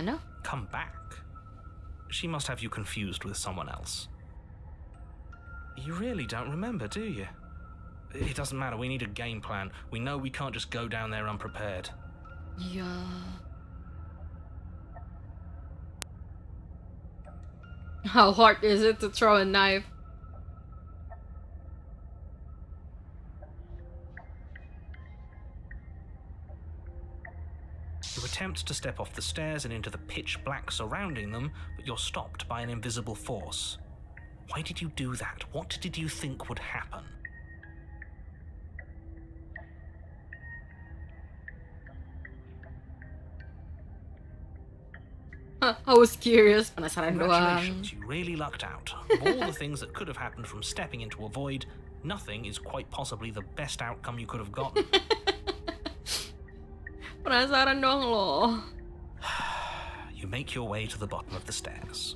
No. Come back? She must have you confused with someone else. You really don't remember, do you? It doesn't matter, we need a game plan. We know we can't just go down there unprepared. Yeah. How hard is it to throw a knife? You attempt to step off the stairs and into the pitch black surrounding them, but you're stopped by an invisible force. Why did you do that? What did you think would happen? I was curious. Penasaran doang. Congratulations, you really lucked out. Of all the things that could have happened from stepping into a void, nothing is quite possibly the best outcome you could have gotten. Penasaran doang loh. You make your way to the bottom of the stairs.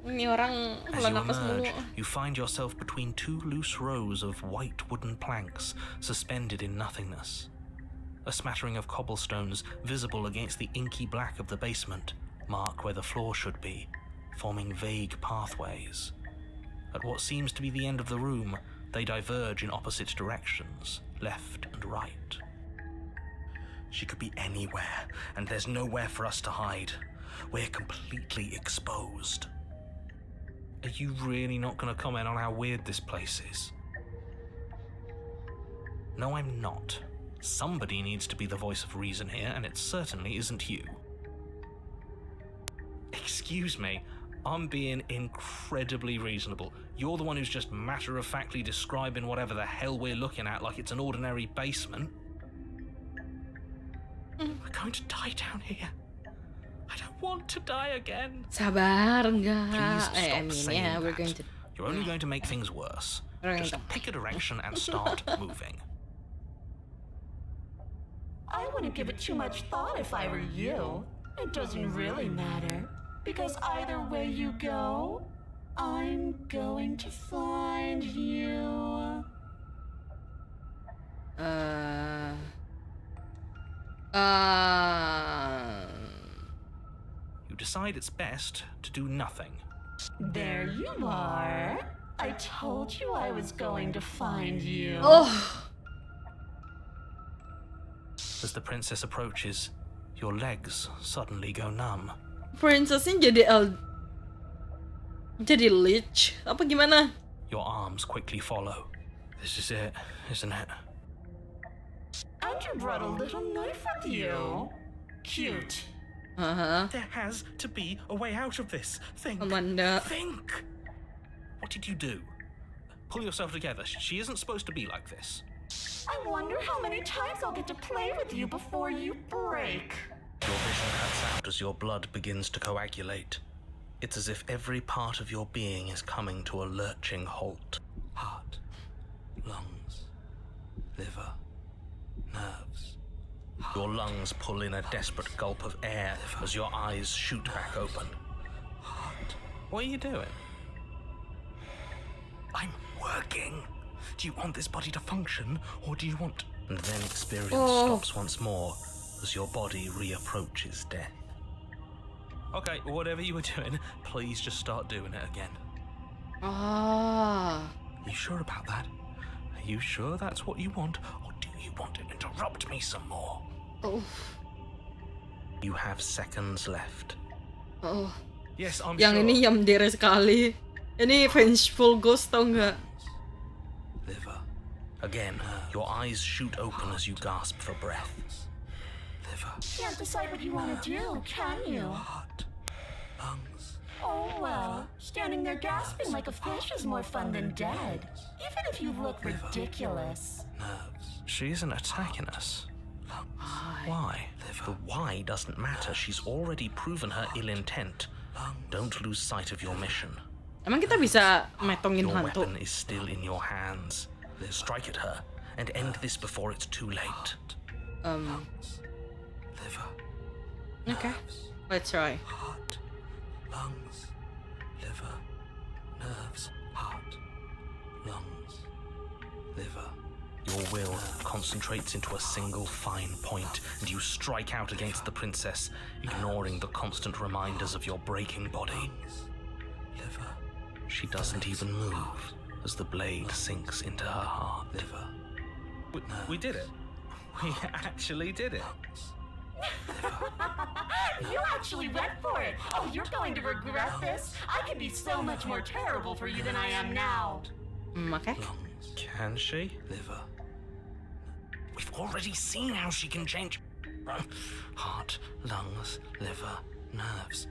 Ini orang As hela you napas mulu. emerge, you find yourself between two loose rows of white wooden planks suspended in nothingness. A smattering of cobblestones visible against the inky black of the basement mark where the floor should be, forming vague pathways. At what seems to be the end of the room, they diverge in opposite directions, left and right. She could be anywhere, and there's nowhere for us to hide. We're completely exposed. Are you really not going to comment on how weird this place is? No, I'm not. Somebody needs to be the voice of reason here, and it certainly isn't you. Excuse me, I'm being incredibly reasonable. You're the one who's just matter-of-factly describing whatever the hell we're looking at like it's an ordinary basement. We're going to die down here. I don't want to die again. Sabar enggak? Please I stop mean, saying yeah, we're that. going to. You're only going to make things worse. We're going Just to. pick a direction and start moving. I wouldn't give it too much thought if I were you. It doesn't really matter, because either way you go, I'm going to find you. You decide it's best to do nothing. There you are. I told you I was going to find you. Oh, As the princess approaches, your legs suddenly go numb. Princessnya jadi leech apa gimana? Your arms quickly follow. This is it, isn't it? And you brought a little knife with you. Cute. There has to be a way out of this. Think. Amanda. Think. What did you do? Pull yourself together. She isn't supposed to be like this. I wonder how many times I'll get to play with you before you break. Your vision cuts out as your blood begins to coagulate. It's as if every part of your being is coming to a lurching halt. Heart, lungs, liver, nerves. Your lungs pull in a desperate gulp of air as your eyes shoot back open. Heart. What are you doing? I'm working. Do you want this body to function, or do you want... And then experience stops once more as your body reapproaches death. Okay, whatever you were doing, please just start doing it again. Ah. Are you sure about that? Are you sure that's what you want, or do you want to interrupt me some more? Oh. You have seconds left. Oh. Yes, I'm Yang sure. ini yamdere sekali. Ini vengeful ghost tau nggak? Liver. Again, your eyes shoot open as you gasp for breath. Liver. Can't decide what you want to do, can you? Heart. Lungs. Oh well, standing there gasping like a fish is more fun than dead. Even if you look ridiculous. Nerves. She isn't attacking us. Why? The why doesn't matter. She's already proven her ill intent. Don't lose sight of your mission. Emang kita bisa metongin Your hantu? weapon is still in your hands. Strike at her and end this before it's too late. Liver. Okay, let's try. Heart. Lungs. Liver. Nerves. Heart. Lungs. Liver. Your will concentrates into a single fine point, and you strike out against the princess, ignoring the constant reminders of your breaking body. Liver. She doesn't even move as the blade sinks into her heart. Liver. We did it. We actually did it. You actually went for it. Oh, you're going to regret this. I could be so much more terrible for you than I am now. Okay. Can she? Liver. We've already seen how she can change. Heart, lungs, liver, nerves.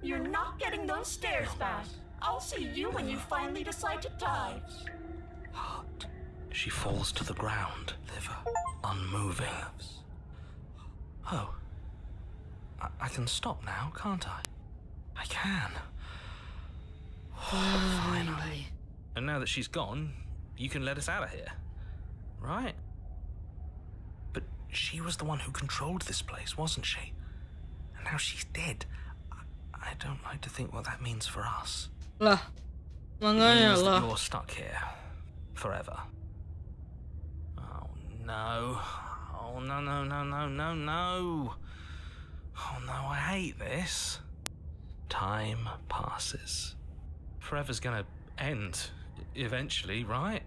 You're not getting those stares back. I'll see you when you finally decide to die. Heart. She falls to the ground. Liver. Unmoving. Oh. I can stop now, can't I? I can. Finally. And now that she's gone, you can let us out of here. Right? But she was the one who controlled this place, wasn't she? And now she's dead. I don't like to think what that means for us. Lah, makanya Means that lah. you're stuck here. Forever. Oh no. Oh no, no, no, no, no, no. Oh no, I hate this. Time passes. Forever's gonna end eventually, right?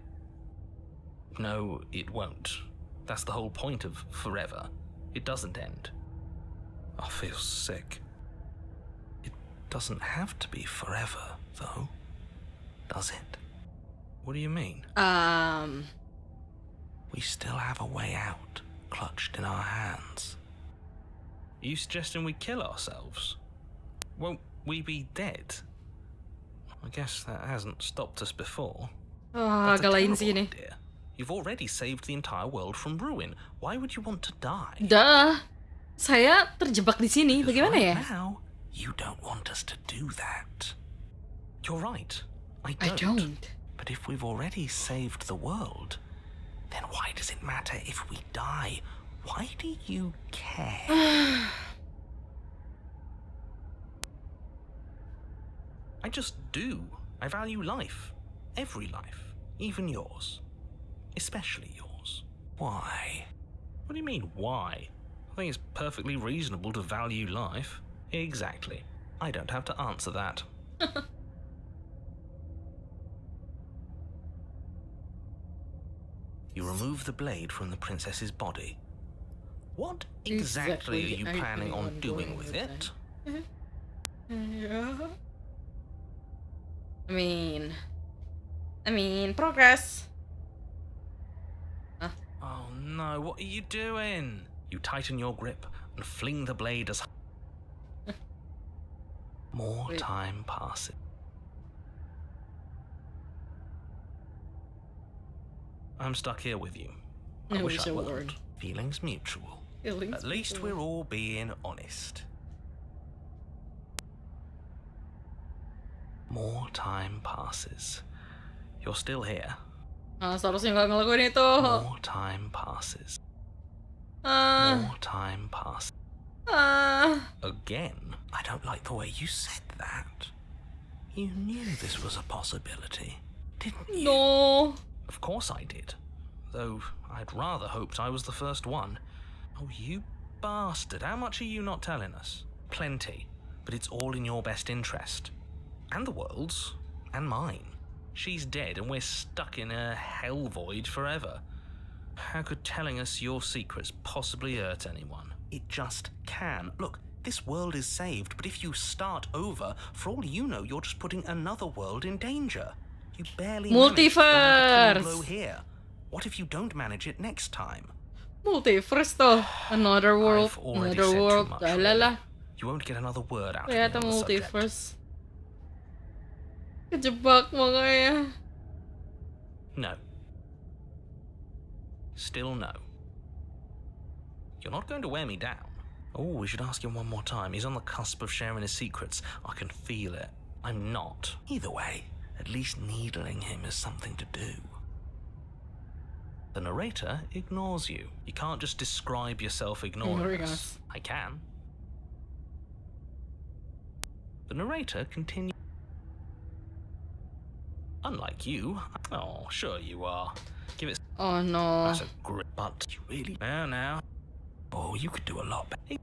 No, it won't. That's the whole point of forever. It doesn't end. I feel sick. It doesn't have to be forever, though, does it? What do you mean? We still have a way out, clutched in our hands. Are you suggesting we kill ourselves? Won't we be dead? I guess that hasn't stopped us before. Wah, That's a agak lain terrible sih ini. idea. You've already saved the entire world from ruin. Why would you want to die? Dah, saya terjebak di sini. Because Bagaimana ya? right now, you don't want us to do that. You're right. I I don't. But if we've already saved the world, then why does it matter if we die? Why do you care? I just do. I value life. Every life. Even yours. Especially yours. Why? What do you mean, why? I think it's perfectly reasonable to value life. Exactly. I don't have to answer that. You remove the blade from the princess's body. What exactly are you planning on doing with it? Yeah. I mean, progress. Oh no, what are you doing? You tighten your grip and fling the blade as more time passes. I'm stuck here with you. I wish I weren't. Feelings mutual. At least we're all being honest. More time passes. You're still here. Seharusnya nggak ngelakuin itu. More time passes. More time passes. Again? I don't like the way you said that. You knew this was a possibility, didn't you? No. Of course I did. Though I'd rather hoped I was the first one. Oh, you bastard. How much are you not telling us? Plenty. But it's all in your best interest. And the world's. And mine. She's dead and we're stuck in a hell void forever. How could telling us your secrets possibly hurt anyone? It just can. Look, this world is saved, but if you start over, for all you know, you're just putting another world in danger. You barely Multiverse. Here. What if you don't manage it next time? Multiverse tuh. Another world. I've Another world. said too much, Lah. You won't get another word out of me Ternyata on the subject. multiverse. Kejebak makanya. No. Still no. You're not going to wear me down. Oh, we should ask him one more time. He's on the cusp of sharing his secrets. I can feel it. I'm not. Either way, at least needling him is something to do. The narrator ignores you. You can't just describe yourself ignoring us. I can. The narrator continues. Unlike you. Oh, sure you are. Give it. Oh no. That's a grip. But you really. Now. Oh, you could do a lot better.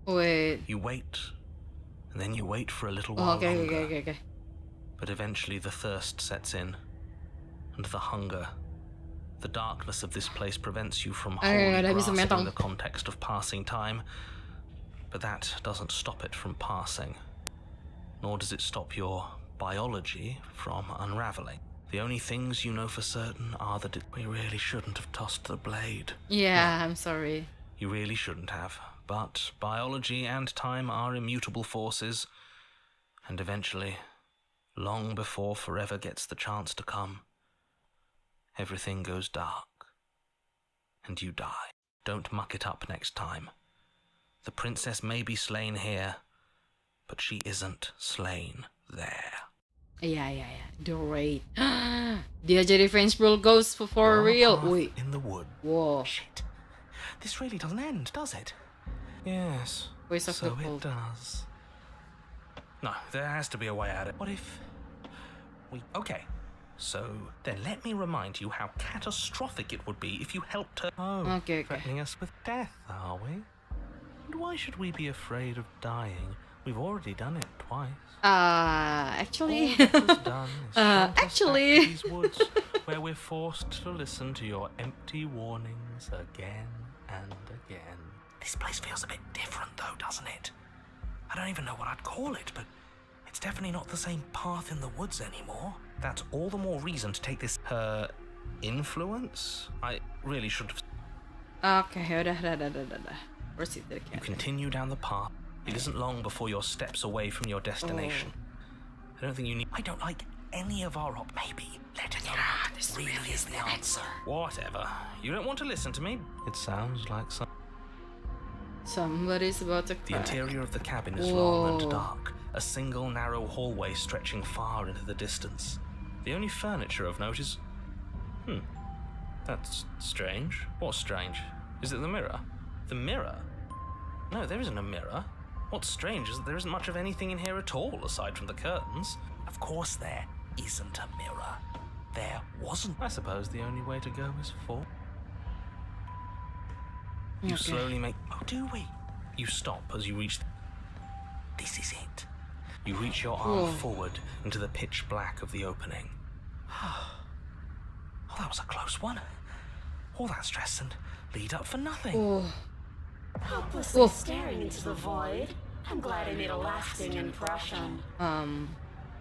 Wait. You wait. And then you wait for a little while longer. Okay. But eventually the thirst sets in. And the hunger. The darkness of this place prevents you from wholly grasping the context of passing time. But that doesn't stop it from passing. Nor does it stop your biology from unraveling. The only things you know for certain are that we really shouldn't have tossed the blade. Yeah, no. I'm sorry. You really shouldn't have. But biology and time are immutable forces. And eventually, long before forever gets the chance to come, everything goes dark. And you die. Don't muck it up next time. The princess may be slain here, but she isn't slain there. Iya. Great. Dia jadi Vengeful Ghost for real. Wait. In the wood. Whoa. Shit. This really doesn't end, does it? Yes. Voice of so the cold. It does. No, there has to be a way out of it. What if we... Okay. So, then let me remind you how catastrophic it would be if you helped her... Oh, okay. Threatening us with death, are we? And why should we be afraid of dying? We've already done it twice. Actually... Actually... These woods where we're forced to listen to your empty warnings again and again. This place feels a bit different though, doesn't it? I don't even know what I'd call it, but it's definitely not the same path in the woods anymore. That's all the more reason to take this... Her influence? I really should have... Okay, udah. Proceed. You continue down the path. It isn't long before you're steps away from your destination. I don't think you need... I don't like any of our Maybe letting her out this really is the answer. Whatever. You don't want to listen to me? It sounds like somebody's about to cry. The interior of the cabin is long and dark. A single narrow hallway stretching far into the distance. The only furniture of note is... That's strange. What's strange? Is it the mirror? The mirror? No, there isn't a mirror. What's strange is that there isn't much of anything in here at all, aside from the curtains. Of course there isn't a mirror. There wasn't. I suppose the only way to go is forward. You slowly make... Oh, do we? You stop as you reach... This is it. You reach your arm forward into the pitch black of the opening. Oh, that was a close one. All that stress and lead up for nothing. Hopelessly staring into the void. I'm glad I made a lasting impression.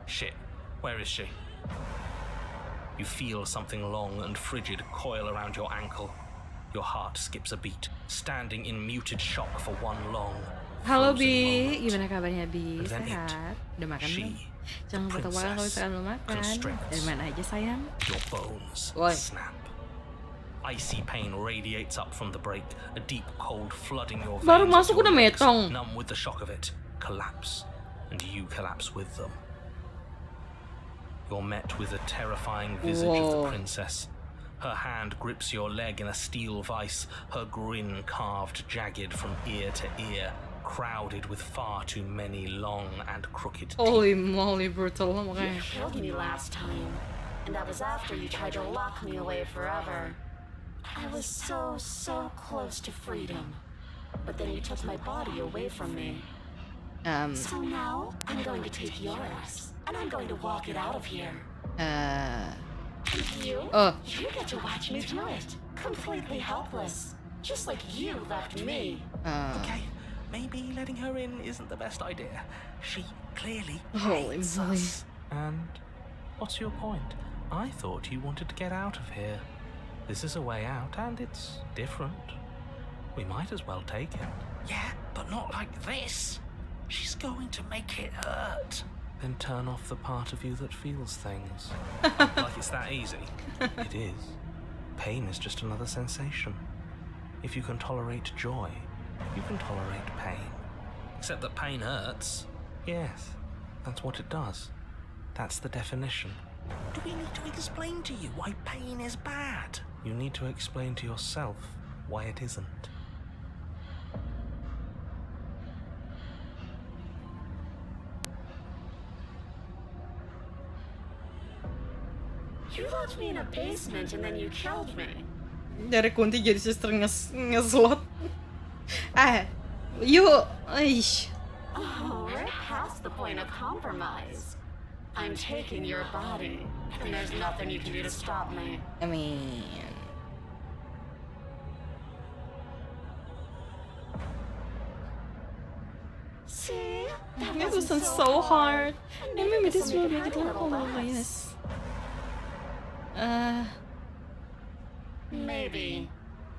Shit, where is she? You feel something long and frigid coil around your ankle. Your heart skips a beat, standing in muted shock for one long. Halo frozen Bi, moment. gimana kabarnya Bi? And then Sehat? Udah makan belum? She, Jangan lupa tahu kalau misalkan belum makan. constricts Dari mana aja sayang? your bones Woi. snap. Icy pain radiates up from the break, a deep cold flooding your veins. Baru as masuk your udah legs, metong. numb with the shock of it, collapse, and you collapse with them. You're met with a terrifying visage of the Whoa. princess. Her hand grips your leg in a steel vice, her grin carved jagged from ear to ear, crowded with far too many long and crooked teeth. Holy moly, brutal You makanya. killed me last time, and that was after you tried to lock me away forever. I was so close to freedom, but then you took my body away from me. So now I'm going to take your ass, and I'm going to walk it out of here. You get to watch me do it, completely helpless, just like you left me. Okay, maybe letting her in isn't the best idea. She clearly Holy hates moly. us. And what's your point? I thought you wanted to get out of here. This is a way out, and it's different. We might as well take it. Yeah, but not like this. She's going to make it hurt. Then turn off the part of you that feels things. Like it's that easy. It is. Pain is just another sensation. If you can tolerate joy, you can tolerate pain. Except that pain hurts. Yes, that's what it does. That's the definition. Do we need to explain to you why pain is bad? You need to explain to yourself why it isn't. You locked me in a basement and then you killed me. Dari Kunti jadi suster ngeslot. Ish. Oh, we're past the point of compromise. I'm taking your body, and there's nothing you can do to stop me. I mean, See? That it wasn't so hard. And maybe this will make it a little less. yes. Maybe.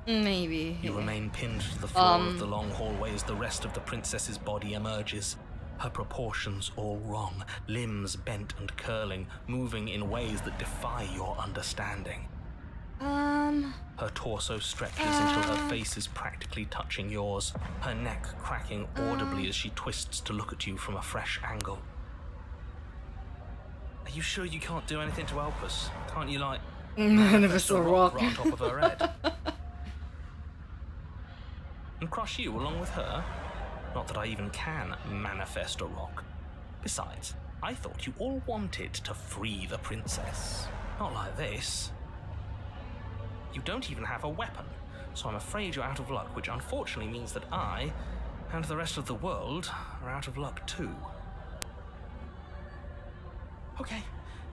Maybe. You remain pinned to the floor of the long hallway as the rest of the princess's body emerges. Her proportions all wrong, limbs bent and curling, moving in ways that defy your understanding. Her torso stretches until her face is practically touching yours, her neck cracking audibly as she twists to look at you from a fresh angle. Are you sure you can't do anything to help us? Can't you, like, manifest a rock right on top of her head? And crush you along with her? Not that I even can manifest a rock. Besides, I thought you all wanted to free the princess. Not like this. You don't even have a weapon, so I'm afraid you're out of luck, which unfortunately means that I, and the rest of the world, are out of luck too. Okay,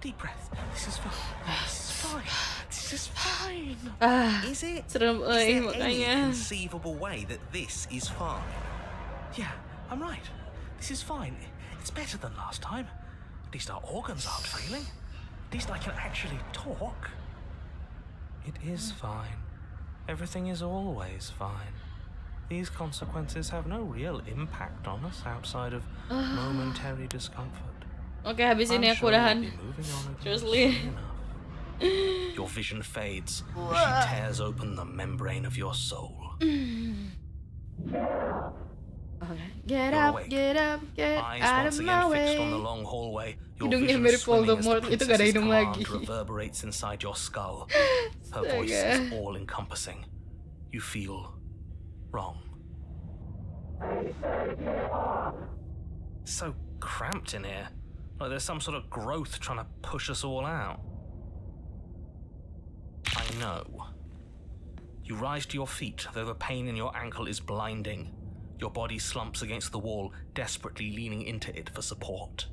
deep breath. This is fine. This is fine. This is fine. Is it? Serem Is there any makanya. conceivable way that this is fine? Yeah, I'm right. This is fine. It's better than last time. At least our organs aren't failing. At least I can actually talk. It is fine. Everything is always fine. These consequences have no real impact on us outside of momentary discomfort. Oke, habis ini I'm aku sure we'll udahan. be moving on again Seriously. soon enough. Your vision fades as she tears open the membrane of your soul. Okay. Get You're up, awake. get up, get Eyes out once of again my fixed on the way. long hallway. Your Hidungnya vision mirip swimming as the Voldemort, itu gak ada princess's hidung command lagi. reverberates inside your skull. Her voice Astaga. is all-encompassing. You feel wrong. So cramped in here. Like there's some sort of growth trying to push us all out. I know. You rise to your feet, though the pain in your ankle is blinding. Your body slumps against the wall, desperately leaning into it for support.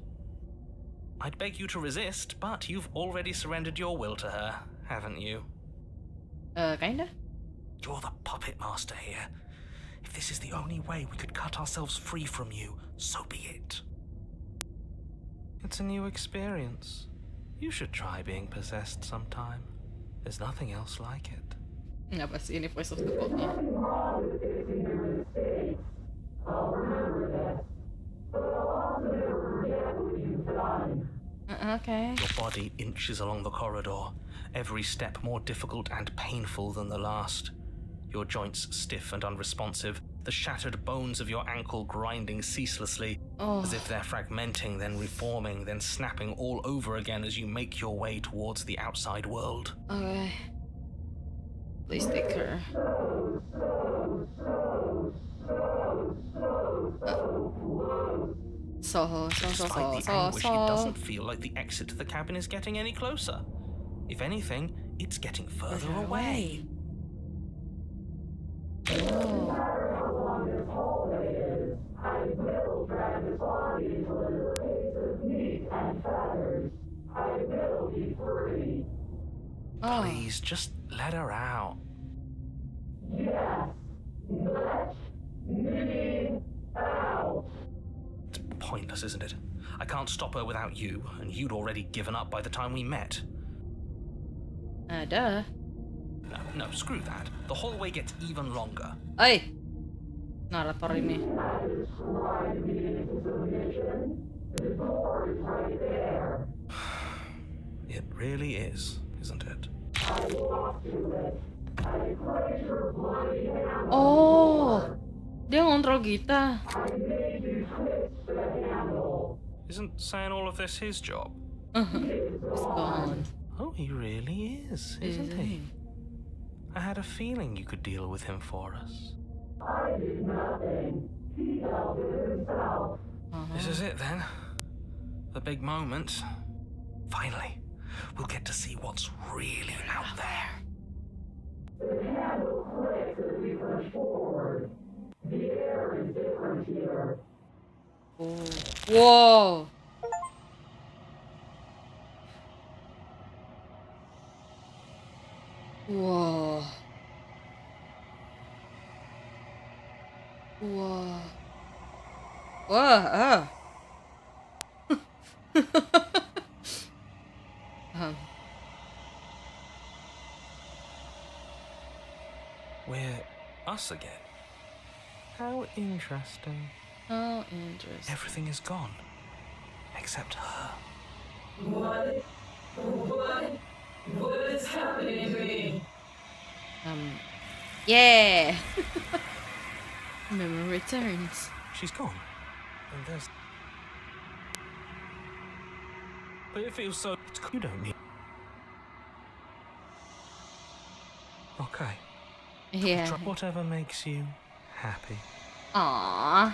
I'd beg you to resist, but you've already surrendered your will to her, haven't you? Kinda. You're the puppet master here. If this is the only way we could cut ourselves free from you, so be it. It's a new experience. You should try being possessed sometime. There's nothing else like it. Apa sih ini voice of the god-nya? Okay. Your body inches along the corridor, every step more difficult and painful than the last. Your joints stiff and unresponsive, the shattered bones of your ankle grinding ceaselessly, as if they're fragmenting, then reforming, then snapping all over again as you make your way towards the outside world. Okay. Please take her. Despite the anguish, it doesn't feel like the exit to the cabin is getting any closer. If anything, it's getting further away. Please, just let her out. It's pointless, isn't it? I can't stop her without you, and you'd already given up by the time we met. Ada. No, screw that. The hallway gets even longer. Oi, narator ini. It really is, isn't it? Oh, dia ngontrol kita. Isn't saying all of this his job? It's gone. Oh, he really is, isn't he? I had a feeling you could deal with him for us. This is it then. The big moment. Finally, we'll get to see what's really out there. Whoa. Whoa. Whoa. Whoa. We're us again. How interesting. Oh, interesting. Everything is gone. Except her. What is happening to me? Yeah. Memory returns. She's gone. And there's... But it feels so... You don't need... Okay. Yeah. Whatever makes you happy. Aww.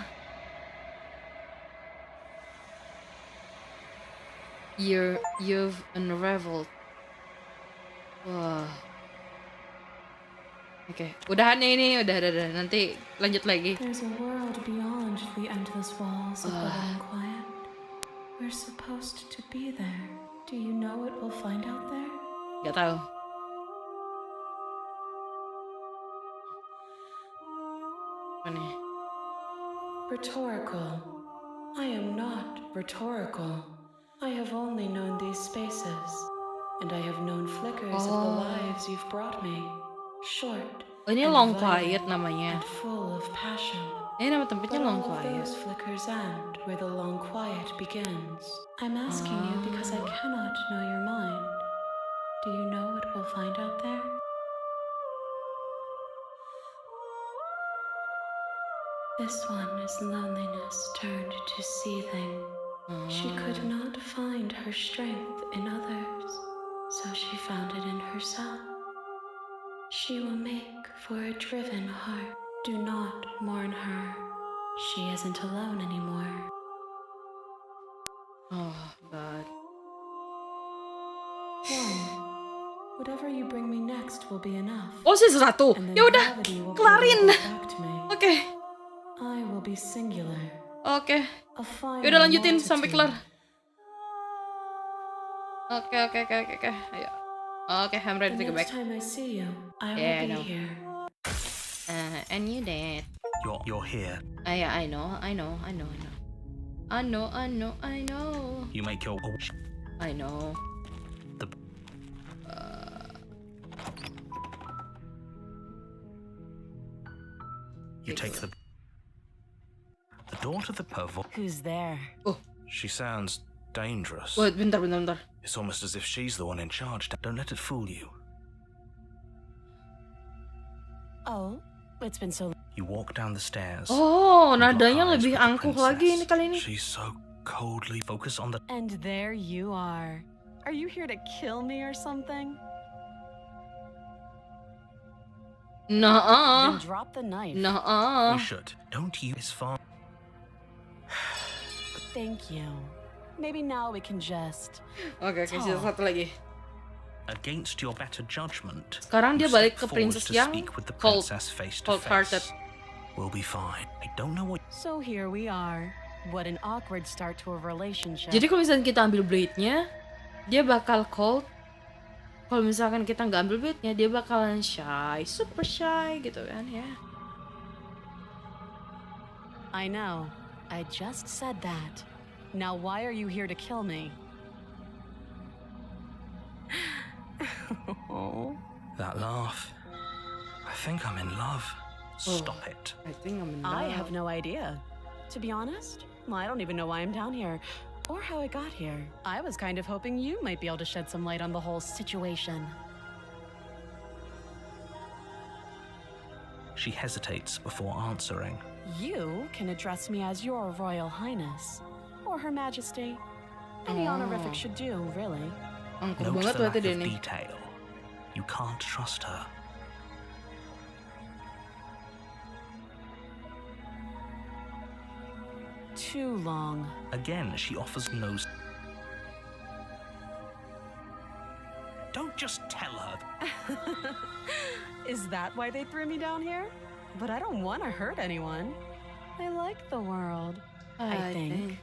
You've unraveled. Wah. Oke, udahan ini, udah. Nanti lanjut lagi. There's a world beyond the endless walls of the long quiet. We're supposed to be there. Do you know what we'll find out there? Gak tahu. Apa nih? Rhetorical. I am not rhetorical. I have only known these spaces, and I have known flickers of the lives you've brought me. Short. Ini and long violent quiet namanya. And full of passion. Ini nama tempatnya But long all of quiet. those flickers end where the long quiet begins. I'm asking you because I cannot know your mind. Do you know what we'll find out there? This one is loneliness turned to seething. She could not find her strength in others, so she found it in herself. She will make for a driven heart. Do not mourn her. She isn't alone anymore. Oh God. One. Whatever you bring me next will be enough. Oh, sih satu. And then Ya udah, gravity will kelarin. bring you back to me. Oke. I will be singular. Oke. A final Ya udah lanjutin sampai kelar. multitude. Oke. Ayo. Oke, I'm ready The to go back. next time I see you, I will Yeah, I be know. here. And you did. You're here. Yeah, I know. You make your... I know. The... You take the door to the pervert. Who's there? Oh, She sounds dangerous. wait, bentar. It's almost as if she's the one in charge. Don't let it fool you. Oh, it's been so long. You walk down the stairs. Oh, You've got nadanya eyes lebih for the angkuh lagi ini princess. kali ini. She's so coldly focused on the... And there you are. Are you here to kill me or something? Nah, Then drop the knife. nah. We should. Don't use far. Thank you. Maybe now we can just... Oke, sisa satu lagi. Against your better judgment. Sekarang dia you balik step ke forward princess to yang speak with the cold- princess face to cold-hearted. face. We'll be fine. I don't know what... So here we are. What an awkward start to a relationship. Jadi kalau misalnya kita ambil blade-nya, dia bakal cold. Kalau misalkan kita nggak ambil blade-nya, dia bakalan shy, super shy gitu kan ya. I know. I just said that. Now why are you here to kill me? That laugh. I think I'm in love. Stop it. I think I'm in I love. have no idea. To be honest, I don't even know why I'm down here or how I got here. I was kind of hoping you might be able to shed some light on the whole situation. She hesitates before answering. You can address me as Your Royal Highness or Her Majesty. Any honorific should do, really. Angkuh Note banget the berarti lack dia of nih. detail. You can't trust her. Too long. Again, she offers no... Don't just tell her. Is that why they threw me down here? But I don't want to hurt anyone. I like the world, I think.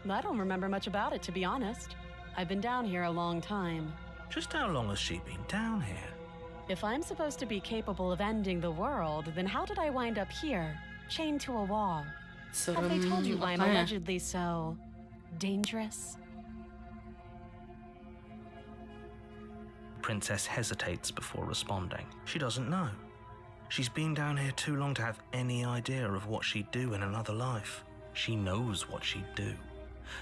I don't remember much about it, to be honest. I've been down here a long time. Just how long has she been down here? If I'm supposed to be capable of ending the world, then how did I wind up here, chained to a wall? Have they told you why I'm makanya. allegedly so dangerous? Princess hesitates before responding. She doesn't know. She's been down here too long to have any idea of what she'd do in another life. She knows what she'd do.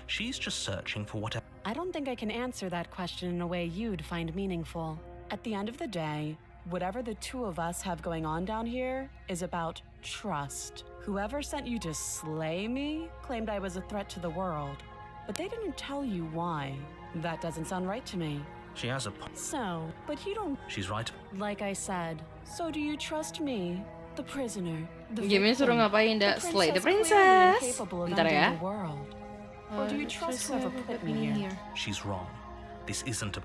She's just searching for whatever... I don't think I can answer that question in a way you'd find meaningful. At the end of the day, whatever the two of us have going on down here is about trust. Whoever sent you to slay me claimed I was a threat to the world, but they didn't tell you why. That doesn't sound right to me. She has a point. So, but you don't... She's right. Like I said, so do you trust me, the prisoner, the Gamenya suruh victim, ngapain dah? the Slay the clearly princess. incapable of Bentar ending ya. the world? Or do you trust whoever put me here? She's wrong. This isn't a...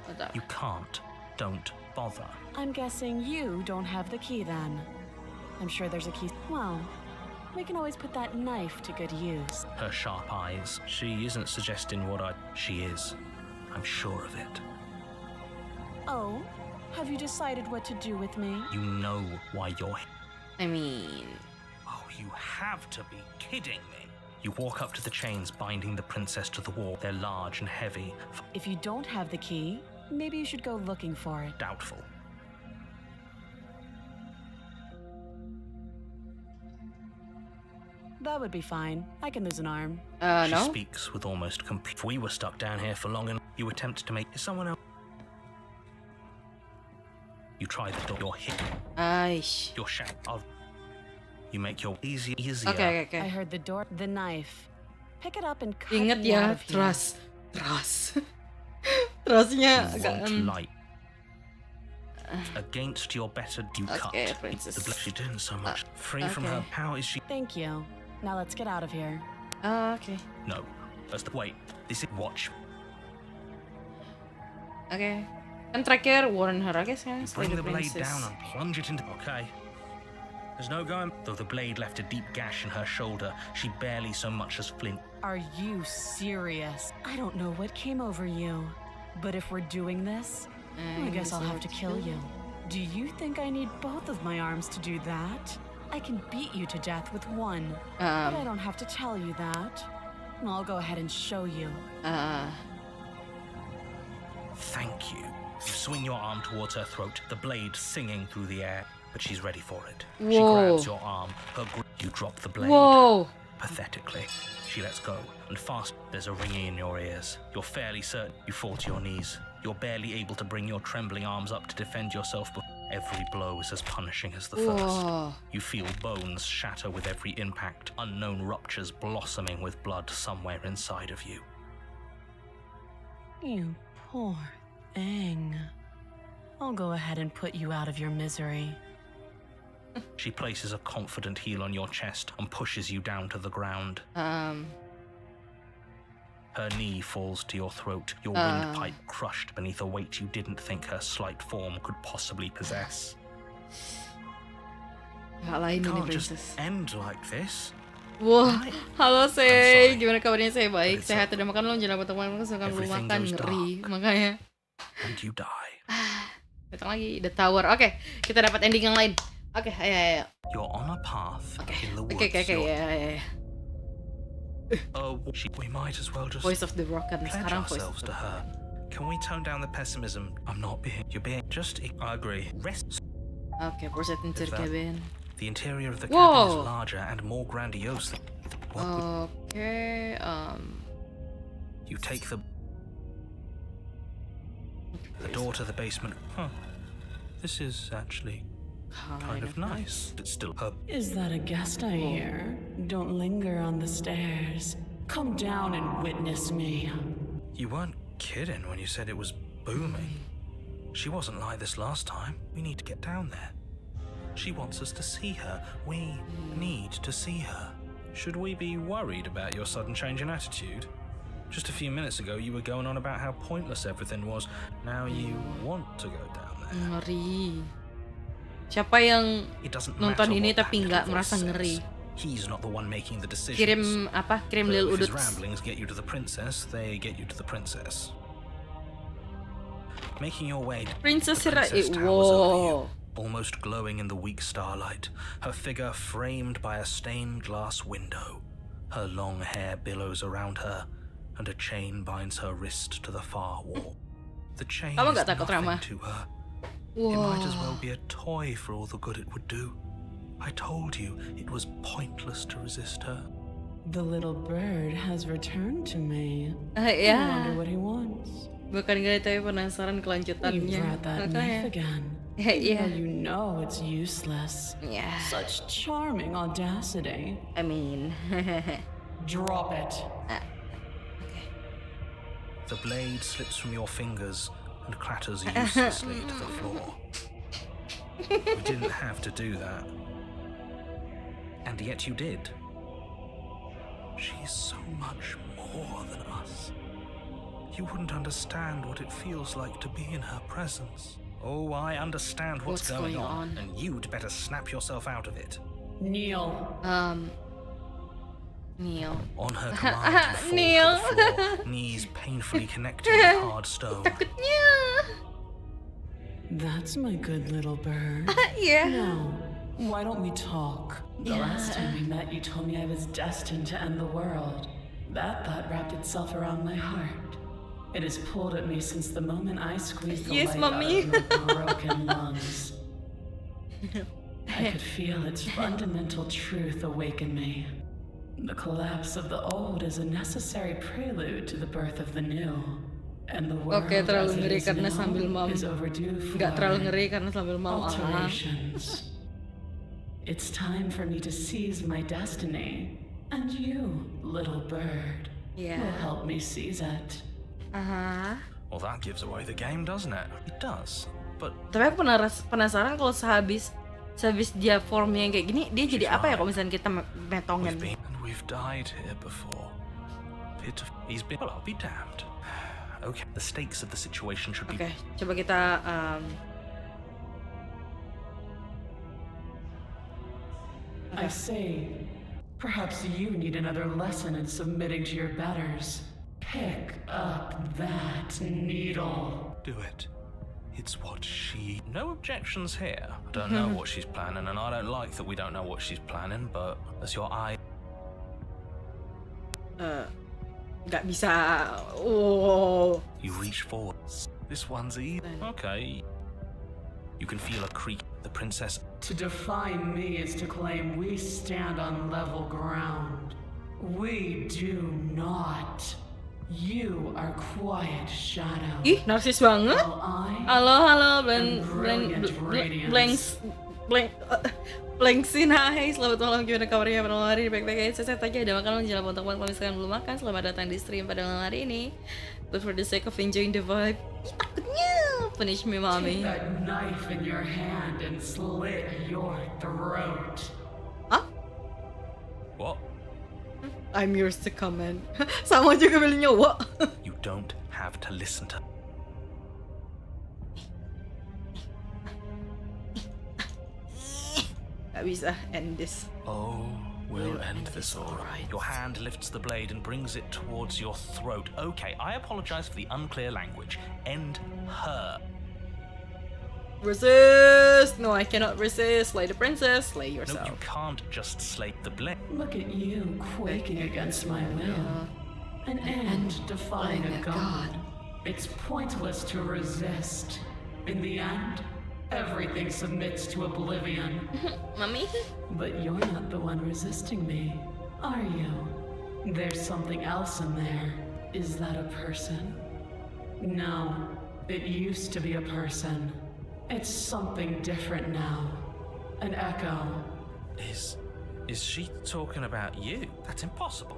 Bentar. You can't. Don't bother. I'm guessing you don't have the key then. I'm sure there's a key. Well, we can always put that knife to good use. Her sharp eyes. She isn't suggesting what I... She is. I'm sure of it. Oh, have you decided what to do with me? You know why you're... I mean, Oh, you have to be kidding me. You walk up to the chains binding the princess to the wall. They're large and heavy. If you don't have the key, maybe you should go looking for it. Doubtful. That would be fine. I can lose an arm. She no. speaks with almost complete... If we were stuck down here for long enough, you attempt to make someone else... You try the door. You're hit. Aish. You're shat. You make your easier. Oke. I heard the door, the knife. Pick it up and cut Ingat me out ya, of here. trust. Trustnya You agak... won't light. Against your better, you cut. Okay, princess. She's doing so much. Free from okay. her. How is she? Thank you. Now let's get out of here. Oke. No. Wait. This is watch. Oke. Kan terakhir warn her, I guess kan? You Slay bring the the blade princess. down and plunge it into. Okay. There's no going. Though the blade left a deep gash in her shoulder, she barely so much as flint. Are you serious? I don't know what came over you. But if we're doing this, I guess I'll have to kill you. Do you think I need both of my arms to do that? I can beat you to death with one, but I don't have to tell you that. I'll go ahead and show you. Thank you. You swing your arm towards her throat, the blade singing through the air, but she's ready for it. Whoa. She grabs your arm, you drop the blade. Whoa. Pathetically, she lets go, and fast, there's a ringing in your ears. You're fairly certain you fall to your knees. You're barely able to bring your trembling arms up to defend yourself, but every blow is as punishing as the first. Whoa. You feel bones shatter with every impact, unknown ruptures blossoming with blood somewhere inside of you. You poor thing. I'll go ahead and put you out of your misery. She places a confident heel on your chest and pushes you down to the ground. Her knee falls to your throat, your windpipe crushed beneath a weight you didn't think her slight form could possibly possess. Lain ini, Can't just princess. end like this. Wah, halo I'm Say, sorry. gimana kabarnya saya? But Baik, it's sehat, udah makan belum? Jangan lupa teman-teman suka belum Everything makan, goes ngeri, dark. makanya And you die. datang lagi The Tower. Oke, kita dapat ending yang lain. Oke, ayo. You're on a path in the woods. Oke, ya. We might as well just Voice of the Broken. pledge Sekarang voice ourselves of the to her. Can we tone down the pessimism? I'm not being. You're being. I agree. Rest. Oke, proceed into the Is that- cabin. The interior of the Whoa. cabin is larger and more grandiose. What would Oke, you take the door to the basement? Huh. This is actually kind of nice. It's still her. Is that a guest I hear? Don't linger on the stairs. Come down and witness me. You weren't kidding when you said it was booming. She wasn't like this last time. We need to get down there. She wants us to see her. We need to see her. Should we be worried about your sudden change in attitude? Just a few minutes ago, you were going on about how pointless everything was. Now you want to go down there. ngeri. Siapa yang It doesn't nonton matter ini what tapi that nggak little merasa voice ngeri? says. He's not the one making the decisions. Kirim Lil If his Uduts. ramblings get you to the princess, they get you to the princess. Making your way, Princess the Rai. princess towers over you, Wow. almost glowing in the weak starlight, her figure framed by a stained glass window. Her long hair billows around her, and a chain binds her wrist to the far wall. The chain Kamu is nggak takut, nothing Rama? to her. It might as well Wow. be a toy for all the good it would do. I told you it was pointless to resist her. The little bird has returned to me. I Ya, wonder what he wants. bukan ngeri tapi penasaran You kelanjutannya. brought that knife again. Iya. Well, you know it's useless. Ya, Such charming audacity. I mean. Drop it. The blade slips from your fingers and clatters uselessly to the floor. You didn't have to do that. And yet you did. She's so much more than us. You wouldn't understand what it feels like to be in her presence. Oh, I understand what's going on, and you'd better snap yourself out of it. Kneel. Neil. On her command, you fall Neil. to the floor, knees painfully connected with hard stone. Takutnya. That's my good little bird. Iya. Now, why don't we talk? The Yeah. last time we met, you told me I was destined to end the world. That thought wrapped itself around my heart. It has pulled at me since the moment I squeezed the Yes, life Mommy. out of my broken lungs. I could feel its fundamental truth awaken me. The collapse of the old is a necessary prelude to the birth of the new. And the world Oke, terlalu as it ngeri is karena now sambil mau. is overdue Nggak terlalu for ngeri karena sambil mau. alterations. It's time for me to seize my destiny. And you, little bird, Iya. will help me seize it. Well, that gives away the game, doesn't it? It does. But Tapi aku penasaran kalau sehabis dia formnya yang kayak gini, dia jadi apa ya kalau misalnya kita metongin? we've died here before. He's been. Well, I'll be damned. Okay, the stakes of the situation should be. Oke, coba kita I say, perhaps you need another lesson in submitting to your betters. Pick up that needle. Do it. It's what she... No objections here. I don't know what she's planning, and I don't like that we don't know what she's planning, but as your eye... Nggak bisa. Oh. You reach forward. This one's easy. Okay. You can feel a creak. The princess... To defy me is to claim we stand on level ground. We do not. You are quiet shadow. Ih, narsis banget. Halo, Blanksin, hai, selamat malam, gimana kabarnya pada malam hari ini? Baik-baik aja, saya aja ada makan menjelang untuk kalau misalkan belum makan, selamat datang di stream pada malam hari ini. But for the sake of enjoying the vibe, takutnya punish me, mommy. Take that knife in your hand and slit your throat. Hah? What? I'm yours to comment. Sama juga belinya, what? You don't have to listen to... Gak bisa end this. Oh, we'll end this all right. Your hand lifts the blade and brings it towards your throat. Okay, I apologize for the unclear language. End her. Resist! No, I cannot resist. Slay the princess. Slay No, yourself. you can't just slay the blade. Look at you quaking against my will. An end defying a god. It's pointless to resist. In the end, everything submits to oblivion. Mommy? But you're not the one resisting me, are you? There's something else in there. Is that a person? No, it used to be a person. It's something different now. An echo. Is she talking about you? That's impossible.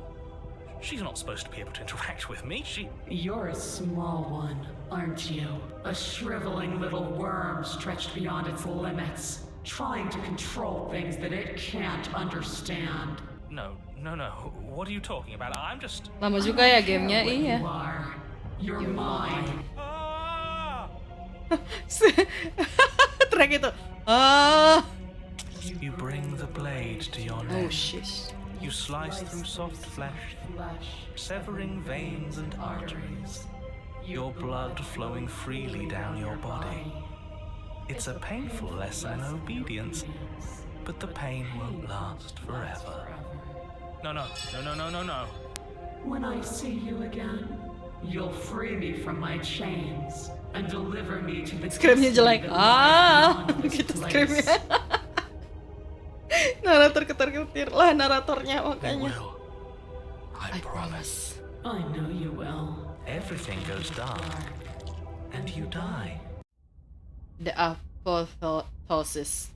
She's not supposed to be able to interact with me. You're a small one, aren't you? A shriveling little worm stretched beyond its limits, trying to control things that it can't understand. No. What are you talking about? I'm just... Lama juga ya gamenya, iya. You are. You're mine. Track itu. You bring the blade to your Oh neck. shit. You slice through soft flesh, severing veins and arteries. Your blood flowing freely down your body. It's a painful lesson in obedience, but the pain won't last forever. No. When I see you again, you'll free me from my chains and deliver me to the Skripnya jelek. destiny that lies beyond this Gitu place. skripnya. Narator ketar-ketir lah naratornya You makanya. will. I promise. I know you will. Everything goes dark, and you die. The apotheosis.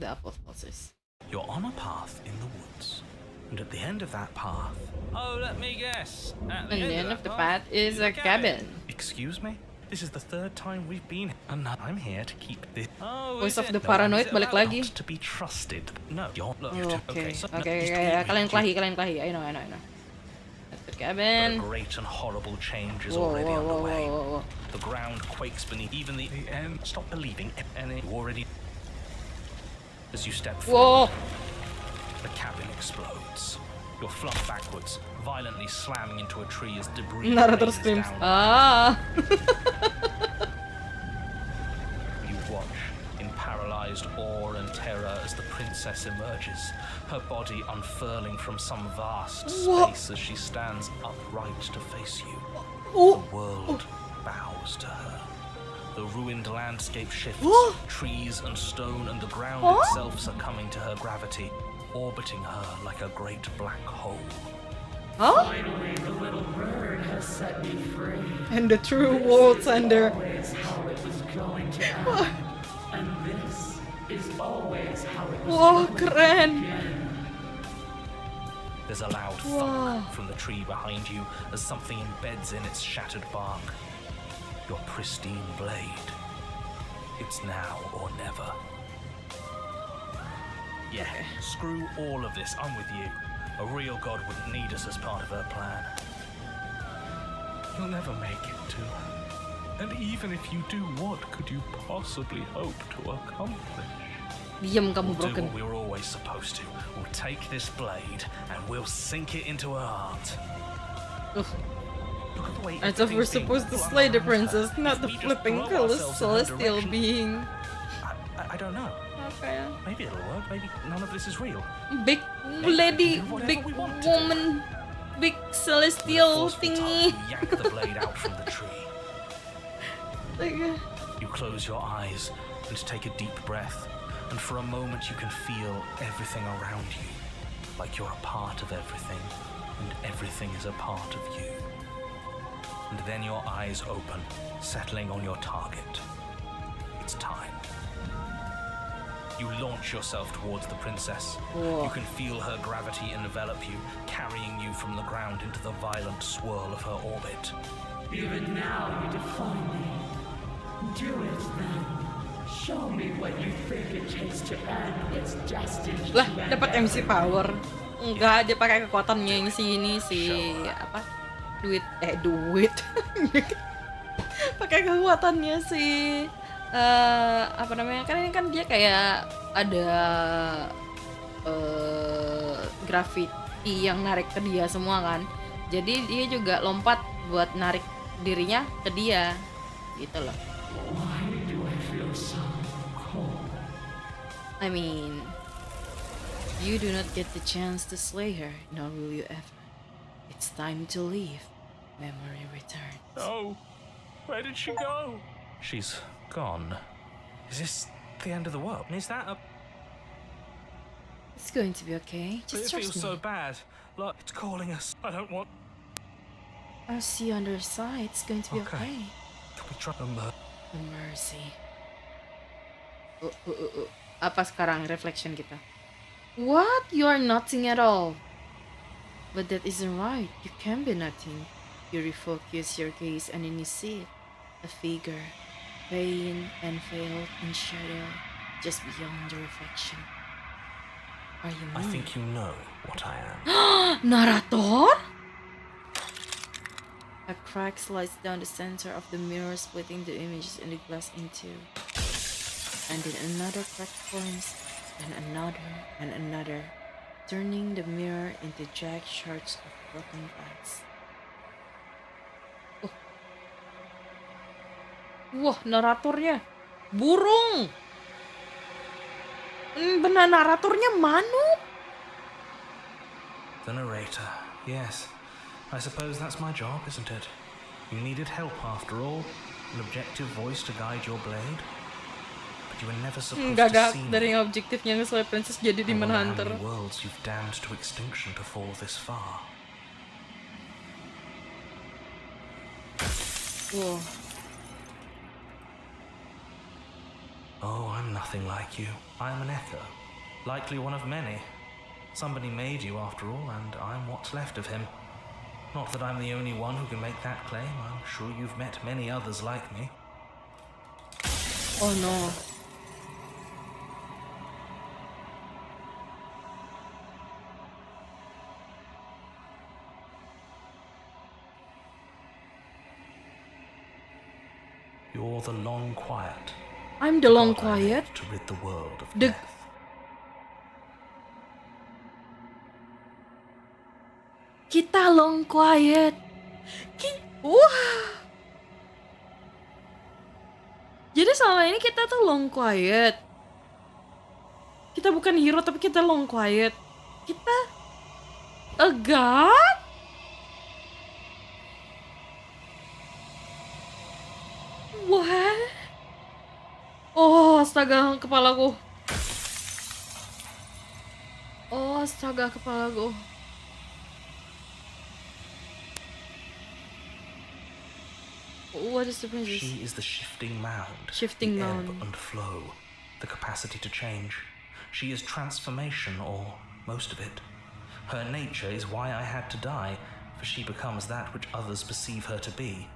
You're on a path in the woods, and at the end of that path... Oh, let me guess. At And the end of the path is a cabin. Excuse me? This is the third time we've been, and I'm here to keep this. Oh, Voice is of it? the paranoid Is it balik allowed lagi. not to be trusted? No, you're look. Oke, so- no, oke, just kalian read. kelahi. I know. That's the But a cabin. great and horrible change is Whoa, already underway. whoa. The ground quakes beneath even the end. Stop believing any already. As you step Whoa. forward, the cabin explodes. You're flung backwards, violently slamming into a tree as debris Narator raises screams. down. You watch in paralyzed awe and terror as the princess emerges, her body unfurling from some vast space as she stands upright to face you. The world bows to her. The ruined landscape shifts, trees and stone and the ground itself succumbing to her gravity, orbiting her like a great black hole. Huh? Finally, the little bird has set me free. And the true world's under. Always how it was going to end. And this is always how it was Wah, going keren. to begin. There's a loud thunk from the tree behind you as something embeds in its shattered bark. Your pristine blade. It's now or never. Yeah, screw all of this. I'm with you. A real god wouldn't need us as part of her plan. You'll never make it to her. And even if you do, what could you possibly hope to accomplish? Diam kamu We'll do broken. what we were always supposed to. We'll take this blade and we'll sink it into her heart. Look at the way As if we're everything's being supposed to flung slay the around her, princess, not as the we just flipping throw ourselves in her celestial direction. being. I don't know. Okay. Maybe it'll work. Maybe none of this is real. Big lady, do whatever big we want to do. woman, big With a celestial forceful thingy. tug, you yank the blade out from the tree. Like, You close your eyes and take a deep breath, and for a moment you can feel everything around you, like you're a part of everything, and everything is a part of you. And then your eyes open, settling on your target. It's time. You launch yourself towards the princess. Whoa. You can feel her gravity envelop you, carrying you from the ground into the violent swirl of her orbit. Even now you defy me. Do it then. Show me what you think it takes to end what's destined to lah, end. dapat MC power. Enggak, dia pakai kekuatannya yang si apa? Duit. Pakai kekuatannya si apa namanya? Kan ini kan dia kayak ada graffiti yang narik ke dia semua kan. Jadi dia juga lompat buat narik dirinya ke dia. Gitu loh. Why do I feel so cold? I mean, you do not get the chance to slay her, nor will you ever. It's time to leave. Memory returns. Oh, where did she go? She's gone. Is this the end of the world? Is that a... It's going to be okay. Just It trust feels me. so bad. Look, it's calling us. I don't want... I'll see you on the other side. It's going to be Okay. okay. Can we try... The mercy. Apa sekarang reflection kita? What? You are nothing at all. But that isn't right. You can be nothing. You refocus your gaze and then you see it. A figure, vain and veiled in shadow, just beyond the reflection. Are you I me? think you know what I am. Narrator? A crack slides down the center of the mirror, splitting the images in the glass in two. And then another crack forms, and another, turning the mirror into jagged shards of broken glass. Oh. Wah, naratornya burung. Benar naratornya manuk. The narrator. Yes. I suppose that's my job, isn't it? You needed help after all. An objective voice to guide your blade. But you were never supposed to Gagak see dari me. yang objektifnya nge-slay princess jadi I Demon wonder how Hunter. many worlds you've damned to extinction to fall this far. Wah. Oh, I'm nothing like you. I'm an echo. Likely one of many. Somebody made you after all, and I'm what's left of him. Not that I'm the only one who can make that claim. I'm sure you've met many others like me. Oh no. You're the long quiet. I'm the long God I quiet. made to rid the world of The- death. Kita long quiet. Wah. Jadi selama ini kita tuh long quiet. Kita bukan hero tapi kita long quiet. Kita a god? What? Oh, astaga kepalaku. Oh, astaga kepalaku. What is the princess? She is the shifting mound. Shifting the mound. ebb and flow. The capacity to change. She is transformation, or most of it. Her nature is why I had to die, for she becomes that which others perceive her to be.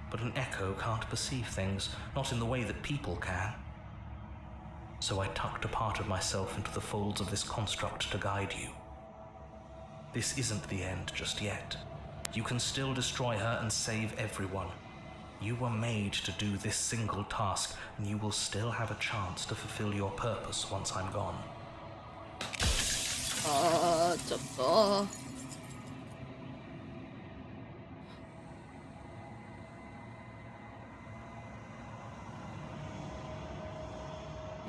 But an echo can't perceive things, not in the way that people can. So I tucked a part of myself into the folds of this construct to guide you. This isn't the end just yet. You can still destroy her and save everyone. You were made to do this single task, and you will still have a chance to fulfill your purpose once I'm gone. Cepat.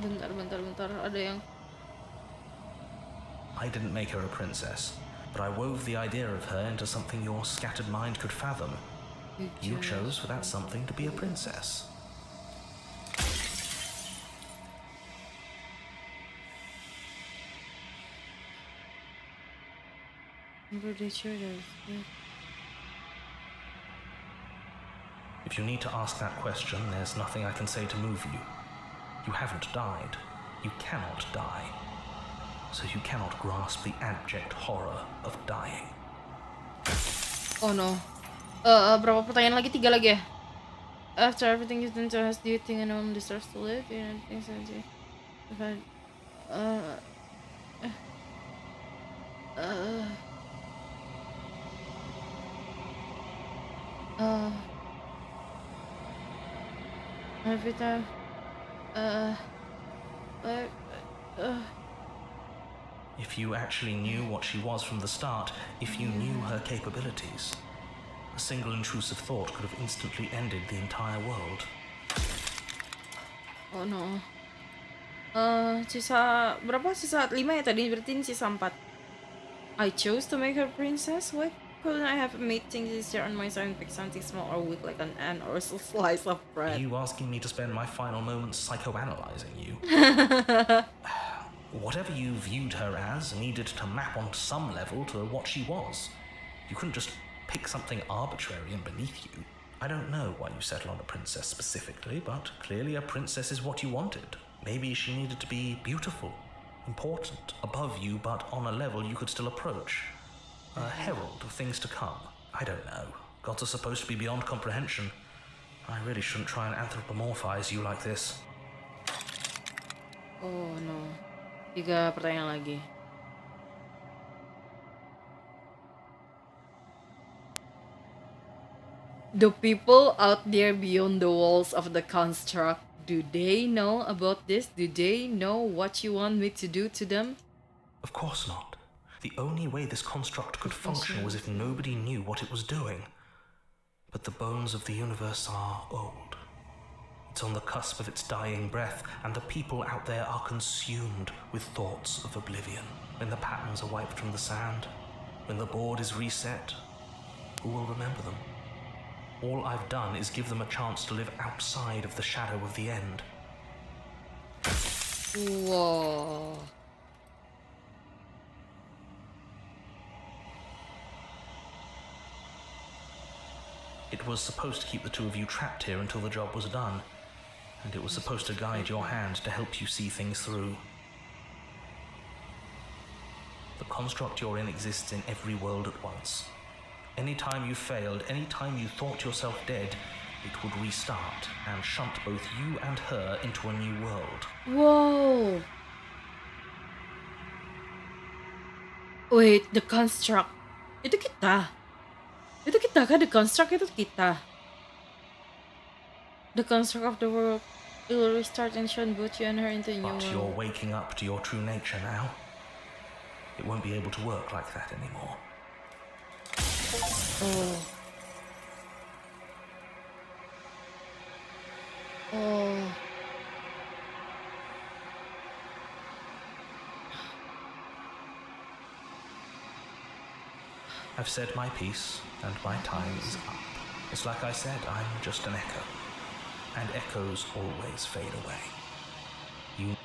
Bentar. Ada yang I didn't make her a princess, but I wove the idea of her into something your scattered mind could fathom. You chose for that something to be a princess. I'm pretty sure there's If you need to ask that question, there's nothing I can say to move you. You haven't died. You cannot die. So you cannot grasp the abject horror of dying. Oh no. Berapa pertanyaan lagi? 3 lagi ya? After everything you've done to us, do you think anyone deserves to live? You know, things like that. If I, every time, If you actually knew what she was from the start, if you knew her capabilities, a single intrusive thought could have instantly ended the entire world. oh no. Sisa berapa? Sisa 5 ya tadi, berarti ini sisa 4. I chose to make her princess. Why couldn't I have made things easier on myself and pick something small or weak like an ant or a slice of Are bread? you asking me to spend my final moments psychoanalyzing you? Whatever you viewed her as needed to map on some level to what she was. You couldn't just pick something arbitrary and beneath you. I don't know why you settled on a princess specifically, but clearly a princess is what you wanted. Maybe she needed to be beautiful, important, above you, but on a level you could still approach. A herald of things to come. I don't know. Gods are supposed to be beyond comprehension. I really shouldn't try and anthropomorphize you like this. Oh no. 3 pertanyaan lagi. The people out there beyond the walls of the construct, do they know about this? Do they know what you want me to do to them? Of course not. The only way this construct could function was if nobody knew what it was doing. But the bones of the universe are old. It's on the cusp of its dying breath, and the people out there are consumed with thoughts of oblivion. When the patterns are wiped from the sand, when the board is reset, who will remember them? All I've done is give them a chance to live outside of the shadow of the end. Whoa. It was supposed to keep the two of you trapped here until the job was done, and it was supposed to guide your hand to help you see things through. The construct you're in exists in every world at once. Any time you failed, any time you thought yourself dead, it would restart and shunt both you and her into a new world. Whoa. Wait, the construct. Itu kita. Itu kita kan? The construct itu kita. The construct of the world. It will restart and shun both you and her into a new But world. you're waking up to your true nature now. It won't be able to work like that anymore. Oh. Oh. I've said my piece, and my time is up. It's like I said, I'm just an echo. And echoes always fade away. You...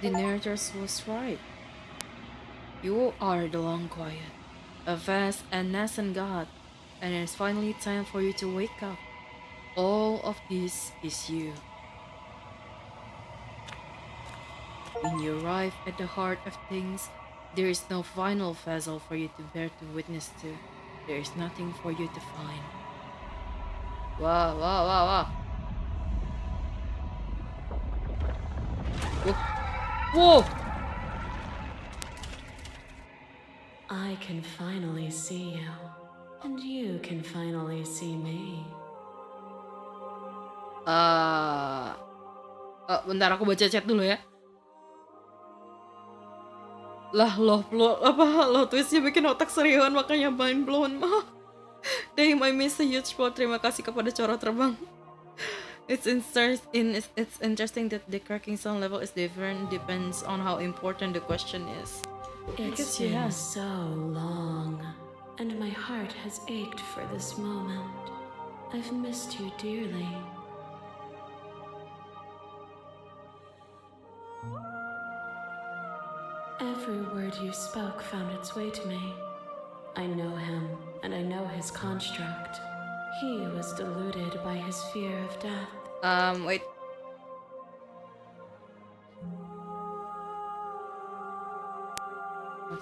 The narrator was right. You are the long quiet, a vast and nascent god, and it's finally time for you to wake up. All of this is you. When you arrive at the heart of things, there is no final vessel for you to bear to witness to. There is nothing for you to find. Wow, wow, wow, wow. Whoa! I can finally see you, and you can finally see me. Bentar aku baca chat dulu ya. Lah, lo twistnya bikin otak seriuan, makanya mind blown. Damn, I miss a huge plot. Terima kasih kepada Coro Terbang. It's interesting that the cracking sound level is different, depends on how important the question is. It's been so long, and my heart has ached for this moment. I've missed you dearly. Every word you spoke found its way to me. I know him, and I know his construct. He was deluded by his fear of death. Wait.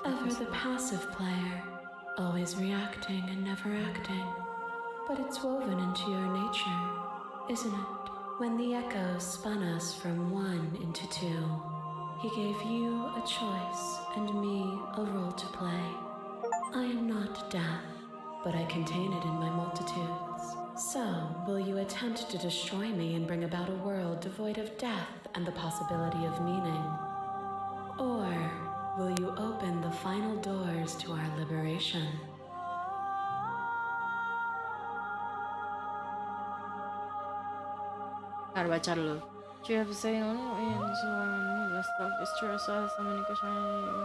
Ever the passive player, always reacting and never acting. But it's woven into your nature, isn't it? When the echoes spun us from one into two, he gave you a choice and me a role to play. I am not death, but I contain it in my multitudes. So, will you attempt to destroy me and bring about a world devoid of death and the possibility of meaning? Or will you open the final doors to our liberation? Ntar baca dulu. You have to say only in so let's talk this true so many questions.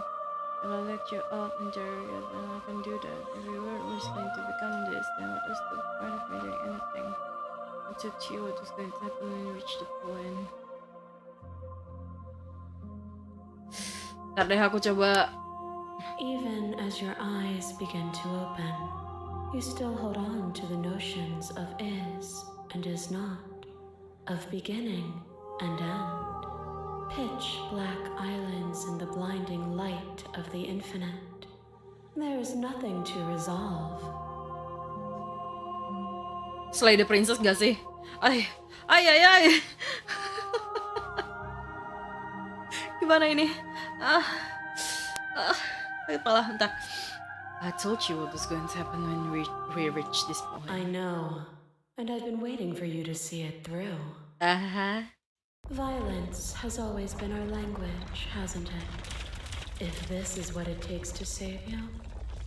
If I let you out and interrogate, then I can do that. Every word was going to become this, then what was the point of me doing anything? I took to you what was going to happen when you reach the point. Ntar deh aku coba. Even as your eyes begin to open, you still hold on to the notions of is and is not, of beginning and end. Pitch black islands in the blinding light of the infinite. There is nothing to resolve. Slay the Princess gak sih? Ay. Gimana ini? Kepala, entah. I told you what was going to happen when we reach this point. I know, and I've been waiting for you to see it through. Violence has always been our language, hasn't it? If this is what it takes to save you,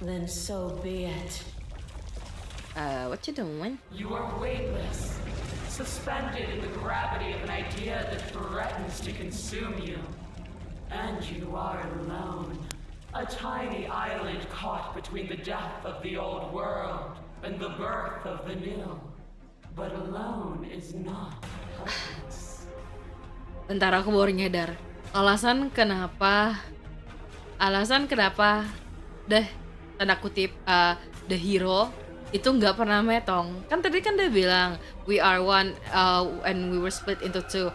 then so be it. What you doing? You are weightless, suspended in the gravity of an idea that threatens to consume you. And you are alone. A tiny island caught between the death of the old world and the birth of the new. But alone is not helpless. Bentar, aku baru nyadar. Alasan kenapa tanda kutip the hero itu nggak pernah metong. Kan tadi kan dia bilang we are one and we were split into two.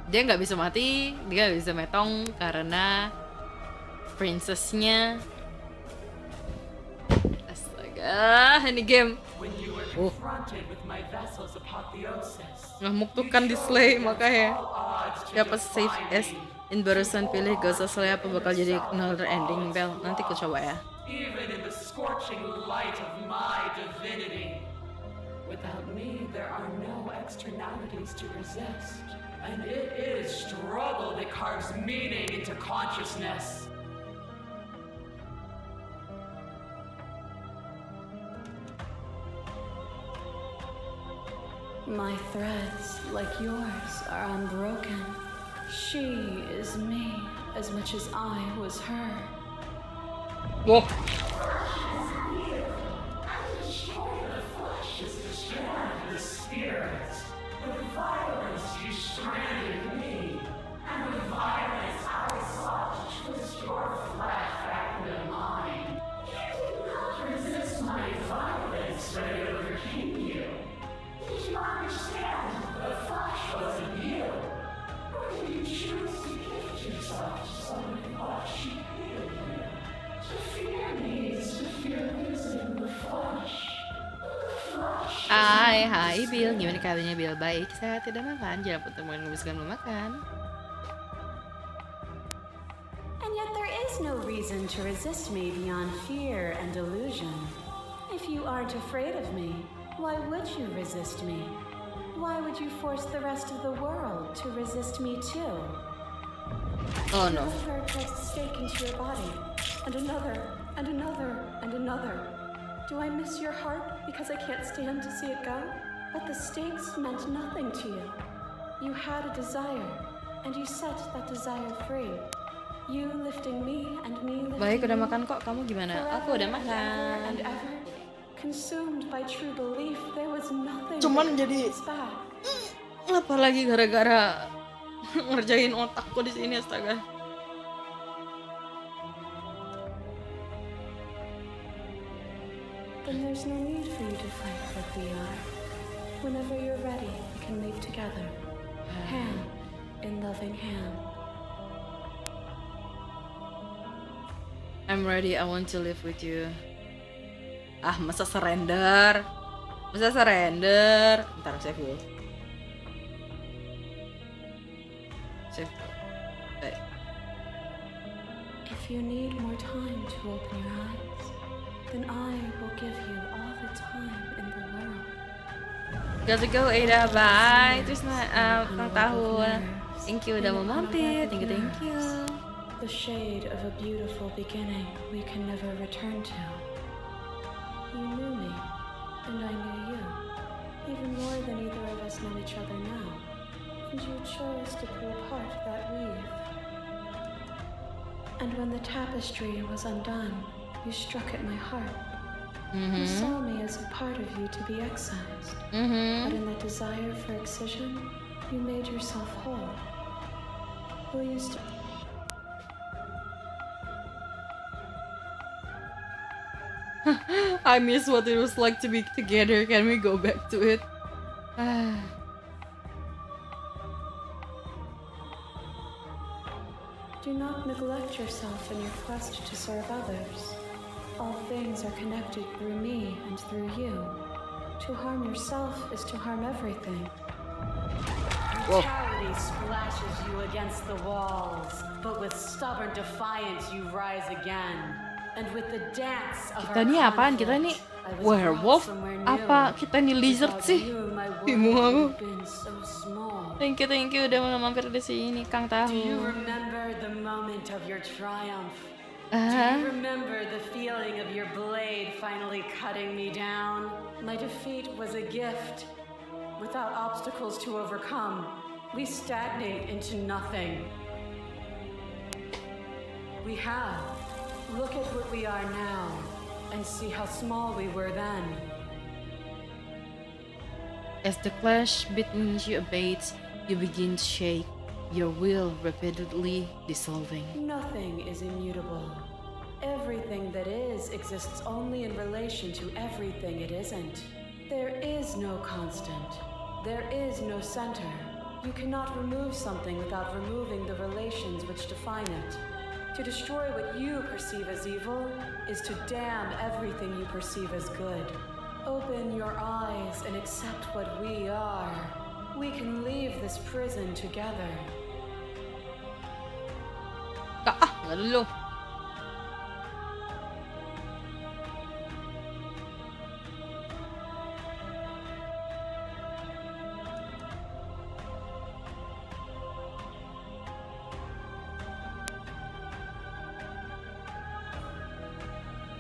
Dia nggak bisa mati, dia nggak bisa metong karena princessnya. Astaga, ini game. Ngamuk tuh kan di Slay, makanya dapat save as in barusan pilih gak usah Slay apa bakal jadi another ending Bell. Nanti aku coba ya. Even in the scorching light of my divinity, without me there are no externalities to resist. And it is struggle that carves meaning into consciousness. My threads, like yours, are unbroken. She is me as much as I was her. Whoa. Violence you stranded me, and with violence I sought to twist your flesh back into mine. You did not resist my violence, but it overcame you. Did you understand the flesh wasn't you? Or did you choose to gift yourself to someone who thought she hated you? To fear me is to fear losing the flesh. Hai Bill, gimana kabarnya Bill? Baik, saya tidak makan, jangan pun temukan menghabiskan makan. And yet there is no reason to resist me beyond fear and delusion. If you aren't afraid of me, why would you resist me? Why would you force the rest of the world to resist me too? Oh no. Her pressed stake into your body, and another, and another, and another. Do I miss your heart because I can't stand to see it go? But the stakes meant nothing to you. You had a desire, and you set that desire free. You lifting me and me lifting Baik, udah you. makan kok. Kamu gimana? Aku udah makan. And ever, consumed by true belief, there was nothing Cuman that jadi- could hold us back. Apalagi gara-gara ngerjain otakku di sini, astaga. Then there's no need for you to fight like we are. Whenever you're ready, we can leave together, hand in loving hand. I'm ready, I want to live with you. Ah, masa surrender? Masa surrender? Ntar save dulu. Save. If you need more time to open your eyes, then I will give you all the time in the world. Gotta go, Ada, bye. Terus ulang tahun. Thank you udah mau mampir. Thank you. The shade of a beautiful beginning we can never return to. You knew me, and I knew you, even more than either of us know each other now. And you chose to pull apart that weave. And when the tapestry was undone, you struck at my heart. You saw me as a part of you to be excised. But in that desire for excision, you made yourself whole. Will you still... I miss what it was like to be together. Can we go back to it? Do not neglect yourself in your quest to serve others. All things are connected through me and through you. To harm yourself is to harm everything. Brutality splashes you against the walls, but with stubborn defiance you rise again. And with the dance of Kita nih apaan? Kita nih werewolf? Apa kita nih lizard sih? Bingung aku. Thank you udah mau mampir di sini, Kang Tahu. Do you remember the moment of your triumph? Do you remember the feeling of your blade finally cutting me down? My defeat was a gift. Without obstacles to overcome, we stagnate into nothing. We have. Look at what we are now, and see how small we were then. As the clash between you abates, you begin to shake, your will repeatedly dissolving. Nothing is immutable. Everything that is exists only in relation to everything it isn't. There is no constant. There is no center. You cannot remove something without removing the relations which define it. To destroy what you perceive as evil is to damn everything you perceive as good. Open your eyes and accept what we are. We can leave this prison together. Nggak dulu.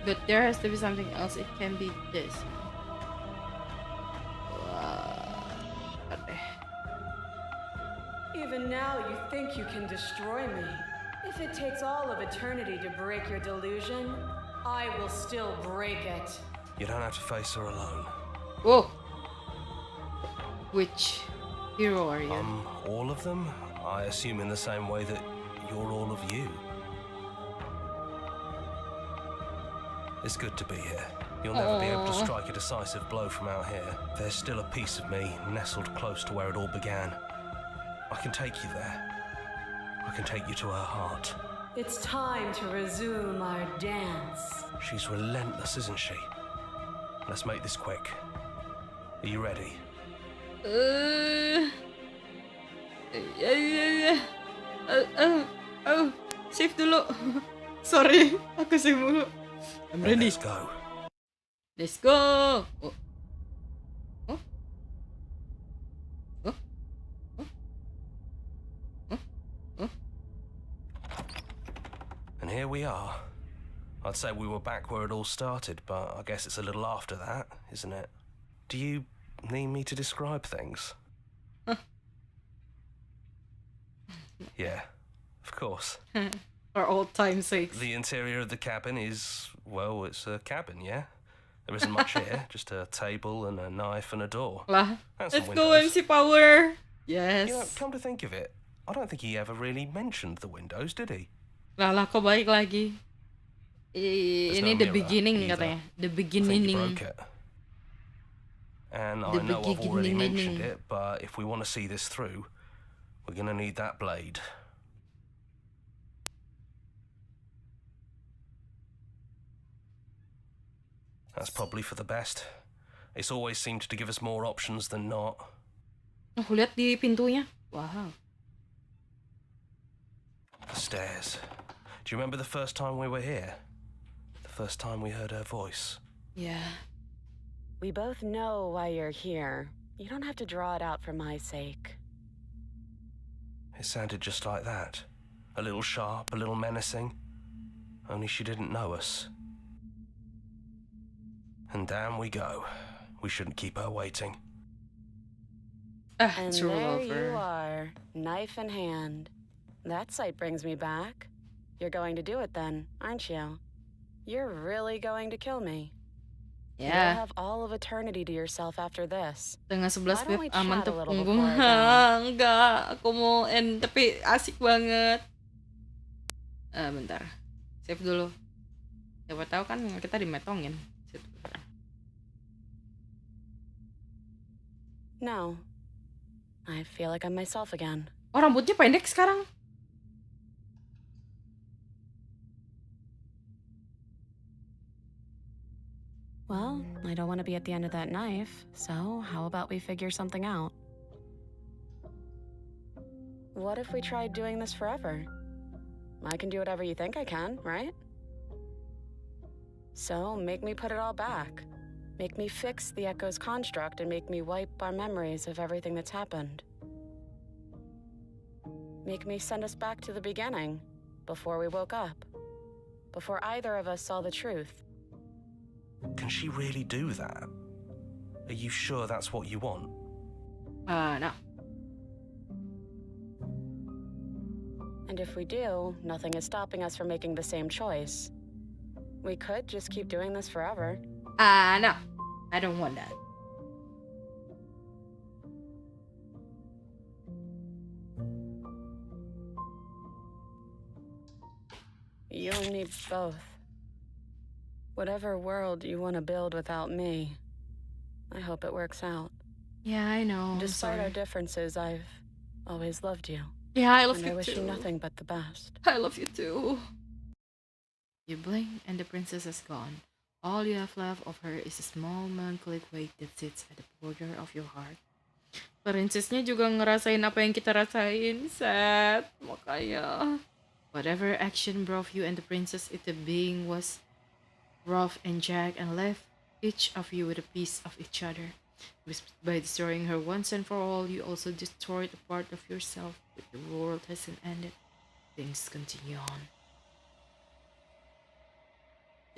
But there has to be something else. It can be this. Even now you think you can destroy me. If it takes all of eternity to break your delusion, I will still break it. You don't have to face her alone. Whoa. Which hero are you? All of them? I assume in the same way that you're all of you. It's good to be here. You'll never be able to strike a decisive blow from out here. There's still a piece of me nestled close to where it all began. I can take you there. I can take you to her heart. It's time to resume our dance. She's relentless, isn't she? Let's make this quick. Are you ready? Save dulu. Sorry, aku save dulu. I'm Then ready. let's go. Let's go. Oh. Oh. Oh. Oh. Oh. Oh. And here we are. I'd say we were back where it all started, but I guess it's a little after that, isn't it? Do you need me to describe things? Yeah, of course. For old time's sakes. The interior of the cabin is, well, it's a cabin, yeah? There isn't much here, just a table and a knife and a door. Lah, And some let's go windows. MC Power. Yes. You know, come to think of it, I don't think he ever really mentioned the windows, did he? Lah, kok baik lagi. There's Ini no the mirror beginning either. katanya. The I think beginning. he broke it. And I The know I've already beginning. mentioned it, but if we want to see this through, we're gonna need that blade. That's probably for the best. It's always seemed to give us more options than not. Oh, lihat di pintunya. Wow. The stairs. Do you remember the first time we were here? The first time we heard her voice? Yeah. We both know why you're here. You don't have to draw it out for my sake. It sounded just like that. A little sharp, a little menacing. Only she didn't know us. And down we go. We shouldn't keep her waiting. Ah, And it's there over. you are, knife in hand. That sight brings me back. You're going to do it then, aren't you? You're really going to kill me. You'll Yeah. have all of eternity to yourself after this. Tengah 11 Why don't Beb we aman chat tuh a little punggung. before I go? Enggak, aku mau end tapi asik banget. Bentar. Save dulu. Siapa tahu kan kita dimetongin. Save dulu. No. I feel like I'm myself again. Oh, rambutnya pendek sekarang. Well, I don't want to be at the end of that knife, so how about we figure something out? What if we tried doing this forever? I can do whatever you think I can, right? So, make me put it all back. Make me fix the Echo's construct and make me wipe our memories of everything that's happened. Make me send us back to the beginning, before we woke up. Before either of us saw the truth. Can she really do that? Are you sure that's what you want? No. And if we do, nothing is stopping us from making the same choice. We could just keep doing this forever. No. I don't want that. You and me both. Whatever world you want to build without me, I hope it works out. Yeah, I know. I'm Despite our sorry. differences, I've always loved you. Yeah, I love And you I wish too. you nothing but the best. I love you too. You blink and the princess is gone. All you have left of her is a small melancholic weight that sits at the border of your heart. Princessnya juga ngerasain apa yang kita rasain, sad. Makanya, whatever action brought you and the princess into being was rough and jagged and left each of you with a piece of each other. By destroying her once and for all, you also destroyed a part of yourself. But the world hasn't ended. Things continue on.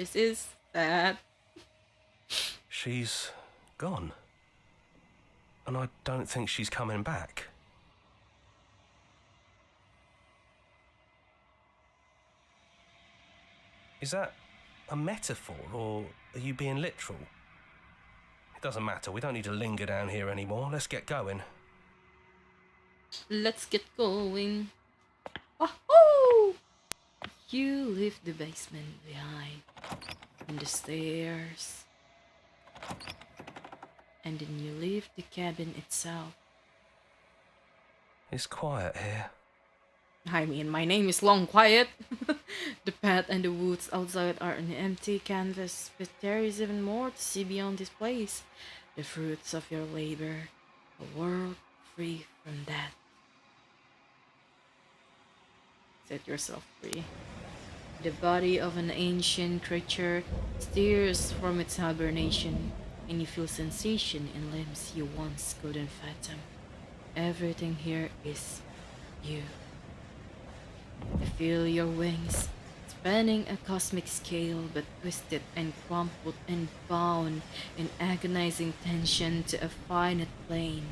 This is sad. She's gone. And I don't think she's coming back. Is that a metaphor, or are you being literal? It doesn't matter, we don't need to linger down here anymore. Let's get going. Let's get going. Wahoo! You leave the basement behind, and the stairs, and then you leave the cabin itself. It's quiet here. I mean, my name is Long Quiet. The path and the woods outside are an empty canvas, but there is even more to see beyond this place. The fruits of your labor, a world free from death. Set yourself free. The body of an ancient creature stirs from its hibernation, and you feel sensation in limbs you once couldn't fathom. Everything here is you. I feel your wings spanning a cosmic scale but twisted and crumpled and bound in agonizing tension to a finite plane.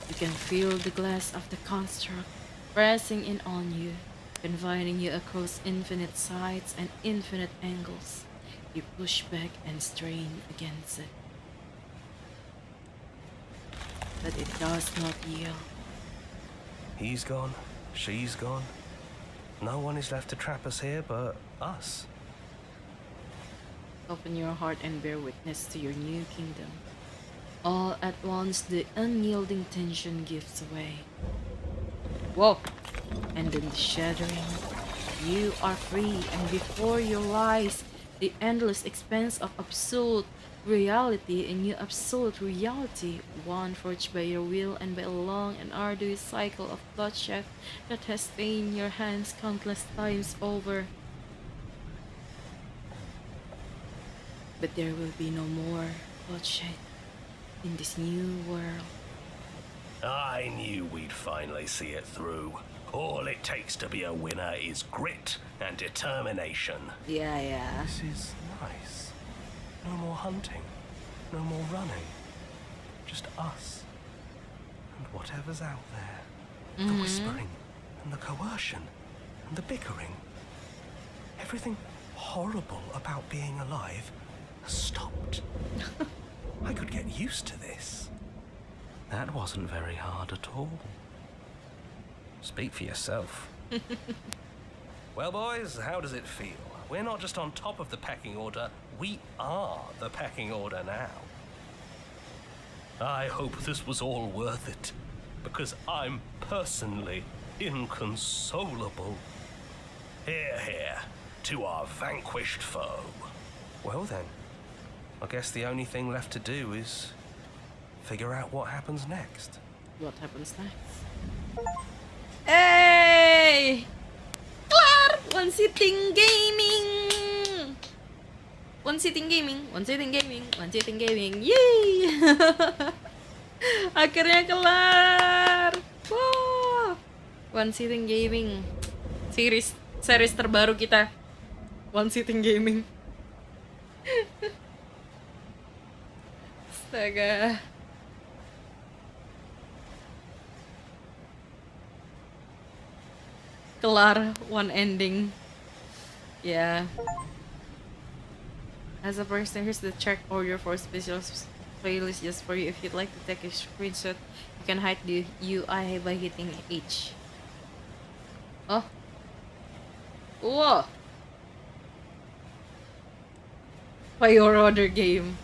You can feel the glass of the construct pressing in on you, confining you across infinite sides and infinite angles. You push back and strain against it. But it does not yield. He's gone, she's gone. No one is left to trap us here but us. Open your heart and bear witness to your new kingdom. All at once the unyielding tension gives way. Whoa! And then the shattering. You are free, and before you lies the endless expanse of absolute reality, a new absolute reality, one forged by your will and by a long and arduous cycle of bloodshed that has stained your hands countless times over. But there will be no more bloodshed in this new world. I knew we'd finally see it through. All it takes to be a winner is grit and determination. Yeah. This is nice. No more hunting, no more running. Just us and whatever's out there. The whispering and the coercion and the bickering. Everything horrible about being alive has stopped. I could get used to this. That wasn't very hard at all. Speak for yourself. Well, boys, how does it feel? We're not just on top of the pecking order, we are the pecking order now. I hope this was all worth it, because I'm personally inconsolable. Hear, hear, to our vanquished foe. Well then, I guess the only thing left to do is figure out what happens next. What happens next? Hey! Kelar! One sitting gaming! One sitting gaming, one sitting gaming, one sitting gaming. Yeay! Akhirnya kelar! Wow! One sitting gaming. Series terbaru kita. One sitting gaming. Astaga. Kelar, one ending. Yeah. As a person, here's the track order for special playlist just for you. If you'd like to take a screenshot, you can hide the UI by hitting H. Oh. Whoa. By your order game.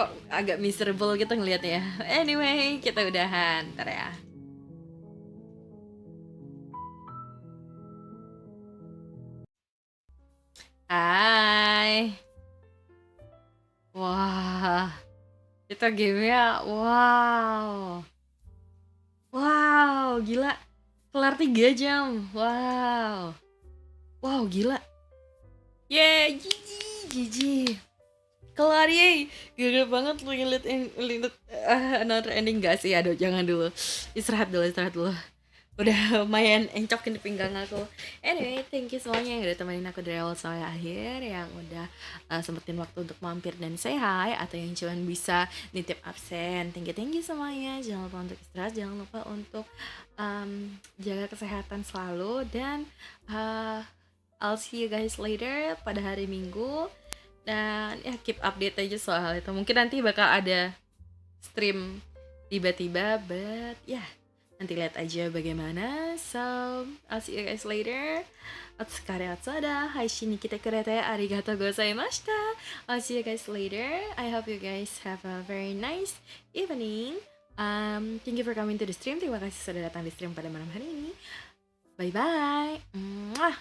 Kok agak miserable gitu ngeliatnya. Anyway, kita udahan. Ntar ya. Hai. Wah. Itu gamenya. Wow. Wow, gila. Kelar 3 jam. Wow. Wow, gila. Yeah, GG. Kelar, yeay. Gila banget lu ngeliat another ending. Gak sih, aduh jangan dulu. Istirahat dulu. Udah lumayan encokin di pinggang aku. Anyway, thank you semuanya yang udah temenin aku dari awal sampai akhir, yang udah sempetin waktu untuk mampir dan say hi, atau yang cuman bisa nitip absen. Thank you semuanya. Jangan lupa untuk istirahat, jangan lupa untuk jaga kesehatan selalu, dan I'll see you guys later pada hari Minggu. Dan ya keep update aja soal hal itu. Mungkin nanti bakal ada stream tiba-tiba, but ya nanti lihat aja bagaimana. So I'll see you guys later. Otsukare otsada, haishin ni kite kurete arigatou gozaimashita. I'll see you guys later. I hope you guys have a very nice evening. Thank you for coming to the stream. Terima kasih sudah datang di stream pada malam hari ini. Bye bye. Mwah.